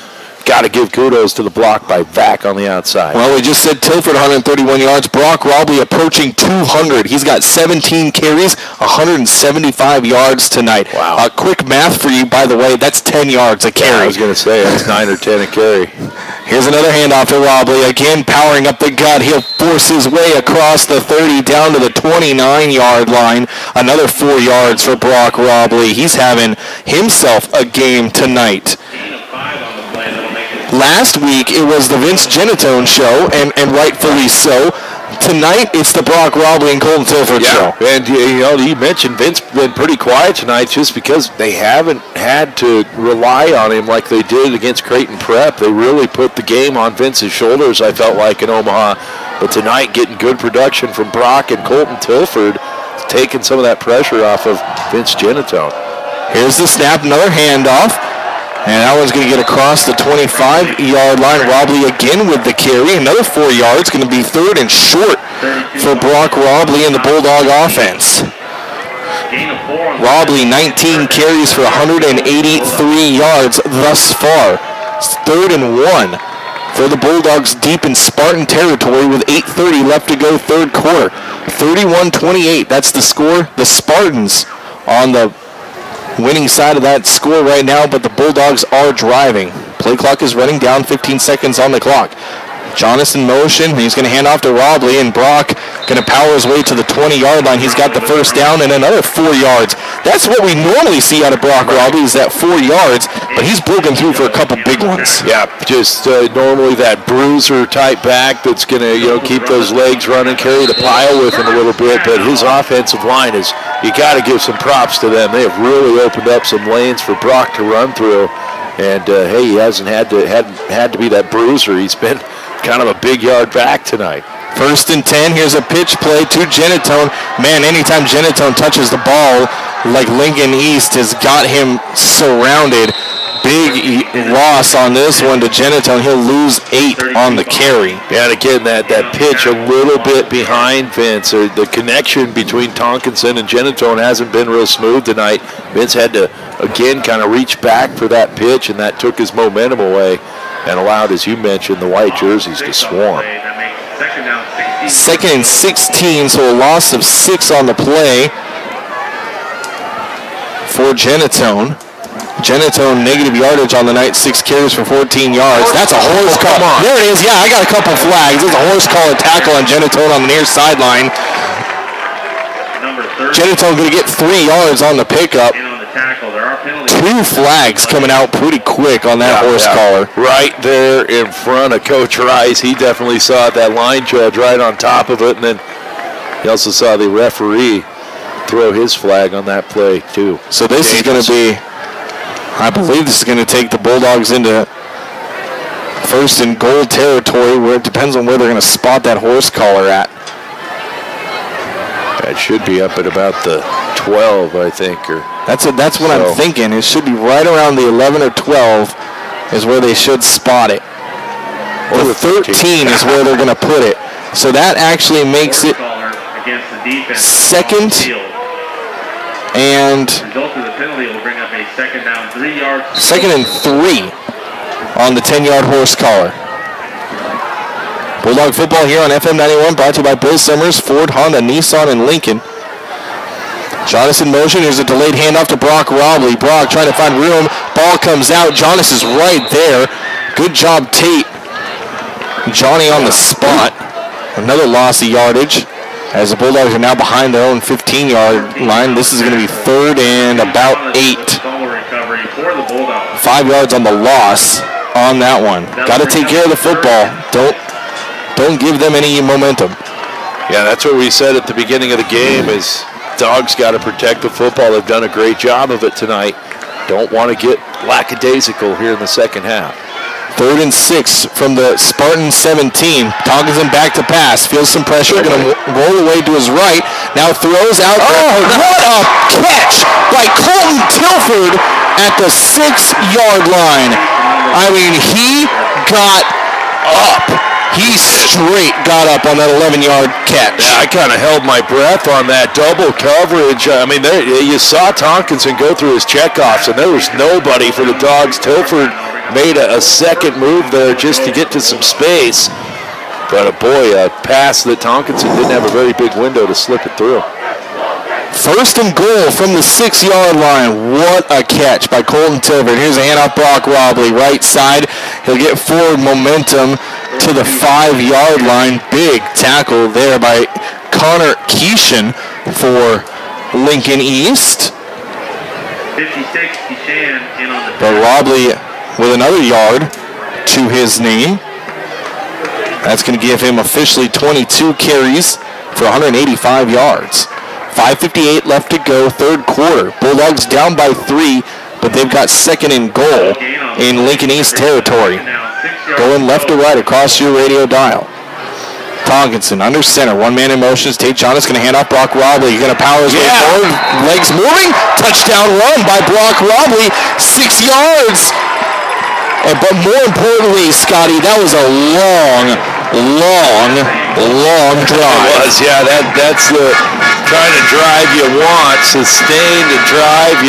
[SPEAKER 4] Got to give kudos to the block by Vack on the outside.
[SPEAKER 3] Well, we just said Tilford 131 yards. Brock Robley approaching 200. He's got 17 carries, 175 yards tonight.
[SPEAKER 4] Wow.
[SPEAKER 3] Quick math for you, by the way. That's 10 yards a carry.
[SPEAKER 4] Yeah, I was going to say, that's 9 or 10 a carry.
[SPEAKER 3] Here's another handoff to Robley. Again, powering up the gut. He'll force his way across the 30 down to the 29-yard line. Another 4 yards for Brock Robley. He's having himself a game tonight. Last week, it was the Vince Genatone show, and rightfully so. Tonight, it's the Brock Robley and Colton Tilford show.
[SPEAKER 4] And you mentioned Vince been pretty quiet tonight just because they haven't had to rely on him like they did against Creighton Prep. They really put the game on Vince's shoulders, I felt like, in Omaha. But tonight, getting good production from Brock and Colton Tilford, taking some of that pressure off of Vince Genatone.
[SPEAKER 3] Here's the snap, another handoff. And that one's going to get across the 25-yard line. Robley again with the carry. Another 4 yards. Going to be 3rd and short for Brock Robley and the Bulldog offense. Robley, 19 carries for 183 yards thus far. 3rd and 1 for the Bulldogs deep in Spartan territory with 8:30 left to go, third quarter. 31-28, that's the score. The Spartans on the winning side of that score right now, but the Bulldogs are driving. Play clock is running down, 15 seconds on the clock. Jonas in motion. He's going to hand off to Robley, and Brock going to power his way to the 20-yard line. He's got the first down and another 4 yards. That's what we normally see out of Brock Robley, is that 4 yards, but he's broken through for a couple big ones.
[SPEAKER 4] Yeah, just normally that bruiser-type back that's going to keep those legs running, carry the pile with him a little bit, but his offensive line is, you got to give some props to them. They have really opened up some lanes for Brock to run through, and hey, he hasn't had to be that bruiser. He's been kind of a big yard back tonight.
[SPEAKER 3] 1st and 10. Here's a pitch play to Genatone. Man, anytime Genatone touches the ball, like Lincoln East has got him surrounded. Big loss on this one to Genatone. He'll lose 8 on the carry.
[SPEAKER 4] Yeah, and again, that pitch a little bit behind Vince. The connection between Tonkinson and Genatone hasn't been real smooth tonight. Vince had to, again, kind of reach back for that pitch, and that took his momentum away and allowed, as you mentioned, the white jerseys to swarm.
[SPEAKER 3] 2nd and 16, so a loss of 6 on the play for Genatone. Genatone negative yardage on the night, 6 carries for 14 yards. That's a horse collar. There it is. Yeah, I got a couple flags. There's a horse collar tackle on Genatone on the near sideline. Genatone going to get 3 yards on the pickup. 2 flags coming out pretty quick on that horse collar.
[SPEAKER 4] Right there in front of Coach Rice. He definitely saw that line judge right on top of it, and then he also saw the referee throw his flag on that play too.
[SPEAKER 3] So this is going to be, I believe this is going to take the Bulldogs into 1st and goal territory, where it depends on where they're going to spot that horse collar at.
[SPEAKER 4] That should be up at about the 12, I think. Or
[SPEAKER 3] That's what I'm thinking. It should be right around the 11 or 12 is where they should spot it. Or 13 is where they're going to put it. So that actually makes it second and second and 3 on the 10-yard horse collar. Bulldog football here on FM 91, brought to you by Bill Summers, Ford, Honda, Nissan, and Lincoln. Jonas in motion. Here's a delayed handoff to Brock Robley. Brock trying to find room. Ball comes out. Jonas is right there. Good job, Tate. Johnny on the spot. Another loss of yardage as the Bulldogs are now behind their own 15-yard line. This is going to be third and about 8. 5 yards on the loss on that one. Got to take care of the football. Don't give them any momentum.
[SPEAKER 4] Yeah, that's what we said at the beginning of the game is Dogs got to protect the football. They've done a great job of it tonight. Don't want to get lackadaisical here in the second half.
[SPEAKER 3] 3rd and 6 from the Spartan 17. Tonkinson back to pass. Feels some pressure. Going to roll away to his right. Now throws out. Oh, what a catch by Colton Tilford at the 6-yard line. I mean, he got up. He straight got up on that 11-yard catch.
[SPEAKER 4] Yeah, I kind of held my breath on that double coverage. I mean, you saw Tonkinson go through his checkoffs, and there was nobody for the Dogs. Tilford made a second move there just to get to some space. But, a pass that Tonkinson didn't have a very big window to slip it through.
[SPEAKER 3] 1st and goal from the 6-yard line. What a catch by Colton Tilford. Here's a handoff, Brock Robley, right side. He'll get forward momentum to the 5-yard line. Big tackle there by Connor Keeshan for Lincoln East.
[SPEAKER 17] 56, Keeshan in on the
[SPEAKER 3] But Robley with another yard to his name. That's going to give him officially 22 carries for 185 yards. 5:58 left to go, 3rd quarter. Bulldogs down by 3, but they've got 2nd and goal in Lincoln East territory. Going left to right across your radio dial. Tonkinson under center, one-man in motion. Tate Jonas going to hand off Brock Robley. He's going to power his way forward. Legs moving. Touchdown run by Brock Robley. 6 yards. But more importantly, Scotty, that was a long drive.
[SPEAKER 4] It was, yeah. That's the kind of drive you want. Sustained drive.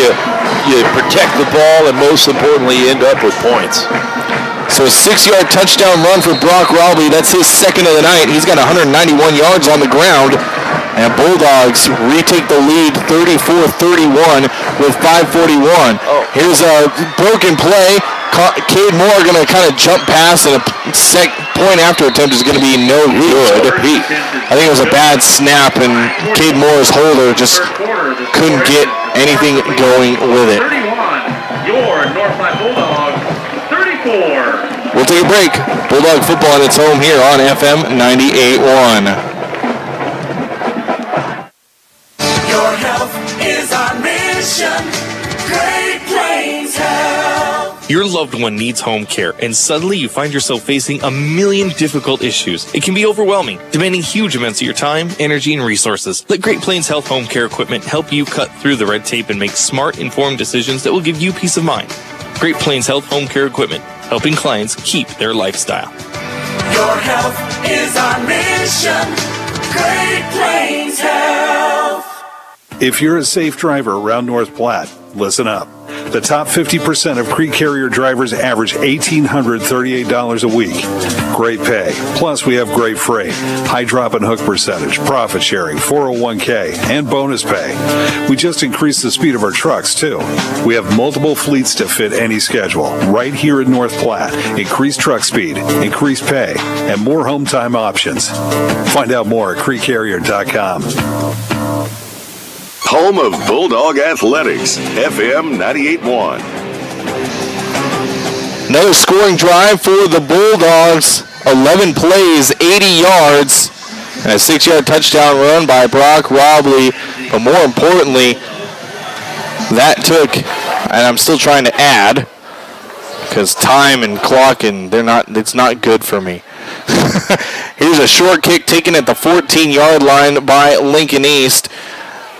[SPEAKER 4] You protect the ball, and most importantly, you end up with points.
[SPEAKER 3] So a 6-yard touchdown run for Brock Robley. That's his 2nd of the night. He's got 191 yards on the ground. And Bulldogs retake the lead 34-31 with 5:41. Here's a broken play. Cade Moore going to kind of jump past, and a point after attempt is going to be no good. I think it was a bad snap, and Cade Moore's holder just couldn't get anything going with it.
[SPEAKER 17] 31, your North Platte Bulldogs, 34.
[SPEAKER 3] We'll take a break. Bulldog football at its home here on FM 98.1.
[SPEAKER 13] Your health is our mission. Great Plains Health.
[SPEAKER 9] Your loved one needs home care, and suddenly you find yourself facing a million difficult issues. It can be overwhelming, demanding huge amounts of your time, energy, and resources. Let Great Plains Health Home Care Equipment help you cut through the red tape and make smart, informed decisions that will give you peace of mind. Great Plains Health Home Care Equipment, helping clients keep their lifestyle.
[SPEAKER 13] Your health is our mission. Great Plains Health.
[SPEAKER 6] If you're a safe driver around North Platte, listen up. The top 50% of Creek Carrier drivers average $1,838 a week. Great pay. Plus, we have great freight, high drop and hook percentage, profit sharing, 401k, and bonus pay. We just increased the speed of our trucks, too. We have multiple fleets to fit any schedule. Right here in North Platte, increased truck speed, increased pay, and more home time options. Find out more at creekcarrier.com.
[SPEAKER 5] Home of Bulldog Athletics, FM 98.1.
[SPEAKER 3] Another scoring drive for the Bulldogs. 11 plays, 80 yards, and a 6-yard touchdown run by Brock Robley. But more importantly, that took, and I'm still trying to add, because time and clock, and it's not good for me. Here's a short kick taken at the 14-yard line by Lincoln East.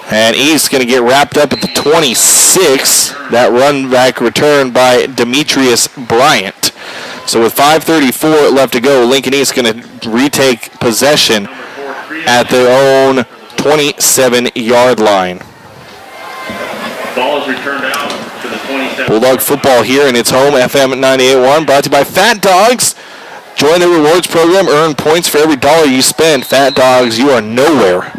[SPEAKER 3] And East going to get wrapped up at the 26. That run back return by Demetrius Bryant. So with 5:34 left to go, Lincoln East going to retake possession at their own 27-yard line.
[SPEAKER 17] Ball is returned out to the 27.
[SPEAKER 3] Bulldog football here in its home, FM 98.1, brought to you by Fat Dogs. Join the rewards program, earn points for every dollar you spend. Fat Dogs, you are nowhere.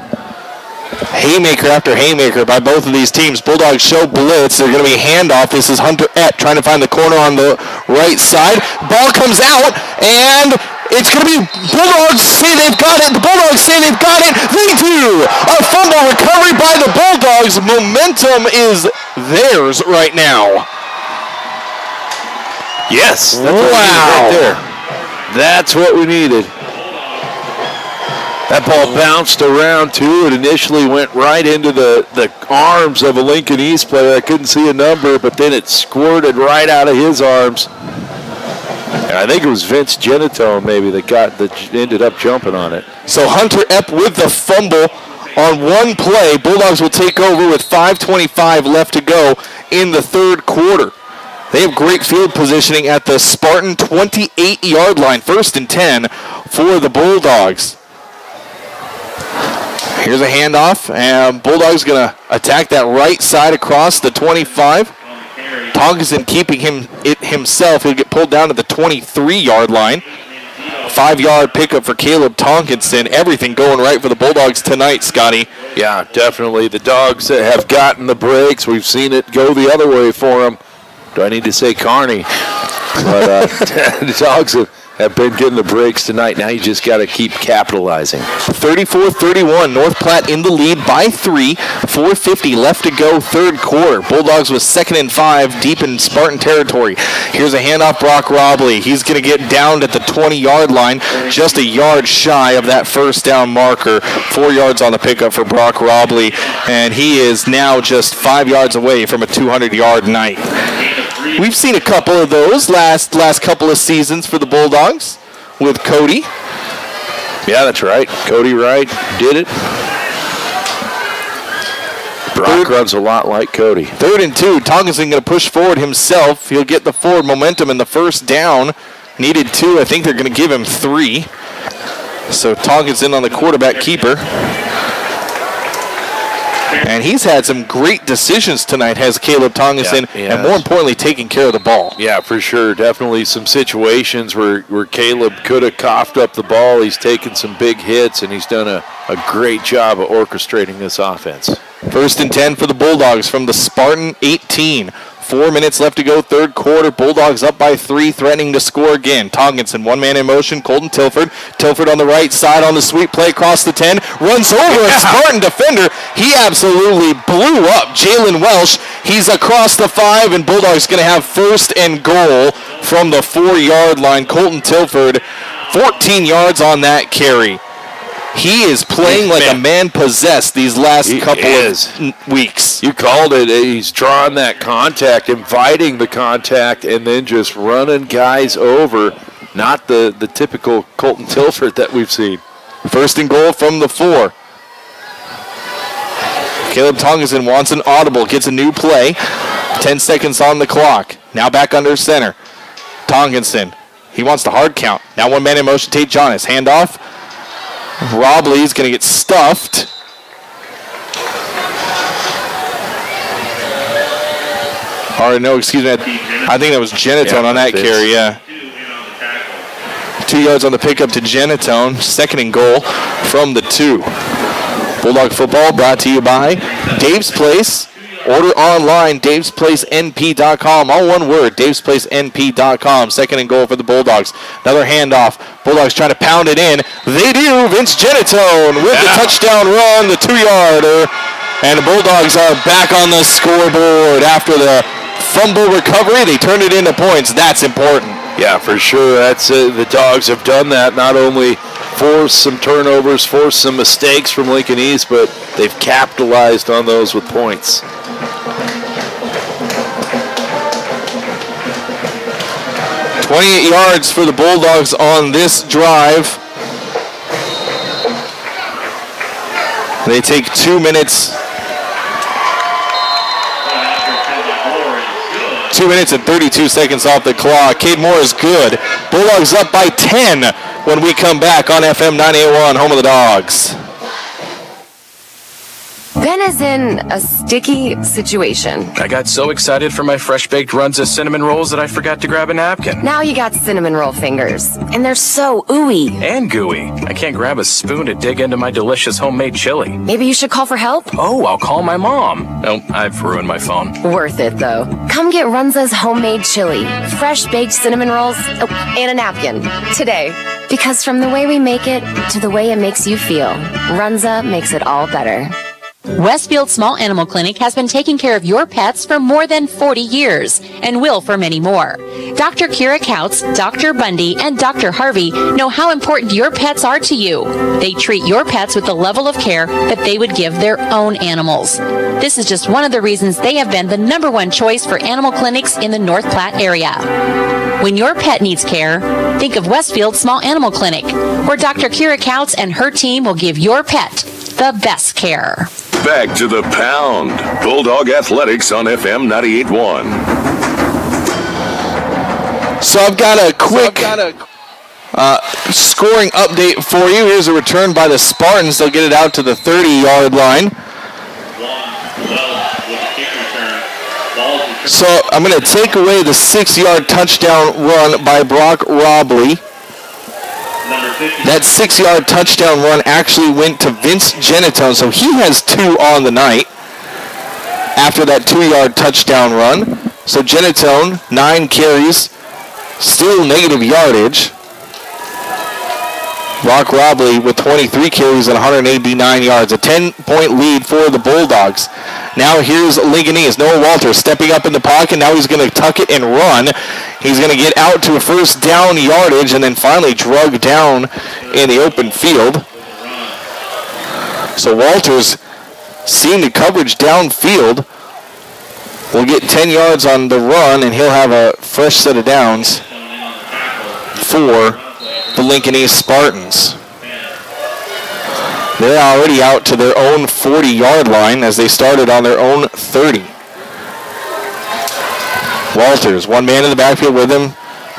[SPEAKER 3] Haymaker after haymaker by both of these teams. Bulldogs show blitz. They're going to be handoff. This is Hunter Epp trying to find the corner on the right side. Ball comes out, and it's going to be Bulldogs say they've got it. The Bulldogs say they've got it. They do. A fumble recovery by the Bulldogs. Momentum is theirs right now.
[SPEAKER 4] Yes.
[SPEAKER 3] Wow.
[SPEAKER 4] That's what we needed right there. That's what we needed. That ball bounced around, too. It initially went right into the arms of a Lincoln East player. I couldn't see a number, but then it squirted right out of his arms. And I think it was Vince Genitone maybe that ended up jumping on it.
[SPEAKER 3] So Hunter Epp with the fumble on one play. Bulldogs will take over with 5:25 left to go in the third quarter. They have great field positioning at the Spartan 28-yard line. 1st and 10 for the Bulldogs. Here's a handoff, and Bulldogs going to attack that right side across the 25. Tonkinson keeping it himself. He'll get pulled down to the 23-yard line. 5-yard pickup for Caleb Tonkinson. Everything going right for the Bulldogs tonight, Scotty.
[SPEAKER 4] Yeah, definitely. The Dogs have gotten the breaks. We've seen it go the other way for them. Do I need to say Kearney? But the Dogs have been getting the breaks tonight. Now you just got to keep capitalizing.
[SPEAKER 3] 34-31, North Platte in the lead by 3. 4:50 left to go, third quarter. Bulldogs with 2nd and 5 deep in Spartan territory. Here's a handoff, Brock Robley. He's going to get down at the 20-yard line, just a yard shy of that first down marker. 4 yards on the pickup for Brock Robley, and he is now just 5 yards away from a 200-yard night. We've seen a couple of those last couple of seasons for the Bulldogs with Cody.
[SPEAKER 4] Yeah, that's right. Cody Wright did it. Brock runs a lot like Cody.
[SPEAKER 3] 3rd and 2. Tonkinson going to push forward himself. He'll get the forward momentum in the first down. Needed 2. I think they're going to give him 3. So Tonkinson on the quarterback keeper. And he's had some great decisions tonight, has Caleb Tonkinson, and more importantly, taking care of the ball.
[SPEAKER 4] Yeah, for sure. Definitely some situations where Caleb could have coughed up the ball. He's taken some big hits, and he's done a great job of orchestrating this offense.
[SPEAKER 3] 1st and 10 for the Bulldogs from the Spartan 18. 4 minutes left to go, third quarter. Bulldogs up by 3, threatening to score again. Tonkinson, one man in motion. Colton Tilford. Tilford on the right side on the sweep play across the 10. Runs over a Spartan defender. He absolutely blew up Jalen Welsh. He's across the 5, and Bulldogs going to have 1st and goal from the 4-yard line. Colton Tilford, 14 yards on that carry. He is playing like a man possessed these last couple of weeks.
[SPEAKER 4] You called it. He's drawing that contact, inviting the contact, and then just running guys over. Not the typical Colton Tilford that we've seen.
[SPEAKER 3] 1st and goal from the 4. Caleb Tonkinson wants an audible, gets a new play. 10 seconds on the clock. Now back under center. Tonkinson, he wants the hard count. Now one man in motion, Tate Jonas. Handoff. Robley's going to get stuffed. Or no, excuse me. I think that was Genitone on that carry, yeah. 2 yards on the pickup to Genitone. 2nd and goal from the 2. Bulldog football brought to you by Dave's Place. Order online, davesplacenp.com. All one word, davesplacenp.com. 2nd and goal for the Bulldogs. Another handoff. Bulldogs trying to pound it in. They do. Vince Genitone with the touchdown run, the 2-yarder. And the Bulldogs are back on the scoreboard after the fumble recovery. They turned it into points. That's important.
[SPEAKER 4] Yeah, for sure. That's the Dogs have done that. Not only forced some turnovers, forced some mistakes from Lincoln East, but they've capitalized on those with points.
[SPEAKER 3] .28 yards for the Bulldogs on this drive. They take 2 minutes 2 minutes and 32 seconds off the clock. Cade Moore is good. Bulldogs up by 10 when we come back on FM 98.1, home of the Dogs.
[SPEAKER 11] Ben is in a sticky situation.
[SPEAKER 18] I got so excited for my fresh-baked Runza cinnamon rolls that I forgot to grab a napkin.
[SPEAKER 11] Now you got cinnamon roll fingers, and they're so ooey.
[SPEAKER 18] And gooey. I can't grab a spoon to dig into my delicious homemade chili.
[SPEAKER 11] Maybe you should call for help?
[SPEAKER 18] Oh, I'll call my mom. Oh, I've ruined my phone.
[SPEAKER 11] Worth it, though. Come get Runza's homemade chili, fresh-baked cinnamon rolls, and a napkin today. Because from the way we make it to the way it makes you feel, Runza makes it all better.
[SPEAKER 22] Westfield Small Animal Clinic has been taking care of your pets for more than 40 years and will for many more. Dr. Kira Couts, Dr. Bundy, and Dr. Harvey know how important your pets are to you. They treat your pets with the level of care that they would give their own animals. This is just one of the reasons they have been the #1 choice for animal clinics in the North Platte area. When your pet needs care, think of Westfield Small Animal Clinic, where Dr. Kira Couts and her team will give your pet the best care.
[SPEAKER 5] Back to the pound. Bulldog Athletics on FM 98.1.
[SPEAKER 3] So I've got a quick scoring update for you. Here's a return by the Spartans. They'll get it out to the 30-yard line. So I'm going to take away the 6-yard touchdown run by Brock Robley. That 6-yard touchdown run actually went to Vince Genitone, so he has 2 on the night after that 2-yard touchdown run. So Genitone, 9 carries, still negative yardage. Brock Robley with 23 carries and 189 yards. A 10-point lead for the Bulldogs. Now here's Lincoln East. Noah Walters stepping up in the pocket. Now he's going to tuck it and run. He's going to get out to a first down yardage and then finally drug down in the open field. So Walters, seeing the coverage downfield, will get 10 yards on the run, and he'll have a fresh set of downs for the Lincoln East Spartans. They're already out to their own 40-yard line as they started on their own 30. Walters, one man in the backfield with him.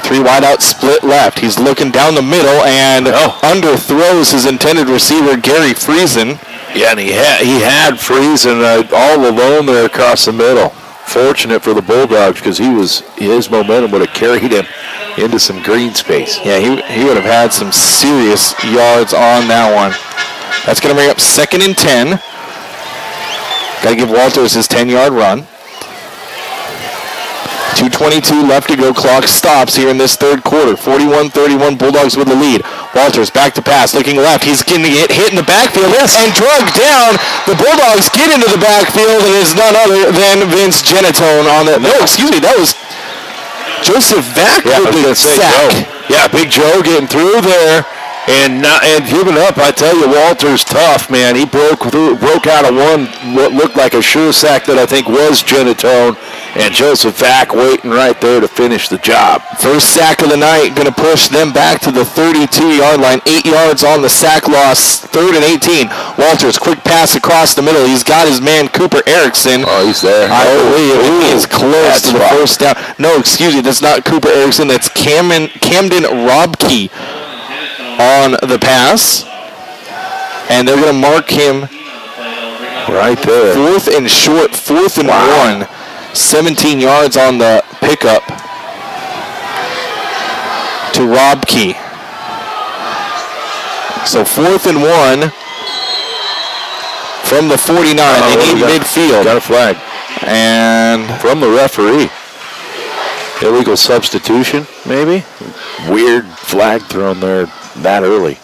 [SPEAKER 3] 3 wide out, split left. He's looking down the middle and underthrows his intended receiver, Gary Friesen.
[SPEAKER 4] Yeah, and he had Friesen all alone there across the middle. Fortunate for the Bulldogs because his momentum would have carried him into some green space.
[SPEAKER 3] Yeah, he would have had some serious yards on that one. That's going to bring up 2nd and 10. Got to give Walters his 10-yard run. 2:22 left to go. Clock stops here in this third quarter. 41-31, Bulldogs with the lead. Walters back to pass, looking left. He's going to get hit in the backfield and drugged down. The Bulldogs get into the backfield, and it's none other than Vince Genitone on that. No, excuse me, that was Joseph Vack with the sack.
[SPEAKER 4] Yeah, Big Joe getting through there and giving up. I tell you, Walter's tough, man. He broke out of what looked like a sure sack that I think was Genitone, and Joseph Vack waiting right there to finish the job.
[SPEAKER 3] First sack of the night, going to push them back to the 32-yard line. 8 yards on the sack loss, 3rd and 18. Walters, quick pass across the middle. He's got his man, Cooper Erickson.
[SPEAKER 4] Oh, he's there.
[SPEAKER 3] I believe he is close to the first down. No, excuse me, that's not Cooper Erickson. That's Camden Robke on the pass. And they're going to mark him
[SPEAKER 4] right there.
[SPEAKER 3] 4th and short, 4th and 1. 17 yards on the pickup to Robke. So 4th and 1 from the 49. They need midfield.
[SPEAKER 4] Got a flag.
[SPEAKER 3] And
[SPEAKER 4] from the referee. Illegal substitution, maybe? Weird flag thrown there that early.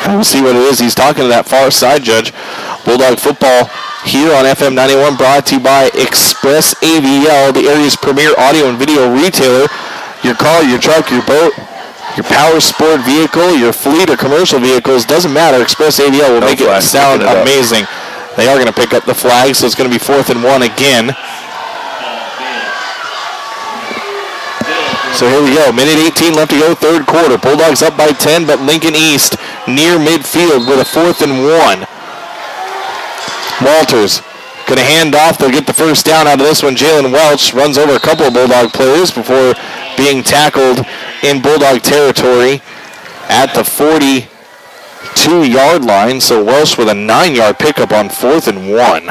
[SPEAKER 3] We'll see what it is. He's talking to that far side judge. Bulldog football here on FM 91, brought to you by Express AVL, the area's premier audio and video retailer. Your car, your truck, your boat, your power sport vehicle, your fleet or commercial vehicles, doesn't matter. Express AVL will make it sound amazing. They are going to pick up the flag, so it's going to be 4th and 1 again. So here we go. Minute 18 left to go, third quarter. Bulldogs up by 10, but Lincoln East near midfield with a 4th and 1. Walters Going to hand off. They'll get the first down out of this one. Jalen Welch runs over a couple of Bulldog players before being tackled in Bulldog territory at the 42-yard line. So Welch with a 9-yard pickup on 4th and 1.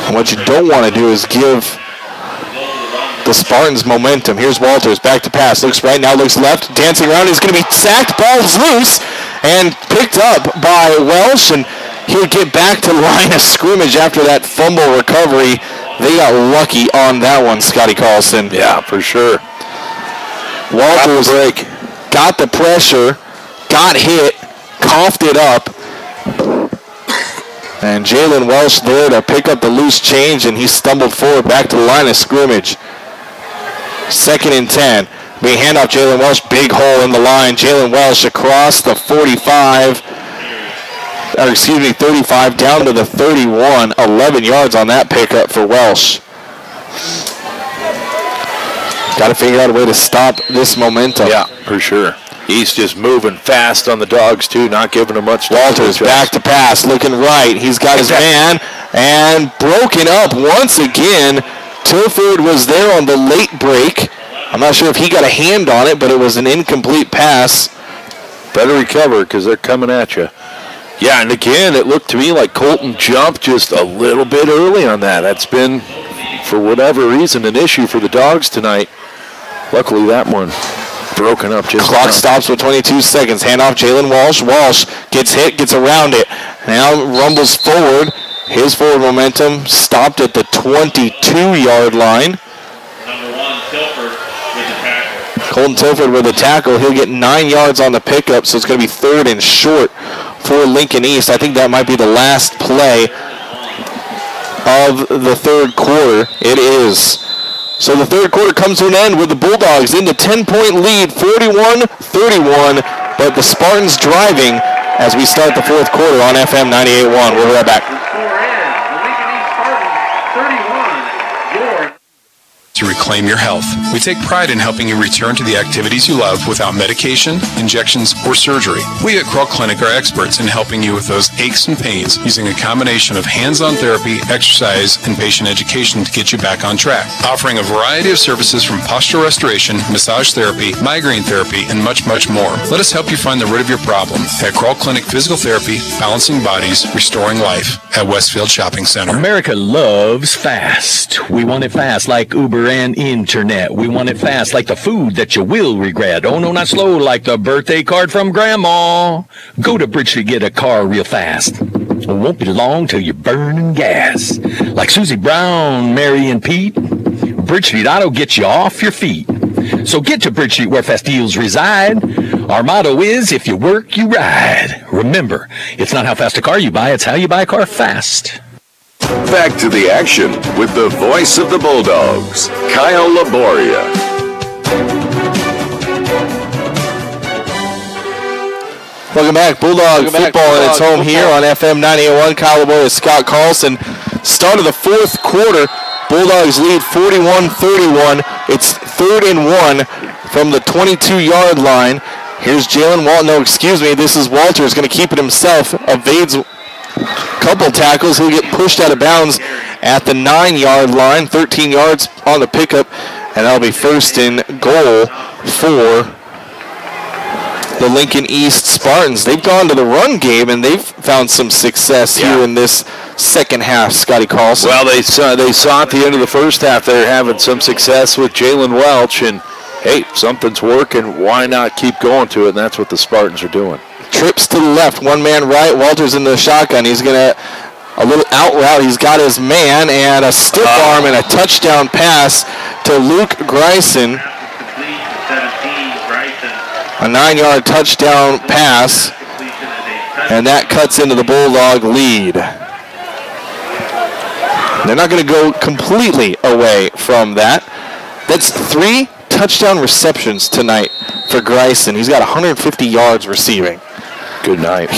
[SPEAKER 3] And what you don't want to do is give the Spartans momentum. Here's Walters, back to pass. Looks right now, looks left, dancing around. He's going to be sacked. Ball's loose and picked up by Welsh, and he'll get back to line of scrimmage after that fumble recovery. They got lucky on that one, Scotty Carlson.
[SPEAKER 4] Yeah, for sure.
[SPEAKER 3] Walters got the pressure, got hit, coughed it up, and Jalen Welsh there to pick up the loose change, and he stumbled forward back to the line of scrimmage. 2nd and 10. We hand off Jalen Welsh, big hole in the line. Jalen Welsh across the 35, 35 down to the 31. 11 yards on that pickup for Welsh. Got to figure out a way to stop this momentum.
[SPEAKER 4] Yeah, for sure. He's just moving fast on the Dogs, too, not giving them much time.
[SPEAKER 3] Walters back to pass, looking right. He's got his man, and broken up once again. Tilford was there on the late break. I'm not sure if he got a hand on it, but it was an incomplete pass.
[SPEAKER 4] Better recover because they're coming at you. Yeah, and again, it looked to me like Colton jumped just a little bit early on that. That's been, for whatever reason, an issue for the Dogs tonight. Luckily, that one broken up just
[SPEAKER 3] Clock stops with 22 seconds. Hand off Jalen Walsh. Walsh gets hit, gets around it. Now rumbles forward. His forward momentum stopped at the 22-yard line. Colton Tilford with the tackle. He'll get 9 yards on the pickup, so it's going to be 3rd and short for Lincoln East. I think that might be the last play of the 3rd quarter. It is. So the 3rd quarter comes to an end with the Bulldogs in the 10-point lead, 41-31, but the Spartans driving as we start the 4th quarter on FM 98.1. We'll be right back.
[SPEAKER 16] To reclaim your health. We take pride in helping you return to the activities you love without medication, injections, or surgery. We at Kroll Clinic are experts in helping you with those aches and pains using a combination of hands-on therapy, exercise, and patient education to get you back on track. Offering a variety of services from postural restoration, massage therapy, migraine therapy, and much, much more. Let us help you find the root of your problem at Kroll Clinic Physical Therapy, Balancing Bodies, Restoring Life at Westfield Shopping Center.
[SPEAKER 10] America loves fast. We want it fast like Uber and internet. We want it fast like the food that you will regret. Oh no, not slow like the birthday card from Grandma. Go to Bridge to get a car real fast. It won't be long till you're burning gas. Like Susie Brown, Mary and Pete, Bridge Street Auto gets you off your feet. So get to Bridge Street where fast deals reside. Our motto is, if you work, you ride. Remember, it's not how fast a car you buy, it's how you buy a car fast.
[SPEAKER 5] Back to the action with the voice of the Bulldogs, Kyle Laboria.
[SPEAKER 3] Welcome back. Bulldog football in its home here on FM 98.1. Kyle Laboria, Scott Carlson. Start of the 4th quarter. Bulldogs lead 41-31. It's 3rd and 1 from the 22-yard line. Here's Jalen Walton. No, excuse me. This is Walters going to keep it himself. Evades couple tackles. He'll get pushed out of bounds at the 9-yard line. 13 yards on the pickup, and that'll be 1st and goal for the Lincoln East Spartans. They've gone to the run game, and they've found some success here in this second half, Scotty Carlson.
[SPEAKER 4] Well, they saw at the end of the first half they were having some success with Jalen Welch, and, hey, something's working. Why not keep going to it? And that's what the Spartans are doing.
[SPEAKER 3] Trips to the left, one man right. Walters in the shotgun. He's going to a little out route. He's got his man and a stiff arm and a touchdown pass to Luke Greisen. A 9-yard touchdown pass, and that cuts into the Bulldog lead. They're not going to go completely away from that. That's 3 touchdown receptions tonight for Greisen. He's got 150 yards receiving.
[SPEAKER 4] Good night.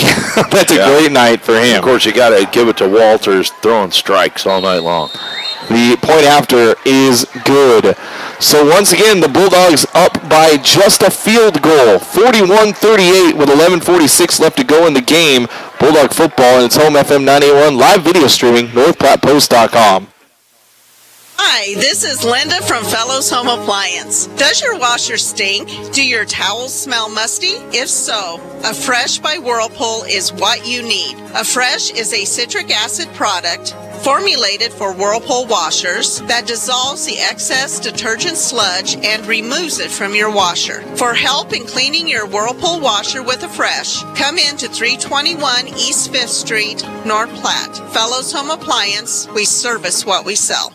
[SPEAKER 3] That's a great night for him.
[SPEAKER 4] Of course, you got to give it to Walters throwing strikes all night long.
[SPEAKER 3] The point after is good. So once again, the Bulldogs up by just a field goal. 41-38 with 11:46 left to go in the game. Bulldog football, and it's home FM 981 live video streaming, NorthPlattePost.com.
[SPEAKER 15] Hi, this is Linda from Fellows Home Appliance. Does your washer stink? Do your towels smell musty? If so, A Fresh by Whirlpool is what you need. A Fresh is a citric acid product formulated for Whirlpool washers that dissolves the excess detergent sludge and removes it from your washer. For help in cleaning your Whirlpool washer with A Fresh, come in to 321 East 5th Street, North Platte. Fellows Home Appliance, we service what we sell.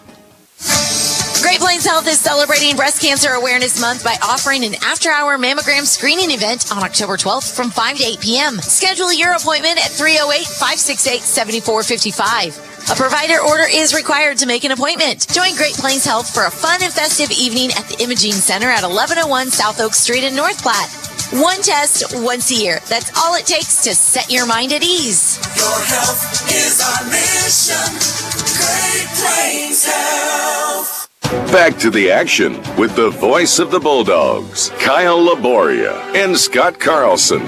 [SPEAKER 8] Great Plains Health is celebrating Breast Cancer Awareness Month by offering an after-hour mammogram screening event on October 12th from 5 to 8 p.m. Schedule your appointment at 308-568-7455. A provider order is required to make an appointment. Join Great Plains Health for a fun and festive evening at the Imaging Center at 1101 South Oak Street in North Platte. One test once a year. That's all it takes to set your mind at ease.
[SPEAKER 13] Your health is our mission. Great Plains Health.
[SPEAKER 5] Back to the action with the voice of the Bulldogs, Kyle Laboria and Scott Carlson.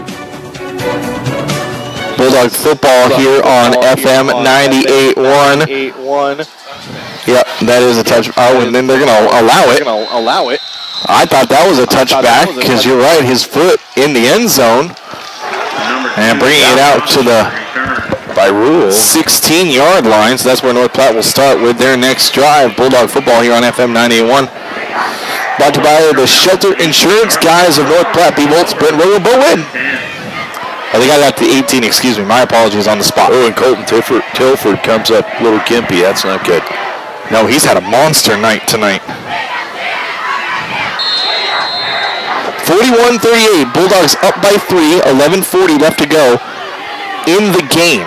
[SPEAKER 3] Bulldog football here on FM 98.1. Yep, that is a touch. Oh, and then they're going to allow it. I thought that was a touchback because you're right, his foot in the end zone. And bringing it out to the, by rule, 16-yard line. So that's where North Platte will start with their next drive. Bulldog football here on FM 98.1. Brought to you by the Shelter Insurance guys of North Platte. B. Volts, Brent Rowe, Bo Win. Oh, they got it out to 18, excuse me. My apologies on the spot.
[SPEAKER 4] Oh, and Colton Tilford comes up a little gimpy. That's not good.
[SPEAKER 3] No, he's had a monster night tonight. 41-38, Bulldogs up by 3, 11:40 left to go in the game.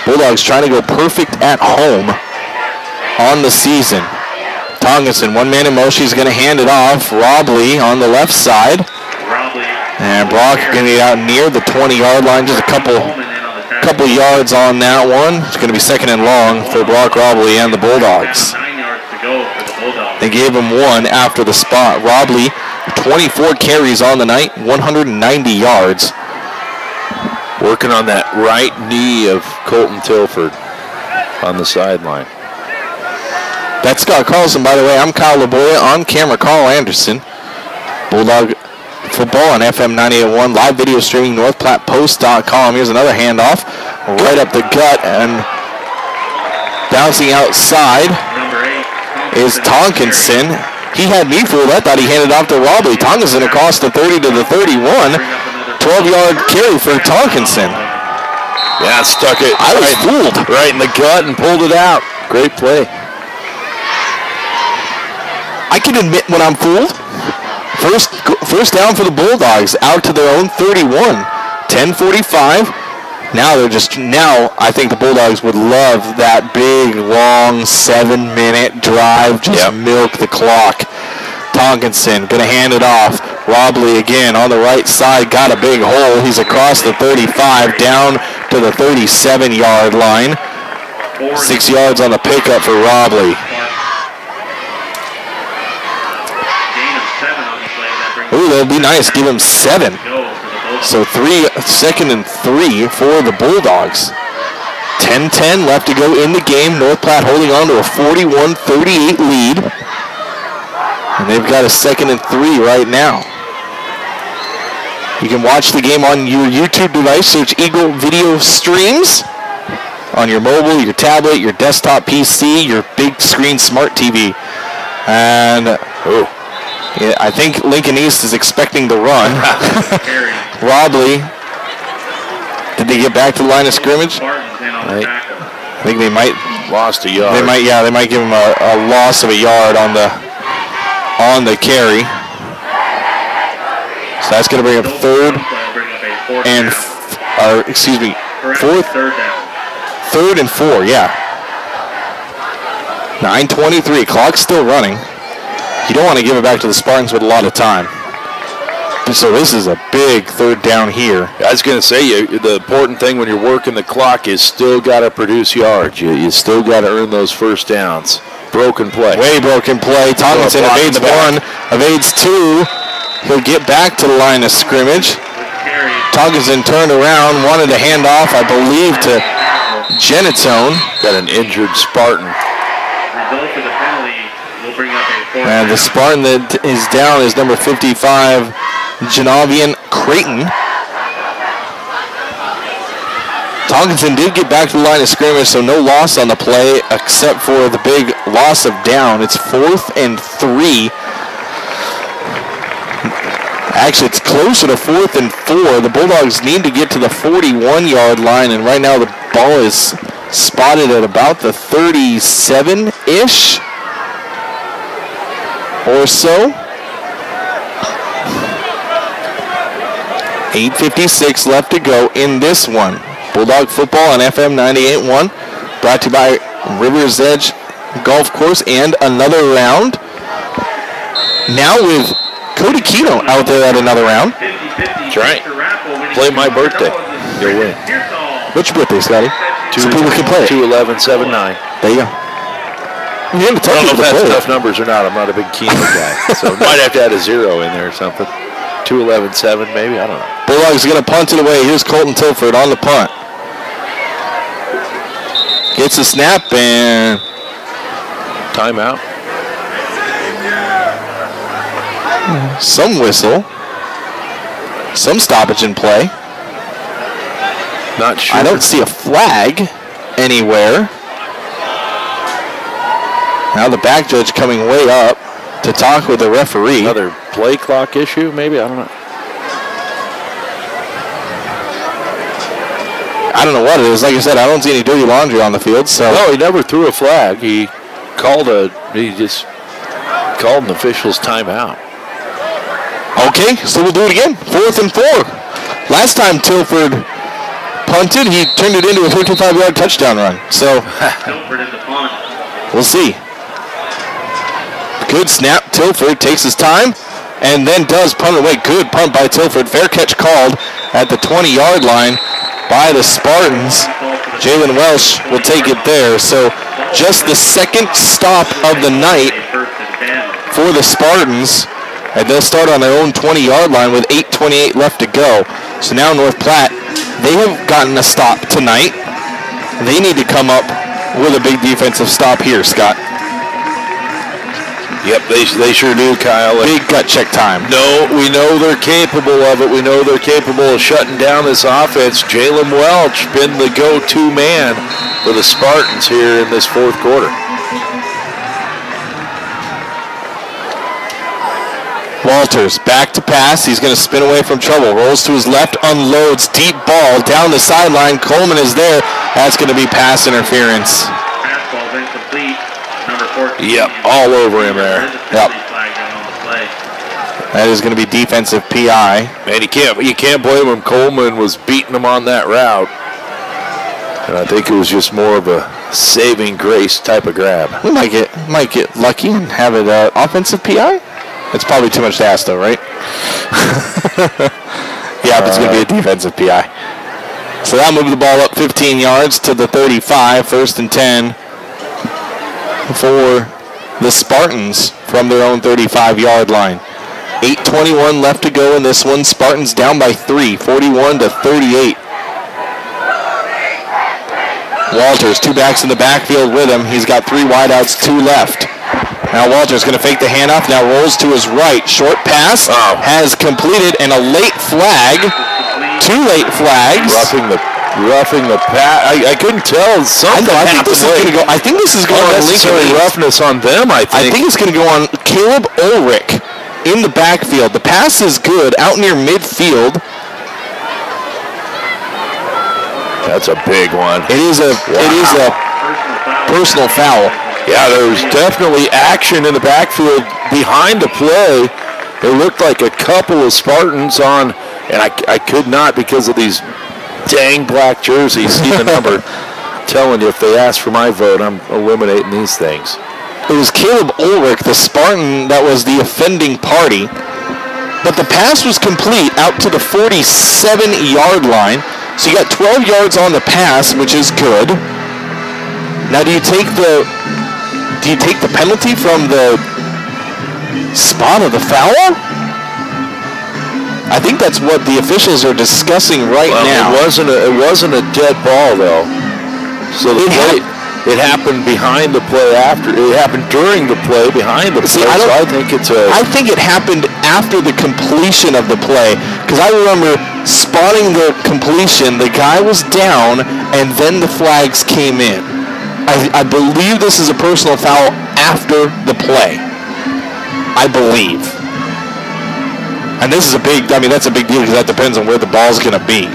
[SPEAKER 3] Bulldogs trying to go perfect at home on the season. Tongason, one man in motion, he's going to hand it off. Robley on the left side. And Brock going to get out near the 20-yard line, just a couple yards on that one. It's going to be second and long for Brock Robley and the Bulldogs. They gave him one after the spot. Robley, 24 carries on the night, 190 yards.
[SPEAKER 4] Working on that right knee of Colton Tilford on the sideline.
[SPEAKER 3] That's Scott Carlson, by the way. I'm Kyle Laboria. On camera, Carl Anderson. Bulldog football on FM 98.1. Live video streaming, NorthPlattePost.com. Here's another handoff. Right up the gut and bouncing outside is Tonkinson. He had me fooled. I thought he handed off to Robley. Tonkinson across the 30 to the 31. 12-yard carry for Tonkinson.
[SPEAKER 4] Yeah, stuck it.
[SPEAKER 3] I was fooled.
[SPEAKER 4] Right in the gut and pulled it out. Great play.
[SPEAKER 3] I can admit when I'm fooled. First down for the Bulldogs out to their own 31. 10:45. Now I think the Bulldogs would love that big, long 7-minute drive. Just milk the clock. Tonkinson going to hand it off. Robley again on the right side. Got a big hole. He's across the 35 down to the 37-yard line. 6 yards on the pickup for Robley. Ooh, that'll be nice. Give him 7. So 2nd and 3 for the Bulldogs. 10-10 left to go in the game. North Platte holding on to a 41-38 lead. And they've got a 2nd and 3 right now. You can watch the game on your YouTube device. Search Eagle Video Streams on your mobile, your tablet, your desktop PC, your big screen smart TV. And yeah, I think Lincoln East is expecting the run. Robley. Did they get back to the line of scrimmage? I think they might
[SPEAKER 4] lost a yard.
[SPEAKER 3] They might give him a loss of a yard on the carry. So that's going to bring up third and 4, yeah. 9:23, clock's still running. You don't want to give it back to the Spartans with a lot of time. So this is a big third down here.
[SPEAKER 4] I was going to say, the important thing when you're working the clock is still got to produce yards. You still got to earn those first downs. Broken play.
[SPEAKER 3] Way broken play. Tomlinson evades one, evades two. He'll get back to the line of scrimmage. Tomlinson turned around, wanted to hand off, I believe, to Genitone.
[SPEAKER 4] Got an injured Spartan.
[SPEAKER 17] Result of the penalty will bring up a fourth
[SPEAKER 3] And the
[SPEAKER 17] down.
[SPEAKER 3] Spartan that is down is number 55, Janovian Creighton. Tomlinson did get back to the line of scrimmage, so no loss on the play except for the big loss of down. It's 4th and 3. Actually, it's closer to 4th and 4. The Bulldogs need to get to the 41-yard line, and right now the ball is spotted at about the 37-ish or so. 8:56 left to go in this one. Bulldog football on FM 98.1, brought to you by River's Edge Golf Course and another round. Now with Cody Keno out there at another round.
[SPEAKER 4] That's right. Play my birthday. You'll win.
[SPEAKER 3] What's your birthday, Scotty? So people can play it.
[SPEAKER 4] 2-11-7-9.
[SPEAKER 3] There you go.
[SPEAKER 4] I don't know if that's tough numbers or not. I'm not a big Keno guy. So might have to add a 0 in there or something. 2-11-7 maybe. I don't know.
[SPEAKER 3] Bulldogs are going to punt it away. Here's Colton Tilford on the punt. Gets a snap and
[SPEAKER 4] timeout.
[SPEAKER 3] Some whistle. Some stoppage in play.
[SPEAKER 4] Not sure.
[SPEAKER 3] I don't see a flag anywhere. Now the back judge coming way up to talk with the referee.
[SPEAKER 4] Another play clock issue, maybe? I don't know.
[SPEAKER 3] I don't know what it is. Like I said, I don't see any dirty laundry on the field. So
[SPEAKER 4] no, he never threw a flag. He just called an official's timeout.
[SPEAKER 3] Okay, so we'll do it again. 4th and 4. Last time Tilford punted, he turned it into a 55-yard touchdown run. So
[SPEAKER 17] Tilford is the punt.
[SPEAKER 3] we'll see. Good snap. Tilford takes his time and then does punt away. Good punt by Tilford. Fair catch called at the 20-yard line by the Spartans. Jalen Welsh will take it there. So just the second stop of the night for the Spartans. And they'll start on their own 20-yard line with 8:28 left to go. So now North Platte, they have gotten a stop tonight. They need to come up with a big defensive stop here, Scott.
[SPEAKER 4] Yep, they sure do, Kyle.
[SPEAKER 3] Big gut check time.
[SPEAKER 4] No, we know they're capable of it. We know they're capable of shutting down this offense. Jalen Welch been the go-to man for the Spartans here in this fourth quarter.
[SPEAKER 3] Walters back to pass. He's going to spin away from trouble. Rolls to his left, unloads. Deep ball down the sideline. Coleman is there. That's going to be pass interference.
[SPEAKER 17] Pass ball's incomplete. Number 14.
[SPEAKER 4] Yep, all over him there.
[SPEAKER 3] Yep. That is going to be defensive PI.
[SPEAKER 4] Man, you can't blame him. Coleman was beating him on that route. And I think it was just more of a saving grace type of grab.
[SPEAKER 3] We might get lucky and have it offensive PI. It's probably too much to ask, though, right? Yeah, but it's going to be a defensive PI. So that'll move the ball up 15 yards to the 35, 1st and 10 for the Spartans from their own 35-yard line. 8:21 left to go in this one. Spartans down by 3, 41-38. Walters, 2 backs in the backfield with him. He's got 3 wideouts, 2 left. Now Walters going to fake the handoff. Now rolls to his right. Short pass has completed, and a late flag. 2 late flags.
[SPEAKER 4] Roughing the pass. I couldn't tell.
[SPEAKER 3] I think this is going to go. I think this is going on Lincoln.
[SPEAKER 4] Roughness on them. I
[SPEAKER 3] think it's going to go on Caleb Ulrich in the backfield. The pass is good out near midfield.
[SPEAKER 4] That's a big one.
[SPEAKER 3] It is a personal foul.
[SPEAKER 4] Yeah, there was definitely action in the backfield behind the play. It looked like a couple of Spartans on, and I could not because of these dang black jerseys. See the number. I'm telling you, if they ask for my vote, I'm eliminating these things.
[SPEAKER 3] It was Caleb Ulrich, the Spartan, that was the offending party. but the pass was complete out to the 47-yard line. So you got 12 yards on the pass, which is good. Now, do you take the penalty from the spot of the foul? I think that's what the officials are discussing right now.
[SPEAKER 4] It wasn't a dead ball though. So it happened behind the play after. It happened during the play behind the play. I think it happened after the completion of the play, because I remember spotting the completion. The guy was down, and then the flags came in. I believe this is a personal foul after the play. I believe. And this is that's a big deal because that depends on where the ball's going to be.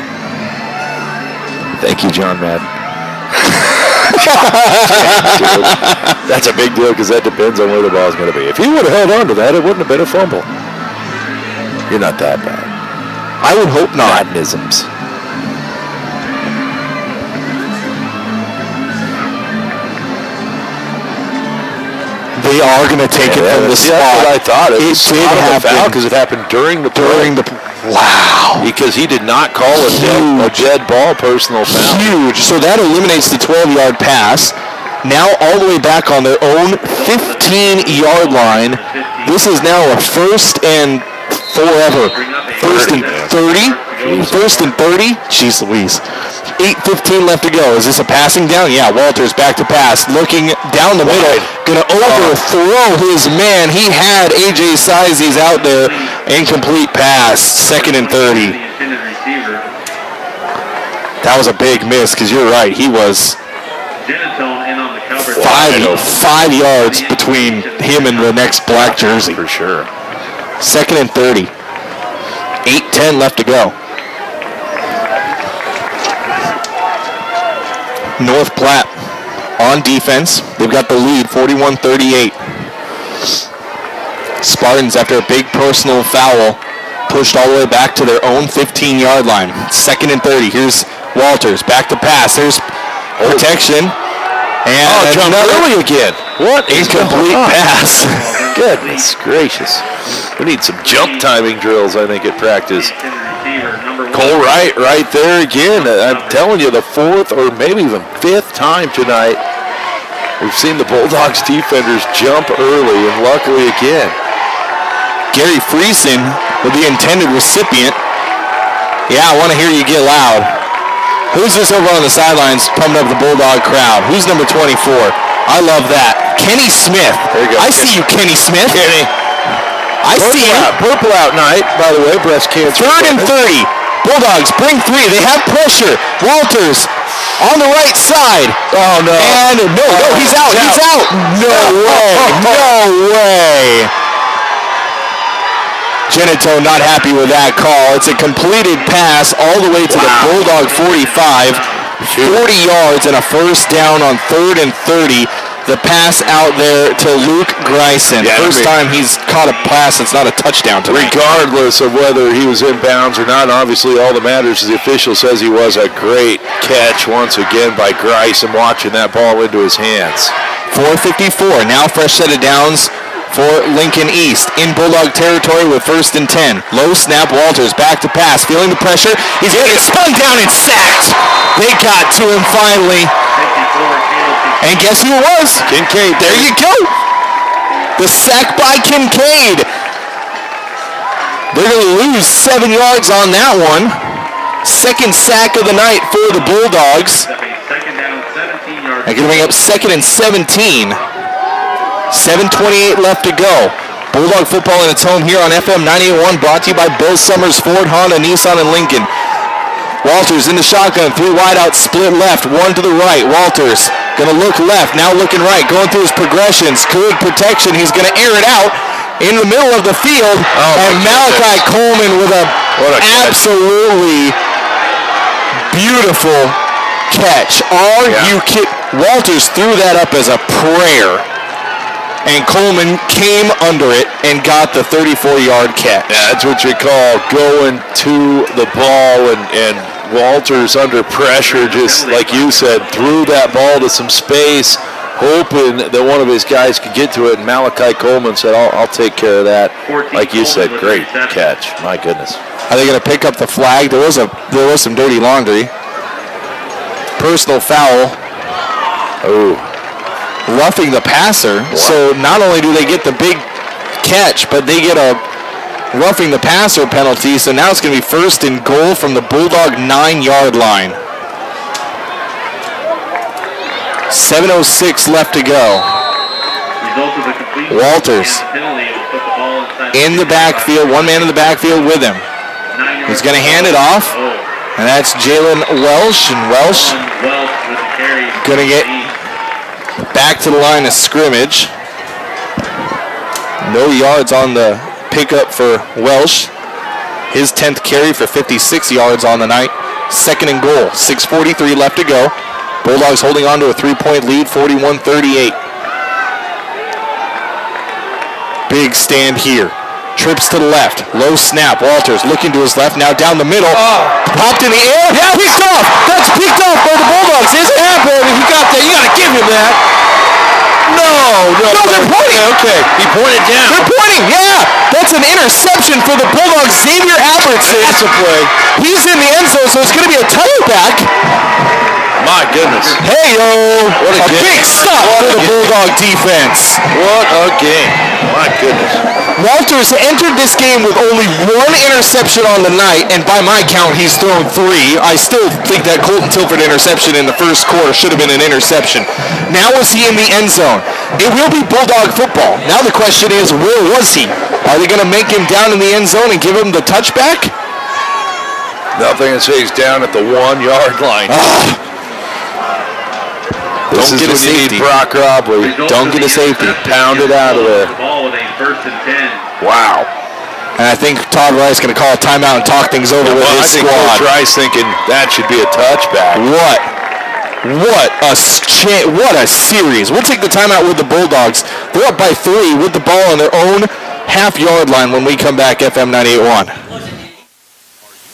[SPEAKER 4] Thank you, John Madden. That's a big deal because that depends on where the ball's going to be. If he would have held on to that, it wouldn't have been a fumble. You're not that bad.
[SPEAKER 3] I would hope not.
[SPEAKER 4] Maddenisms.
[SPEAKER 3] They are going to take it from the spot.
[SPEAKER 4] That's what I thought. It did
[SPEAKER 3] happen
[SPEAKER 4] because it happened during the play.
[SPEAKER 3] Wow.
[SPEAKER 4] Because he did not call a dead ball personal foul.
[SPEAKER 3] Huge. So that eliminates the 12-yard pass. Now all the way back on their own 15-yard line. This is now a first and forever. First and 30. First and 30. Jeez Louise. 8:15 left to go. Is this a passing down? Yeah, Walters back to pass. Looking down the middle. Going to overthrow his man. He had A.J. Sizes out there. Incomplete pass. Second and 30. That was a big miss because you're right. He was 5 yards between him and the next black jersey.
[SPEAKER 4] For sure.
[SPEAKER 3] Second and 30. 8:10 left to go. North Platte on defense. They've got the lead, 41-38. Spartans, after a big personal foul, pushed all the way back to their own 15-yard line. Second and 30. Here's Walters, back to pass. There's protection. And
[SPEAKER 4] John Early again. What?
[SPEAKER 3] Incomplete pass.
[SPEAKER 4] Goodness gracious. We need some jump timing drills, I think, at practice. Cole Wright right there again. I'm telling you, the fourth or maybe even fifth time tonight we've seen the Bulldogs defenders jump early, and luckily again.
[SPEAKER 3] Gary Friesen with the intended recipient. Yeah, I want to hear you get loud. Who's this over on the sidelines pumping up the Bulldog crowd? Who's number 24? I love that. Kenny Smith.
[SPEAKER 4] There you go.
[SPEAKER 3] I see you, Kenny Smith.
[SPEAKER 4] Kenny.
[SPEAKER 3] I see you.
[SPEAKER 4] Purple out night, by the way, breast cancer.
[SPEAKER 3] Third and 30. Bulldogs bring three. They have pressure. Walters on the right side.
[SPEAKER 4] Oh, no.
[SPEAKER 3] And no, he's out. He's out. No way. No way. Genito not happy with that call. It's a completed pass all the way to the Bulldog 45. 40 yards and a first down on 3rd and 30. The pass out there to Luke Greisen. First time he's caught a pass that's not a touchdown tonight.
[SPEAKER 4] Regardless of whether he was in bounds or not, obviously all that matters is the official says he was a great catch once again by Greisen, watching that ball into his hands.
[SPEAKER 3] 4:54. Now fresh set of downs for Lincoln East. In Bulldog territory with 1st and 10. Low snap, Walters back to pass. Feeling the pressure. He's going to get spun down and sacked. They got to him finally. And guess who it was?
[SPEAKER 4] Kincaid.
[SPEAKER 3] There you go. The sack by Kincaid. They're going to lose 7 yards on that one. Second sack of the night for the Bulldogs. They're going to bring up 2nd and 17. 7:28 left to go. Bulldog football in its home here on FM 98.1, brought to you by Bill Summers, Ford, Honda, Nissan, and Lincoln. Walters in the shotgun, 3 wide out, split left, 1 to the right. Walters gonna look left, now looking right, going through his progressions. Good protection, he's gonna air it out in the middle of the field. And Malachi Coleman with a absolutely beautiful catch. You kidding? Walters threw that up as a prayer. And Coleman came under it and got the 34-yard catch.
[SPEAKER 4] Yeah, that's what you call going to the ball, and Walters under pressure, just like you said, threw that ball to some space, hoping that one of his guys could get to it, and Malachi Coleman said, I'll take care of that. Like you said, great catch. My goodness.
[SPEAKER 3] Are they going to pick up the flag? There was some dirty laundry. Personal foul.
[SPEAKER 4] Oh.
[SPEAKER 3] Roughing the passer. What? So not only do they get the big catch, but they get a roughing the passer penalty. So now it's going to be first and goal from the Bulldog 9-yard line. 7:06 left to go. Walters in the backfield, one man in the backfield with him. He's going to hand it off, and that's Jalen Welsh, and Welsh going to get back to the line of scrimmage. No yards on the pickup for Welsh. His 10th carry for 56 yards on the night. Second and goal, 6:43 left to go. Bulldogs holding on to a 3-point lead, 41-38. Big stand here. Trips to the left. Low snap. Walters looking to his left. Now down the middle. Popped in the air. Yeah, picked off. That's picked off by the Bulldogs. Is it happening? He got that. You got to give him that. No, they're pointing. Okay. He pointed down. They're pointing. Yeah. That's an interception for the Bulldogs. Xavier Albertson. That's a play. He's in the end zone, so it's going to be a touchback.
[SPEAKER 4] My goodness.
[SPEAKER 3] Hey, yo.
[SPEAKER 4] What a
[SPEAKER 3] big stop for the Bulldog defense.
[SPEAKER 4] What a game. My goodness.
[SPEAKER 3] Walters entered this game with only one interception on the night, and by my count, he's thrown 3. I still think that Colton Tilford interception in the first quarter should have been an interception. Now is he in the end zone? It will be Bulldog football. Now the question is, where was he? Are they going to make him down in the end zone and give him the touchback?
[SPEAKER 4] Nothing that says down at the 1-yard line. This is when you need Brock Robley.
[SPEAKER 3] Don't get a safety.
[SPEAKER 4] Pound it out of there.
[SPEAKER 17] Ball with a first and 10.
[SPEAKER 4] Wow.
[SPEAKER 3] And I think Todd Rice going to call a timeout and talk things over with his squad.
[SPEAKER 4] I think Coach Rice thinking that should be a touchback.
[SPEAKER 3] What a series. We'll take the timeout with the Bulldogs. They're up by 3 with the ball on their own half-yard line when we come back, FM 98.1.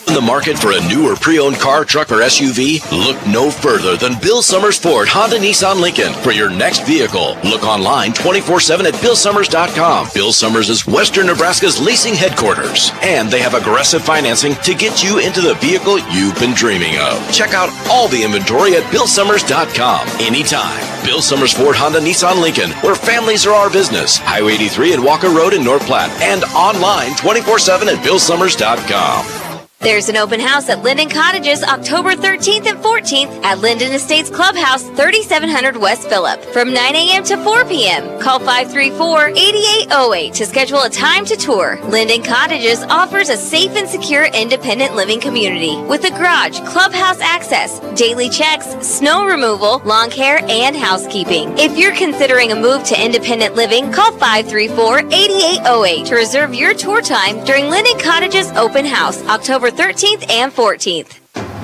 [SPEAKER 7] In the market for a new or pre-owned car, truck, or SUV? Look no further than Bill Summers Ford, Honda, Nissan, Lincoln for your next vehicle. Look online 24/7 at BillSummers.com. Bill Summers is Western Nebraska's leasing headquarters, and they have aggressive financing to get you into the vehicle you've been dreaming of. Check out all the inventory at BillSummers.com anytime. Bill Summers Ford, Honda, Nissan, Lincoln, where families are our business. Highway 83 and Walker Road in North Platte, and online 24/7 at BillSummers.com.
[SPEAKER 19] There's an open house at Linden Cottages October 13th and 14th at Linden Estates Clubhouse, 3700 West Phillip, from 9 a.m. to 4 p.m. Call 534-8808 to schedule a time to tour. Linden Cottages offers a safe and secure independent living community with a garage, clubhouse access, daily checks, snow removal, lawn care, and housekeeping. If you're considering a move to independent living, call 534-8808 to reserve your tour time during Linden Cottages Open House, October 13th and 14th.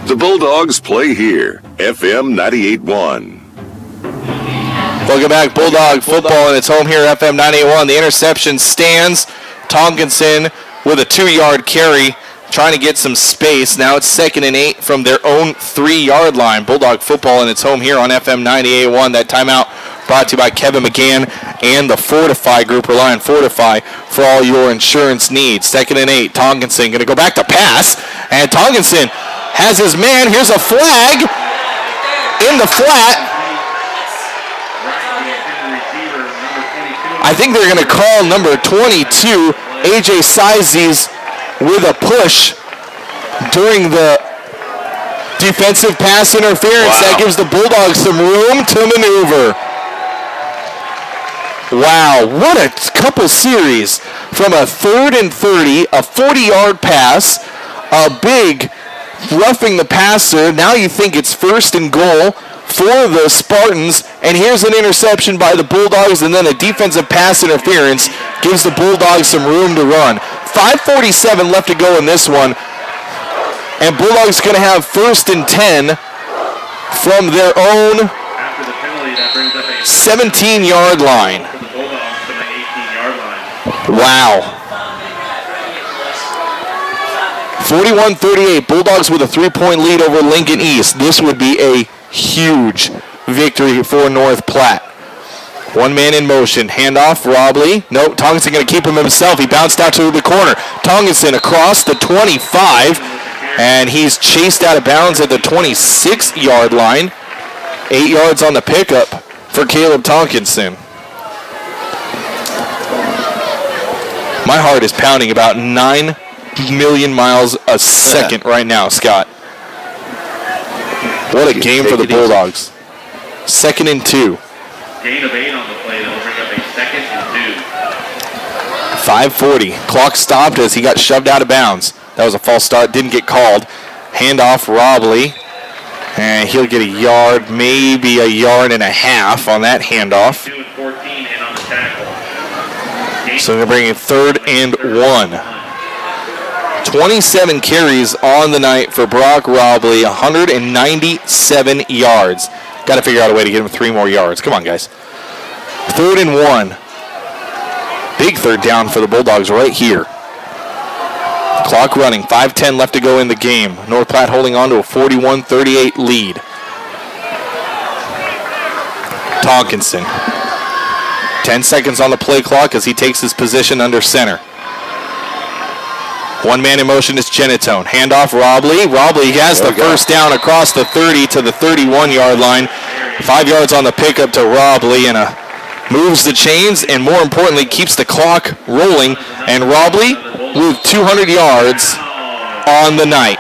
[SPEAKER 5] The Bulldogs play here, FM 98.1.
[SPEAKER 3] Welcome back, Bulldog football, and it's home here, FM 98.1. The interception stands. Tomkinson with a 2-yard carry, trying to get some space. Now it's 2nd and 8 from their own 3-yard line. Bulldog football, and it's home here on FM 98.1. That timeout brought to you by Kevin McGann and the Fortify Group. Rely on Fortify for all your insurance needs. 2nd and 8. Tomkinson going to go back to pass, and Tomkinson has his man. Here's a flag in the flat. I think they're going to call number 22, A.J. Sizes, with a push during the defensive pass interference. Wow. That gives the Bulldogs some room to maneuver. Wow, what a couple series. From a 3rd and 30, a 40-yard pass, a big roughing the passer. Now you think it's 1st and goal for the Spartans, and here's an interception by the Bulldogs, and then a defensive pass interference gives the Bulldogs some room to run. 5:47 left to go in this one, and Bulldogs going to have 1st and 10 from their own 17-yard line. Wow. 41-38, Bulldogs with a 3-point lead over Lincoln East. This would be a huge victory for North Platte. One man in motion. Handoff, Robley. Nope, Tonginson going to keep him himself. He bounced out to the corner. Tonginson across the 25, and he's chased out of bounds at the 26-yard line. 8 yards on the pickup for Caleb Tonginson. My heart is pounding about 9 million miles a second right now, Scott. What a game for the Bulldogs. 2nd and 2.
[SPEAKER 17] Gain of 8 on the play. That'll bring up a 2nd and 2.
[SPEAKER 3] 5:40. Clock stopped as he got shoved out of bounds. That was a false start. Didn't get called. Handoff, Robley. And he'll get a yard, maybe a yard and a half on that handoff.
[SPEAKER 17] 2 and 14 in on the tackle.
[SPEAKER 3] So they're bringing 3rd and 1. 27 carries on the night for Brock Robley, 197 yards. Got to figure out a way to get him 3 more yards. Come on, guys. 3rd and 1. Big 3rd down for the Bulldogs right here. Clock running, 5:10 left to go in the game. North Platte holding on to a 41-38 lead. Tonkinson. 10 seconds on the play clock as he takes his position under center. One man in motion is Genitone. Handoff, Robley. Robley has the first down across the 30 to the 31-yard line. 5 yards on the pickup to Robley, and moves the chains, and more importantly, keeps the clock rolling. And Robley with 200 yards on the night.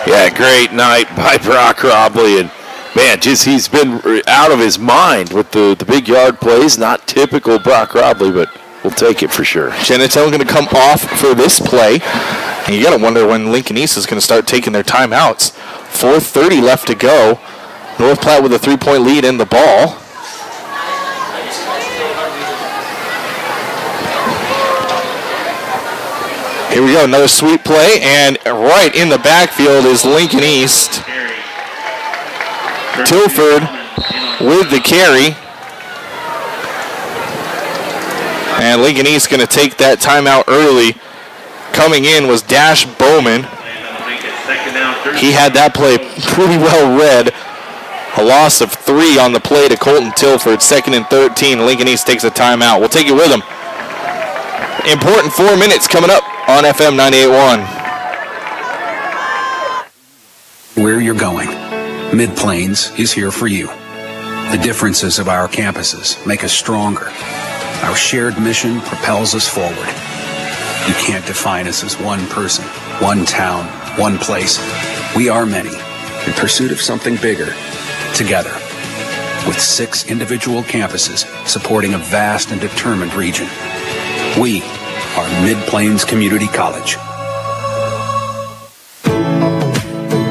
[SPEAKER 4] Yeah, great night by Brock Robley, and man, he's been out of his mind with the big yard plays. Not typical Brock Robley, but we'll take it for sure.
[SPEAKER 3] Genitone going to come off for this play. And you got to wonder when Lincoln East is going to start taking their timeouts. 4:30 left to go. North Platte with a 3-point lead in the ball. Here we go, another sweep play, and right in the backfield is Lincoln East. Tilford with the carry. And Lincoln East going to take that timeout early. Coming in was Dash Bowman. He had that play pretty well read. A loss of 3 on the play to Colton Tilford. 2nd and 13. Lincoln East takes a timeout. We'll take it with them. Important 4 minutes coming up on FM 98.1.
[SPEAKER 12] Where you're going, Mid-Plains is here for you. The differences of our campuses make us stronger. Our shared mission propels us forward. You can't define us as one person, one town, one place. We are many, in pursuit of something bigger, together. With 6 individual campuses supporting a vast and determined region. We are Mid-Plains Community College.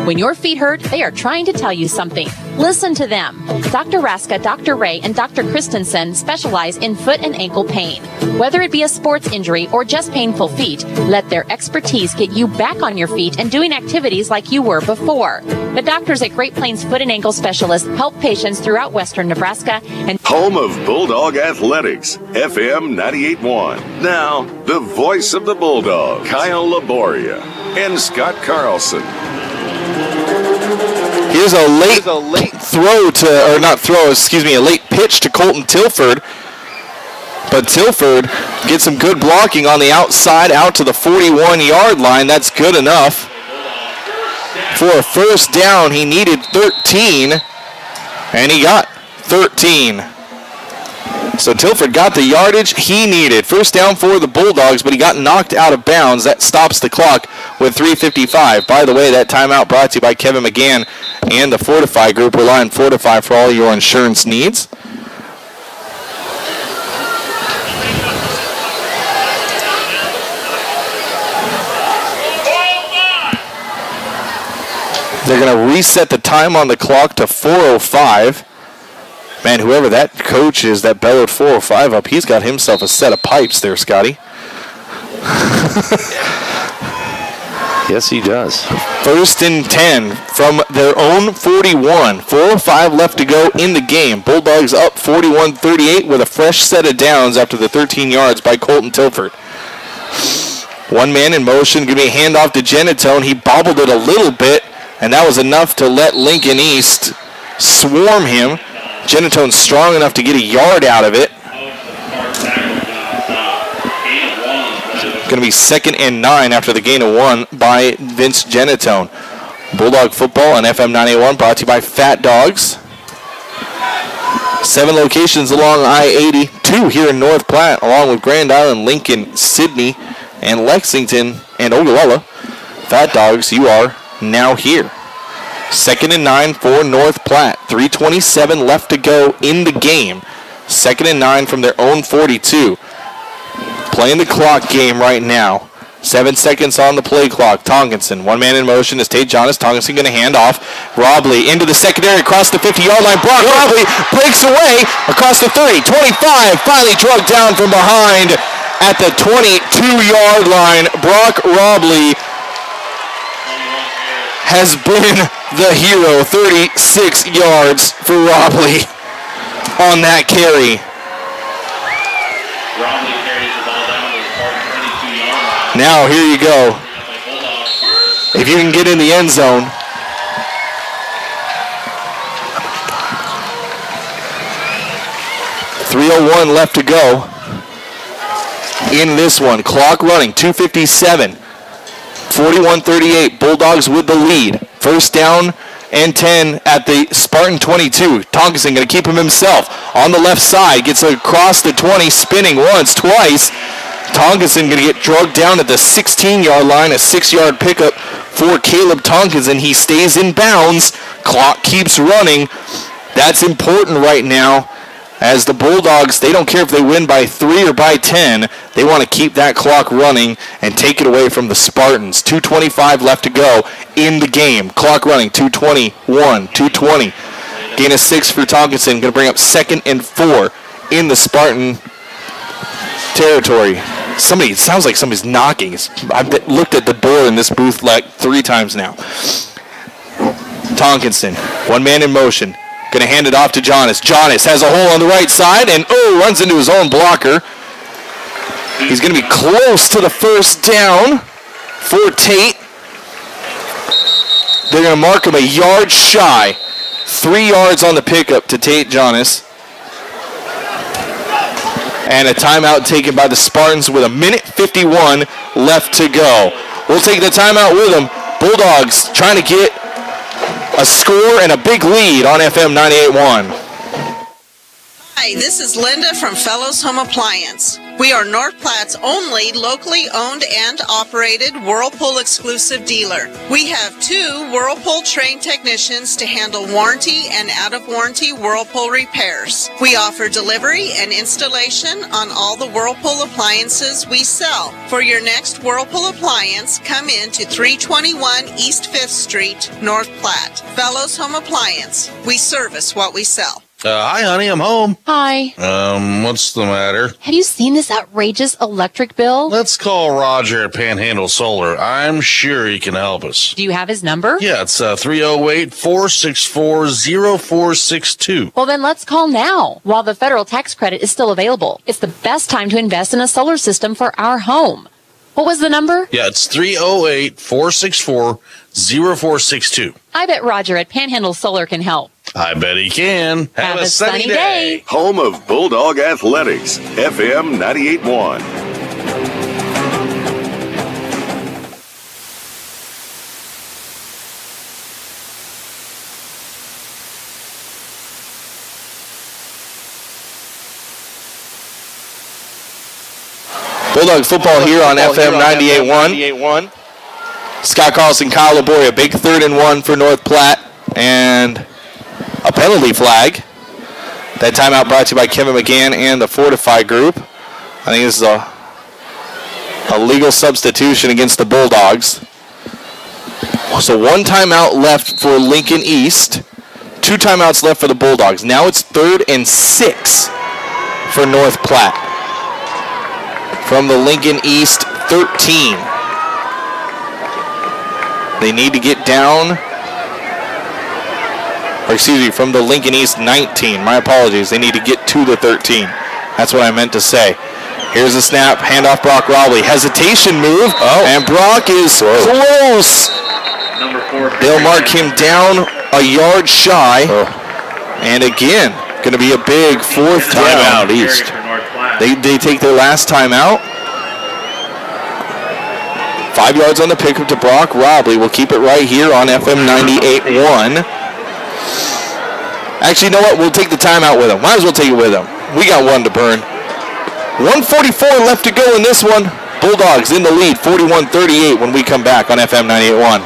[SPEAKER 22] When your feet hurt, they are trying to tell you something. Listen to them. Dr. Raska, Dr. Ray, and Dr. Christensen specialize in foot and ankle pain. Whether it be a sports injury or just painful feet, let their expertise get you back on your feet and doing activities like you were before. The doctors at Great Plains Foot and Ankle Specialists help patients throughout western Nebraska and
[SPEAKER 5] home of Bulldog Athletics, FM 98.1. Now, the voice of the Bulldog, Kyle Laboria and Scott Carlson.
[SPEAKER 3] Here's a late pitch to Colton Tilford. But Tilford gets some good blocking on the outside out to the 41-yard line. That's good enough. For a first down, he needed 13, and he got 13. So Tilford got the yardage he needed. First down for the Bulldogs, but he got knocked out of bounds. That stops the clock with 3:55. By the way, that timeout brought to you by Kevin McGann and the Fortify Group. Rely on Fortify for all your insurance needs. They're going to reset the time on the clock to 4:05. Man, whoever that coach is that bellowed 4:05 up, he's got himself a set of pipes there, Scotty.
[SPEAKER 4] Yes, he does.
[SPEAKER 3] 1st and 10 from their own 41. 4:05 left to go in the game. Bulldogs up 41-38 with a fresh set of downs after the 13 yards by Colton Tilford. One man in motion, going to be a handoff to Genitone. He bobbled it a little bit, and that was enough to let Lincoln East swarm him. Genetone's strong enough to get a yard out of it. Going to be 2nd and 9 after the gain of 1 by Vince Genetone. Bulldog football on FM 981 brought to you by Fat Dogs. 7 locations along I-80, 2 here in North Platte, along with Grand Island, Lincoln, Sidney, and Lexington, and Ogallala. Fat Dogs, you are now here. 2nd and 9 for North Platte. 3:27 left to go in the game. 2nd and 9 from their own 42. Playing the clock game right now. 7 seconds on the play clock. Tonkinson, one man in motion is Tate Jonas. Tonkinson going to hand off. Robley into the secondary across the 50-yard line. Brock Robley breaks away across the 30, 25. Finally drugged down from behind at the 22-yard line. Brock Robley has been the hero. 36 yards for Robley on that carry. Now, here you go. If you can get in the end zone. .301 left to go in this one. Clock running, 2:57. 41-38, Bulldogs with the lead. 1st down and 10 at the Spartan 22. Tonkinson going to keep him himself. On the left side, gets across the 20, spinning once, twice. Tonkinson going to get drugged down at the 16-yard line, a 6-yard pickup for Caleb Tonkinson. He stays in bounds. Clock keeps running. That's important right now as the Bulldogs, they don't care if they win by 3 or by 10. They want to keep that clock running and take it away from the Spartans. 2:25 left to go in the game. Clock running, 2:21, 2:20. Gain of 6 for Tonkinson. Going to bring up 2nd and 4 in the Spartan territory. It sounds like somebody's knocking. I've looked at the door in this booth like 3 times now. Tonkinson, one man in motion. Going to hand it off to Jonas. Jonas has a hole on the right side and runs into his own blocker. He's going to be close to the 1st down for Tate. They're going to mark him a yard shy. 3 yards on the pickup to Tate Jonas. And a timeout taken by the Spartans with 1:51 left to go. We'll take the timeout with them. Bulldogs trying to get a score and a big lead on FM 98.1.
[SPEAKER 15] Hi, this is Linda from Fellows Home Appliance. We are North Platte's only locally owned and operated Whirlpool exclusive dealer. We have 2 Whirlpool trained technicians to handle warranty and out-of-warranty Whirlpool repairs. We offer delivery and installation on all the Whirlpool appliances we sell. For your next Whirlpool appliance, come in to 321 East 5th Street, North Platte. Fellows Home Appliance. We service what we sell.
[SPEAKER 7] Hi, honey, I'm home.
[SPEAKER 22] Hi.
[SPEAKER 7] What's the matter?
[SPEAKER 22] Have you seen this outrageous electric bill?
[SPEAKER 7] Let's call Roger at Panhandle Solar. I'm sure he can help us.
[SPEAKER 22] Do you have his number?
[SPEAKER 7] Yeah, it's 308-464-0462.
[SPEAKER 22] Well, then let's call now while the federal tax credit is still available. It's the best time to invest in a solar system for our home. What was the number?
[SPEAKER 7] Yeah, it's 308-464-0462.
[SPEAKER 22] I bet Roger at Panhandle Solar can help.
[SPEAKER 7] I bet he can. Have a sunny day.
[SPEAKER 5] Home of Bulldog Athletics, FM 98.1.
[SPEAKER 3] Bulldog football here on FM 98.1. Scott Carlson, Kyle Laboria, big 3rd and 1 for North Platte, and a penalty flag. That timeout brought to you by Kevin McGann and the Fortify Group. I think this is a legal substitution against the Bulldogs. So 1 timeout left for Lincoln East. 2 timeouts left for the Bulldogs. Now it's 3rd and 6 for North Platte. From the Lincoln East 13. They need to get down, or excuse me, from the Lincoln East 19. My apologies. They need to get to the 13. That's what I meant to say. Here's a snap. Handoff Brock Robley. Hesitation move. And Brock is close. They'll mark him down a yard shy. And again, Going to be a big fourth timeout
[SPEAKER 4] East.
[SPEAKER 3] They take their last timeout. 5 yards on the pickup to Brock Robley. We'll keep it right here on FM 98.1. Actually, you know what? We'll take the timeout with them. Might as well take it with them. We got one to burn. 1:44 left to go in this one. Bulldogs in the lead, 41-38 when we come back on FM 98.1.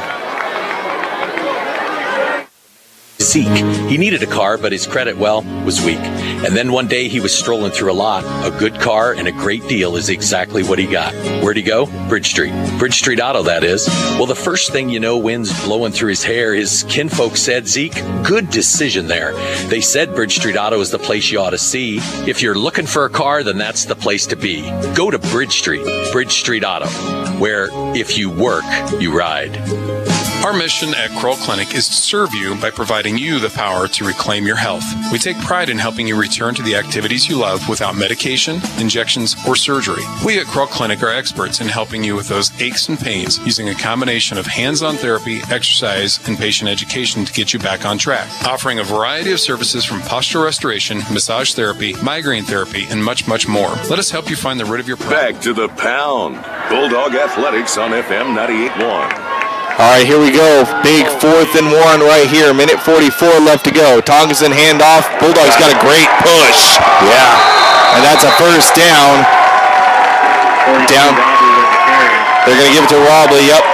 [SPEAKER 2] Zeke. He needed a car, but his credit, well, was weak. And then one day he was strolling through a lot. A good car and a great deal is exactly what he got. Where'd he go? Bridge Street. Bridge Street Auto, that is. Well, the first thing you know, wind's blowing through his hair. His kinfolk said, Zeke, good decision there. They said Bridge Street Auto is the place you ought to see. If you're looking for a car, then that's the place to be. Go to Bridge Street Auto, where if you work, you ride.
[SPEAKER 16] Our mission at Kroll Clinic is to serve you by providing you the power to reclaim your health. We take pride in helping you return to the activities you love without medication, injections, or surgery. We at Kroll Clinic are experts in helping you with those aches and pains using a combination of hands-on therapy, exercise, and patient education to get you back on track. Offering a variety of services from postural restoration, massage therapy, migraine therapy, and much, much more. Let us help you find the root of your problem.
[SPEAKER 5] Back to the pound. Bulldog Athletics on FM 98.1.
[SPEAKER 3] All right, here we go. Big 4th and 1 right here. Minute 44 left to go. Tonkinson handoff. Bulldogs got a great push. Yeah. And that's a first down. They're going to give it to Robley. Yep.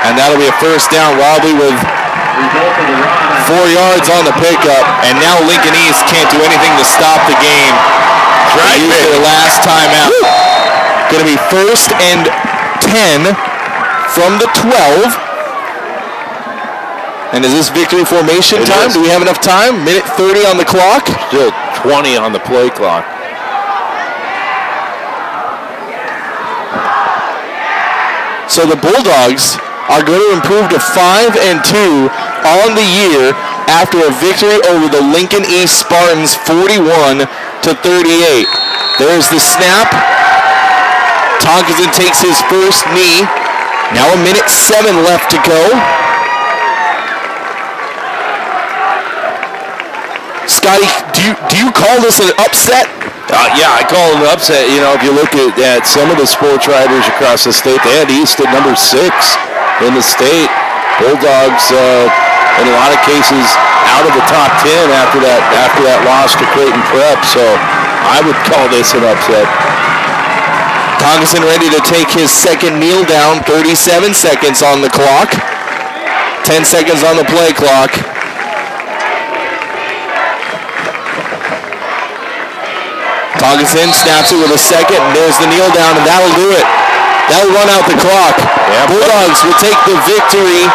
[SPEAKER 3] And that'll be a first down. Robley with 4 yards on the pickup. And now Lincoln East can't do anything to stop the game. They used their last timeout. Going to be 1st and 10. From the 12. And is this victory formation time? Do we have enough time? Minute 30 on the clock.
[SPEAKER 4] Still 20 on the play clock.
[SPEAKER 3] So the Bulldogs are going to improve to 5-2 on the year after a victory over the Lincoln East Spartans 41-38. There's the snap. Tonkinson takes his first knee. Now a minute 7 left to go. Scotty, do you call this an upset?
[SPEAKER 4] Yeah, I call it an upset. You know, if you look at some of the sports writers across the state, they had East at number 6 in the state. Bulldogs, in a lot of cases, out of the top 10 after that loss to Creighton Prep. So I would call this an upset.
[SPEAKER 3] Tonkinson ready to take his second kneel down. 37 seconds on the clock. 10 seconds on the play clock. Tonkinson snaps it with a second. There's the kneel down, and that'll do it. That'll run out the clock. Yeah, Bulldogs will take the victory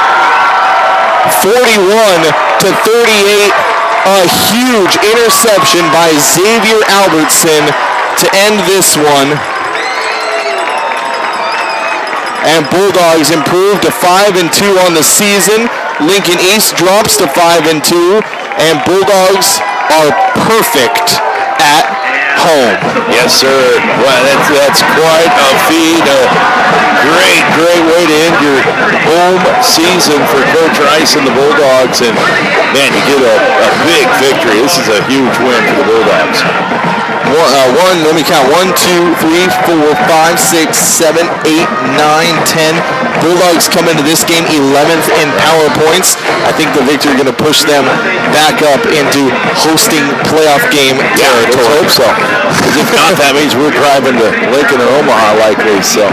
[SPEAKER 3] 41-38. A huge interception by Xavier Albertson to end this one. And Bulldogs improve to 5-2 on the season. Lincoln East drops to 5-2, and Bulldogs are perfect at home.
[SPEAKER 4] Yes, sir. Well, that's quite a feat. Great way to end your home season for Coach Rice and the Bulldogs. And man, you get a big victory. This is a huge win for the Bulldogs.
[SPEAKER 3] Let me count. 1, 2, 3, 4, 5, 6, 7, 8, 9, 10. Bulldogs come into this game 11th in power points. I think the victory is going to push them back up into hosting playoff game territory.
[SPEAKER 4] Let's hope so. If not, that means we're driving to Lincoln or Omaha likely. So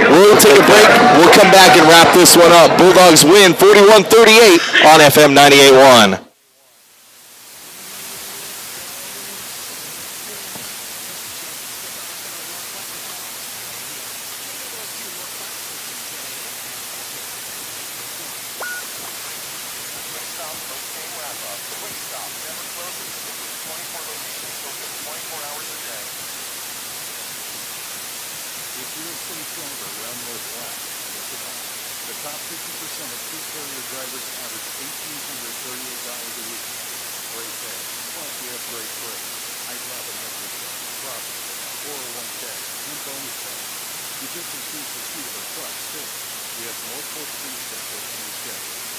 [SPEAKER 3] we'll take a break. We'll come back and wrap this one up. Bulldogs win 41-38 on FM 98.1.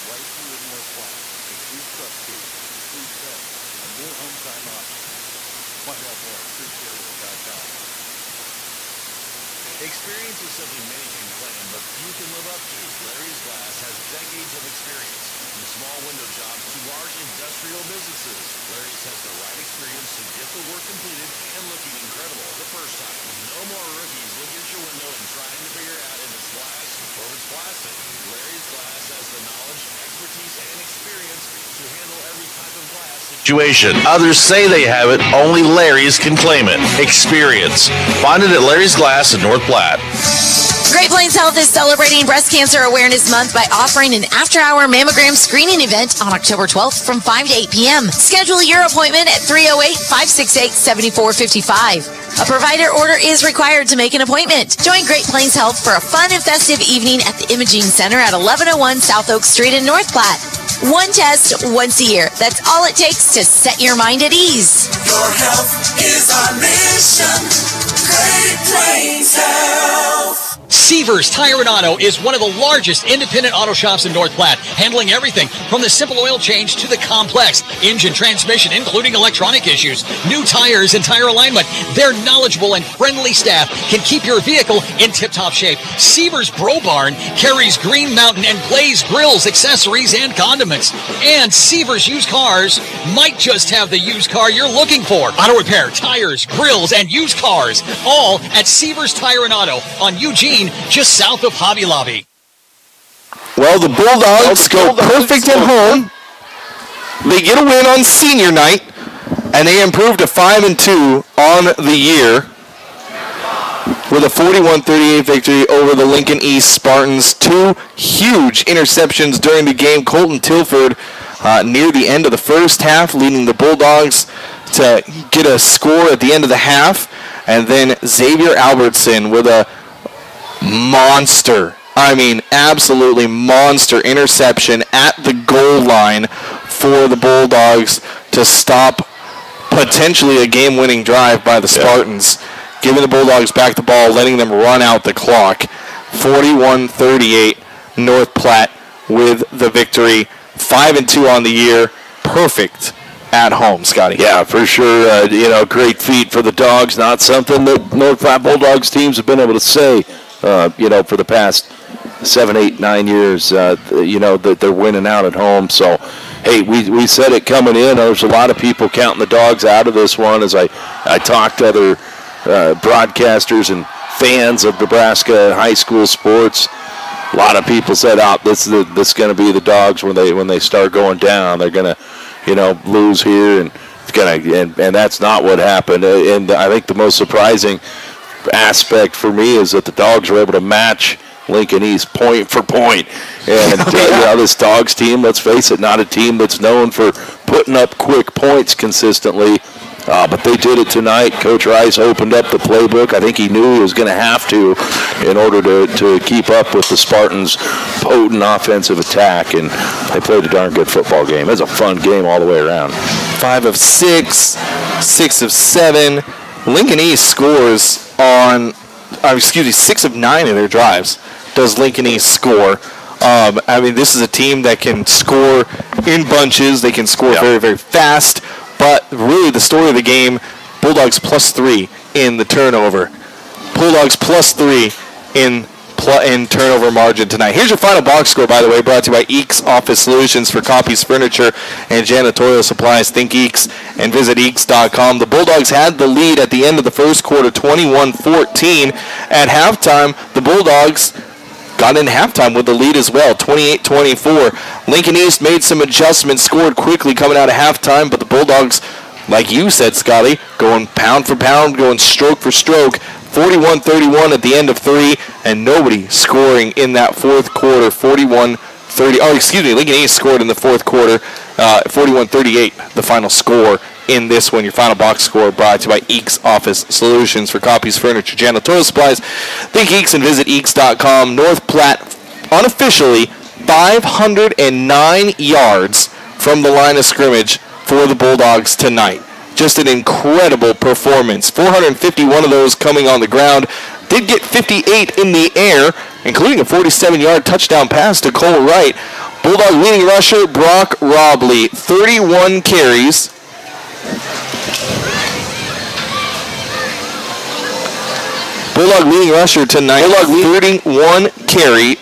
[SPEAKER 6] Right here in North Platte. Include truck fees, include pay, full home time option. Find out more at creekcarrier.com.
[SPEAKER 7] Experience is something many can claim, but few can live up to. Larry's Glass has decades of experience, from small window jobs to large industrial businesses. Larry's has the right experience to get the work completed and looking incredible the first time. No more rookies looking at your window and trying to figure out if it's glass or if it's plastic. Larry's Glass has the knowledge, expertise, and experience to handle every type of glass situation. Others say they have it, only Larry's can claim it. Experience. Find it at Larry's Glass in North Platte.
[SPEAKER 8] Great Plains Health is celebrating Breast Cancer Awareness Month by offering an after-hour mammogram screening event on October 12th from 5 to 8 p.m. Schedule your appointment at 308-568-7455. A provider order is required to make an appointment. Join Great Plains Health for a fun and festive evening at the Imaging Center at 1101 South Oak Street in North Platte. One test once a year. That's all it takes to set your mind at ease.
[SPEAKER 13] Your health is our mission. Great Plains Health.
[SPEAKER 14] Seavers Tire and Auto is one of the largest independent auto shops in North Platte, handling everything from the simple oil change to the complex engine, transmission, including electronic issues, new tires and tire alignment. Their knowledgeable and friendly staff can keep your vehicle in tip-top shape. Seavers Bro Barn carries Green Mountain and Blaze grills, accessories, and condiments. And Seavers Used Cars might just have the used car you're looking for. Auto repair, tires, grills, and used cars, all at Seavers Tire and Auto on Eugene, just south of Hobby Lobby.
[SPEAKER 3] Well, the Bulldogs go perfect at home. They get a win on senior night, and they improve to 5-2 on the year with a 41-38 victory over the Lincoln East Spartans. Two huge interceptions during the game. Colton Tilford near the end of the first half, leading the Bulldogs to get a score at the end of the half, and then Xavier Albertson with a monster, absolutely monster interception at the goal line for the Bulldogs to stop potentially a game-winning drive by the Spartans, giving the Bulldogs back the ball, letting them run out the clock. 41-38, North Platte with the victory. 5-2 on the year, perfect at home, Scotty.
[SPEAKER 4] Yeah, for sure. Great feat for the Dogs. Not something that North Platte Bulldogs teams have been able to say. For the past 7, 8, 9 years, that they're winning out at home. So, hey, we said it coming in. There's a lot of people counting the Dogs out of this one. As I talked to other broadcasters and fans of Nebraska high school sports, a lot of people said, this is going to be the Dogs when they start going down. They're going to, lose here, and it's and that's not what happened. And I think the most surprising aspect for me is that the Dogs were able to match Lincoln East point for point. And this Dogs team, let's face it, not a team that's known for putting up quick points consistently, but they did it tonight. Coach Rice opened up the playbook. I think he knew he was going to have to in order to keep up with the Spartans' potent offensive attack, and they played a darn good football game. It was a fun game all the way around.
[SPEAKER 3] 5 of 6, 6 of 7. Lincoln East scores on, 6 of 9 of their drives does Lincoln East score. This is a team that can score in bunches. They can score very, very fast. But really the story of the game, Bulldogs +3 in the turnover. Bulldogs +3 in turnover margin tonight. Here's your final box score, by the way, brought to you by Eeks Office Solutions for copies, furniture, and janitorial supplies. Think Eeks and visit Eeks.com. The Bulldogs had the lead at the end of the first quarter, 21-14. At halftime, the Bulldogs got in halftime with the lead as well, 28-24. Lincoln East made some adjustments, scored quickly coming out of halftime, but the Bulldogs, like you said, Scotty, going pound for pound, going stroke for stroke, 41-31 at the end of 3, and nobody scoring in that fourth quarter. Lincoln East scored in the fourth quarter, 41-38, the final score in this one. Your final box score brought to you by Eeks Office Solutions for copies, furniture, janitorial supplies. Think Eeks and visit Eeks.com. North Platte unofficially 509 yards from the line of scrimmage for the Bulldogs tonight. Just an incredible performance. 451 of those coming on the ground. Did get 58 in the air, including a 47-yard touchdown pass to Cole Wright. Bulldog leading rusher Brock Robley, 31 carries, Bulldog leading rusher tonight, 31 carries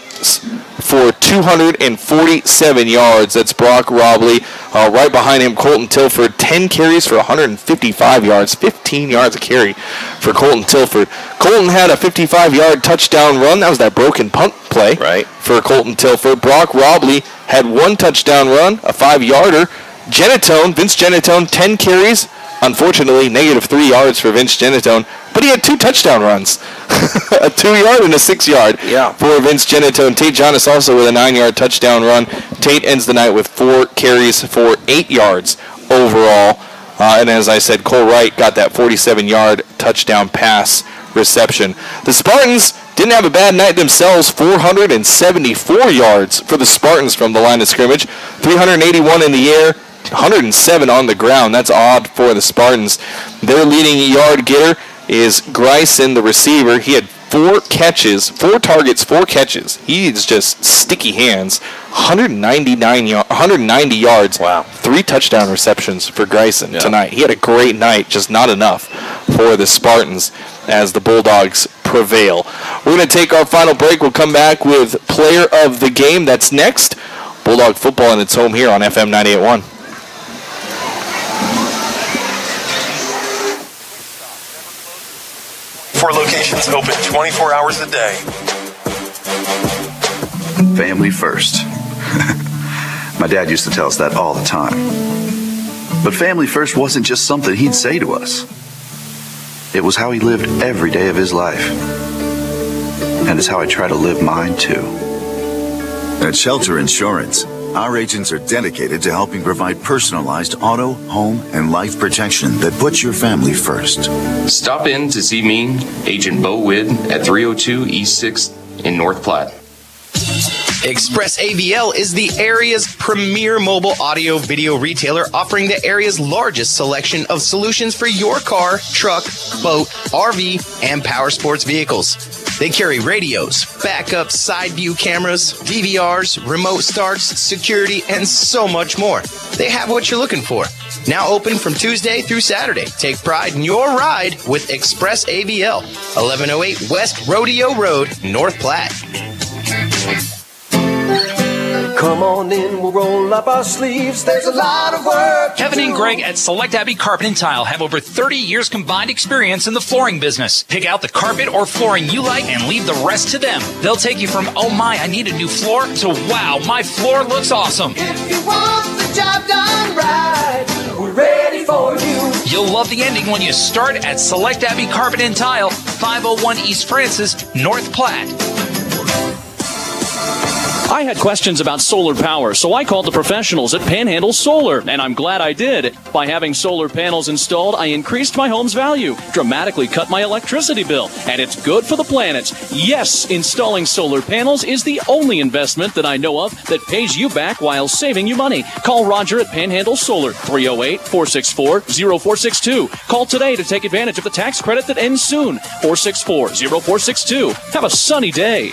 [SPEAKER 3] for 247 yards. That's Brock Robley. Right behind him, Colton Tilford, 10 carries for 155 yards, 15 yards a carry for Colton Tilford. Colton had a 55-yard touchdown run. That was that broken punt play for Colton Tilford. Brock Robley had 1 touchdown run, a 5-yarder. Vince Genatone, 10 carries. Unfortunately, -3 yards for Vince Genatone, but he had 2 touchdown runs, a 2-yard and a 6-yard for Vince Genatone. Tate Jonas also with a 9-yard touchdown run. Tate ends the night with 4 carries for 8 yards overall. And as I said, Cole Wright got that 47-yard touchdown pass reception. The Spartans didn't have a bad night themselves. 474 yards for the Spartans from the line of scrimmage, 381 in the air, 107 on the ground. That's odd for the Spartans. Their leading yard getter is Gryson, the receiver. He had 4 targets, 4 catches. He's just sticky hands. 190 yards. Wow. 3 touchdown receptions for Gryson tonight. He had a great night, just not enough for the Spartans as the Bulldogs prevail. We're going to take our final break. We'll come back with Player of the Game. That's next. Bulldog football and its home here on FM 98.1.
[SPEAKER 20] 4 locations open 24 hours a day.
[SPEAKER 21] Family first. My dad used to tell us that all the time. But family first wasn't just something he'd say to us. It was how he lived every day of his life. And it's how I try to live mine too.
[SPEAKER 23] At Shelter Insurance, our agents are dedicated to helping provide personalized auto, home, and life protection that puts your family first.
[SPEAKER 24] Stop in to see me, Agent Bo Widd, at 302 East 6th in North Platte.
[SPEAKER 1] Express AVL is the area's premier mobile audio video retailer, offering the area's largest selection of solutions for your car, truck, boat, RV, and power sports vehicles. They carry radios, backup side view cameras, DVRs, remote starts, security, and so much more. They have what you're looking for. Now open from Tuesday through Saturday. Take pride in your ride with Express AVL, 1108 West Rodeo Road, North Platte.
[SPEAKER 13] Come on in, we'll roll up our sleeves. There's a lot of work.
[SPEAKER 25] Kevin and Greg at Select Abbey Carpet and Tile have over 30 years combined experience in the flooring business. Pick out the carpet or flooring you like and leave the rest to them. They'll take you from, oh my, I need a new floor, to wow, my floor looks awesome.
[SPEAKER 13] If you want the job done right, we're ready for you.
[SPEAKER 25] You'll love the ending when you start at Select Abbey Carpet and Tile, 501 East Francis, North Platte.
[SPEAKER 26] I had questions about solar power, so I called the professionals at Panhandle Solar, and I'm glad I did. By having solar panels installed, I increased my home's value, dramatically cut my electricity bill, and it's good for the planet. Yes, installing solar panels is the only investment that I know of that pays you back while saving you money. Call Roger at Panhandle Solar, 308-464-0462. Call today to take advantage of the tax credit that ends soon, 464-0462. Have a sunny day.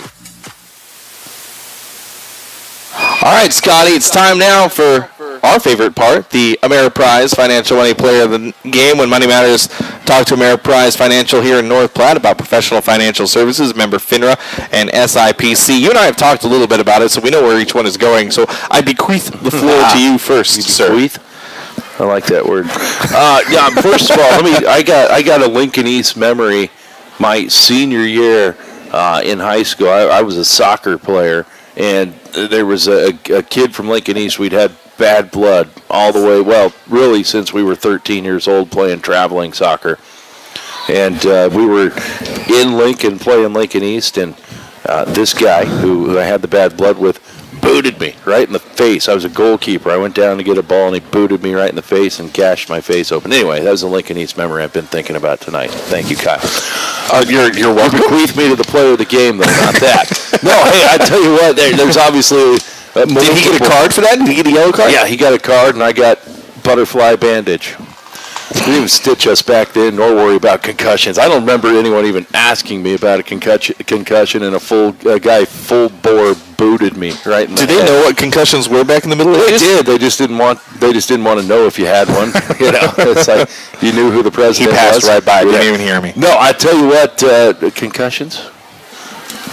[SPEAKER 3] All right, Scotty, it's time now for our favorite part, the Ameriprise Financial Money Player of the Game. When Money Matters, talk to Ameriprise Financial here in North Platte about professional financial services, member FINRA and SIPC. You and I have talked a little bit about it, so we know where each one is going. So I bequeath the floor to you first, sir.
[SPEAKER 4] Bequeath? I like that word. Yeah, first of all, I got a Lincoln East memory. My senior year in high school, I was a soccer player. And there was a kid from Lincoln East. We'd had bad blood all the way, well, really since we were 13 years old playing traveling soccer. And we were in Lincoln playing Lincoln East, and this guy who I had the bad blood with booted me right in the face. I was a goalkeeper. I went down to get a ball, and he booted me right in the face and gashed my face open. Anyway, that was a Lincoln East memory I've been thinking about tonight. Thank you, Kyle. You're welcome. Bequeath me to the player of the game, though, not that. No, hey, I tell you what, there's obviously...
[SPEAKER 3] Did he get a card for that? Did he get a yellow card?
[SPEAKER 4] Yeah, he got a card, and I got butterfly bandage. didn't even stitch us back then, nor worry about concussions. I don't remember anyone even asking me about a concussion, and a full bore booted me right in the head.
[SPEAKER 3] Did they know what concussions were back in the Middle Ages?
[SPEAKER 4] They did. They just didn't want to know if you had one. It's like you knew who the president was.
[SPEAKER 3] He passed right by. Didn't even hear me.
[SPEAKER 4] No, I tell you what, concussions.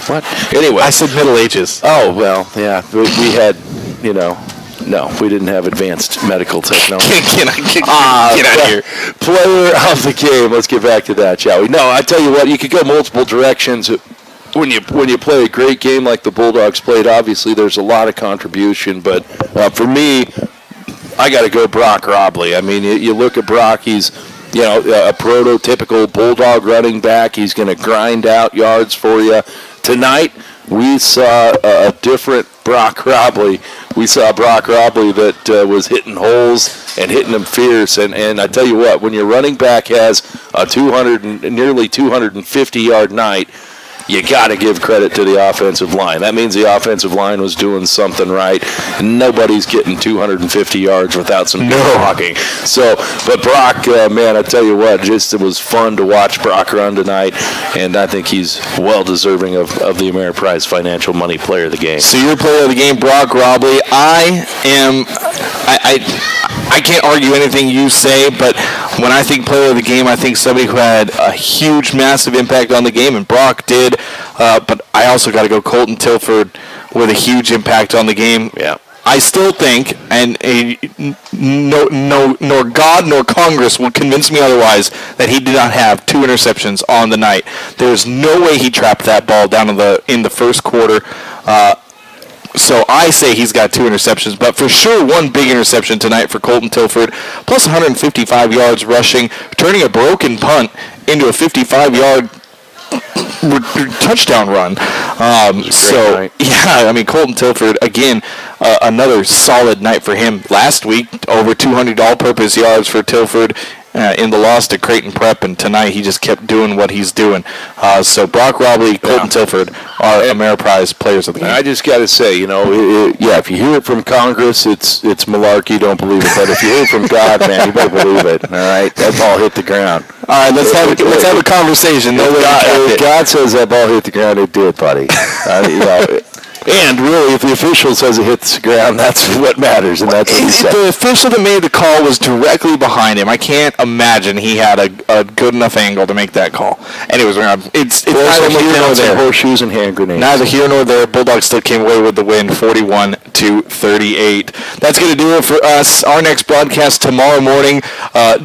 [SPEAKER 4] What? Anyway,
[SPEAKER 3] I said Middle Ages.
[SPEAKER 4] Oh well, yeah. We had, no, we didn't have advanced medical technology.
[SPEAKER 3] Get out of here.
[SPEAKER 4] Player of the game. Let's get back to that, shall we? No, I tell you what, you could go multiple directions. When you play a great game like the Bulldogs played, obviously there's a lot of contribution. But for me, I got to go Brock Robley. I mean, you look at Brock, he's a prototypical Bulldog running back. He's going to grind out yards for you. Tonight, we saw a different Brock Robley. We saw Brock Robley that was hitting holes and hitting them fierce. And I tell you what, when your running back has a nearly 250-yard night, you got to give credit to the offensive line. That means the offensive line was doing something right. Nobody's getting 250 yards without some blocking. So, but Brock, man, I tell you what, it was fun to watch Brock run tonight, and I think he's well deserving of the Ameriprise Financial Money Player of the Game.
[SPEAKER 3] So your player of the game, Brock Robley. I can't argue anything you say, but when I think player of the game, I think somebody who had a huge, massive impact on the game, and Brock did. But I also got to go Colton Tilford with a huge impact on the game.
[SPEAKER 4] Yeah.
[SPEAKER 3] I still think, and nor God nor Congress will convince me otherwise, that he did not have 2 interceptions on the night. There's no way he trapped that ball down in the first quarter. So I say he's got 2 interceptions, but for sure one big interception tonight for Colton Tilford, plus 155 yards rushing, turning a broken punt into a 55-yard touchdown run. Yeah, I mean, Colton Tilford, again, another solid night for him. Last week, over 200 all-purpose yards for Tilford in the loss to Creighton Prep, and tonight he just kept doing what he's doing. So Brock Robley, Colton Tilford are Ameriprise players of the game.
[SPEAKER 4] I just got to say, if you hear it from Congress, it's malarkey, don't believe it. But if you hear it from God, man, you better believe it. All right, that ball hit the ground.
[SPEAKER 3] All right, let's have a conversation.
[SPEAKER 4] If God says that ball hit the ground, it did, buddy. And really, if the official says it hits the ground, that's what matters, and that's what he said.
[SPEAKER 3] The official that made the call was directly behind him. I can't imagine he had a good enough angle to make that call. And it was it's neither here nor there.
[SPEAKER 4] Horseshoes and hand grenades.
[SPEAKER 3] Neither here nor there. Bulldogs still came away with the win, 41-38. That's going to do it for us. Our next broadcast tomorrow morning,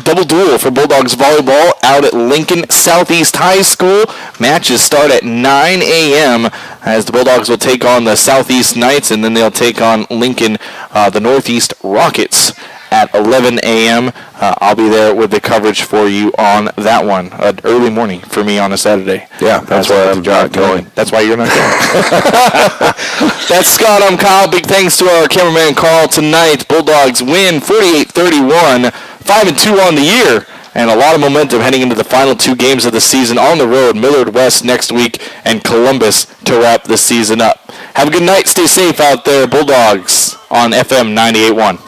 [SPEAKER 3] double duel for Bulldogs volleyball out at Lincoln Southeast High School. Matches start at 9 a.m. as the Bulldogs will take on the Southeast Knights, and then they'll take on Lincoln, the Northeast Rockets, at 11 a.m. I'll be there with the coverage for you on that one. Early morning for me on a Saturday.
[SPEAKER 4] Yeah, that's why I'm not going.
[SPEAKER 3] That's why you're not going. That's Scott. I'm Kyle. Big thanks to our cameraman Carl tonight. Bulldogs win 48-31, 5-2 on the year. And a lot of momentum heading into the final 2 games of the season on the road. Millard West next week and Columbus to wrap the season up. Have a good night. Stay safe out there, Bulldogs, on FM 98.1.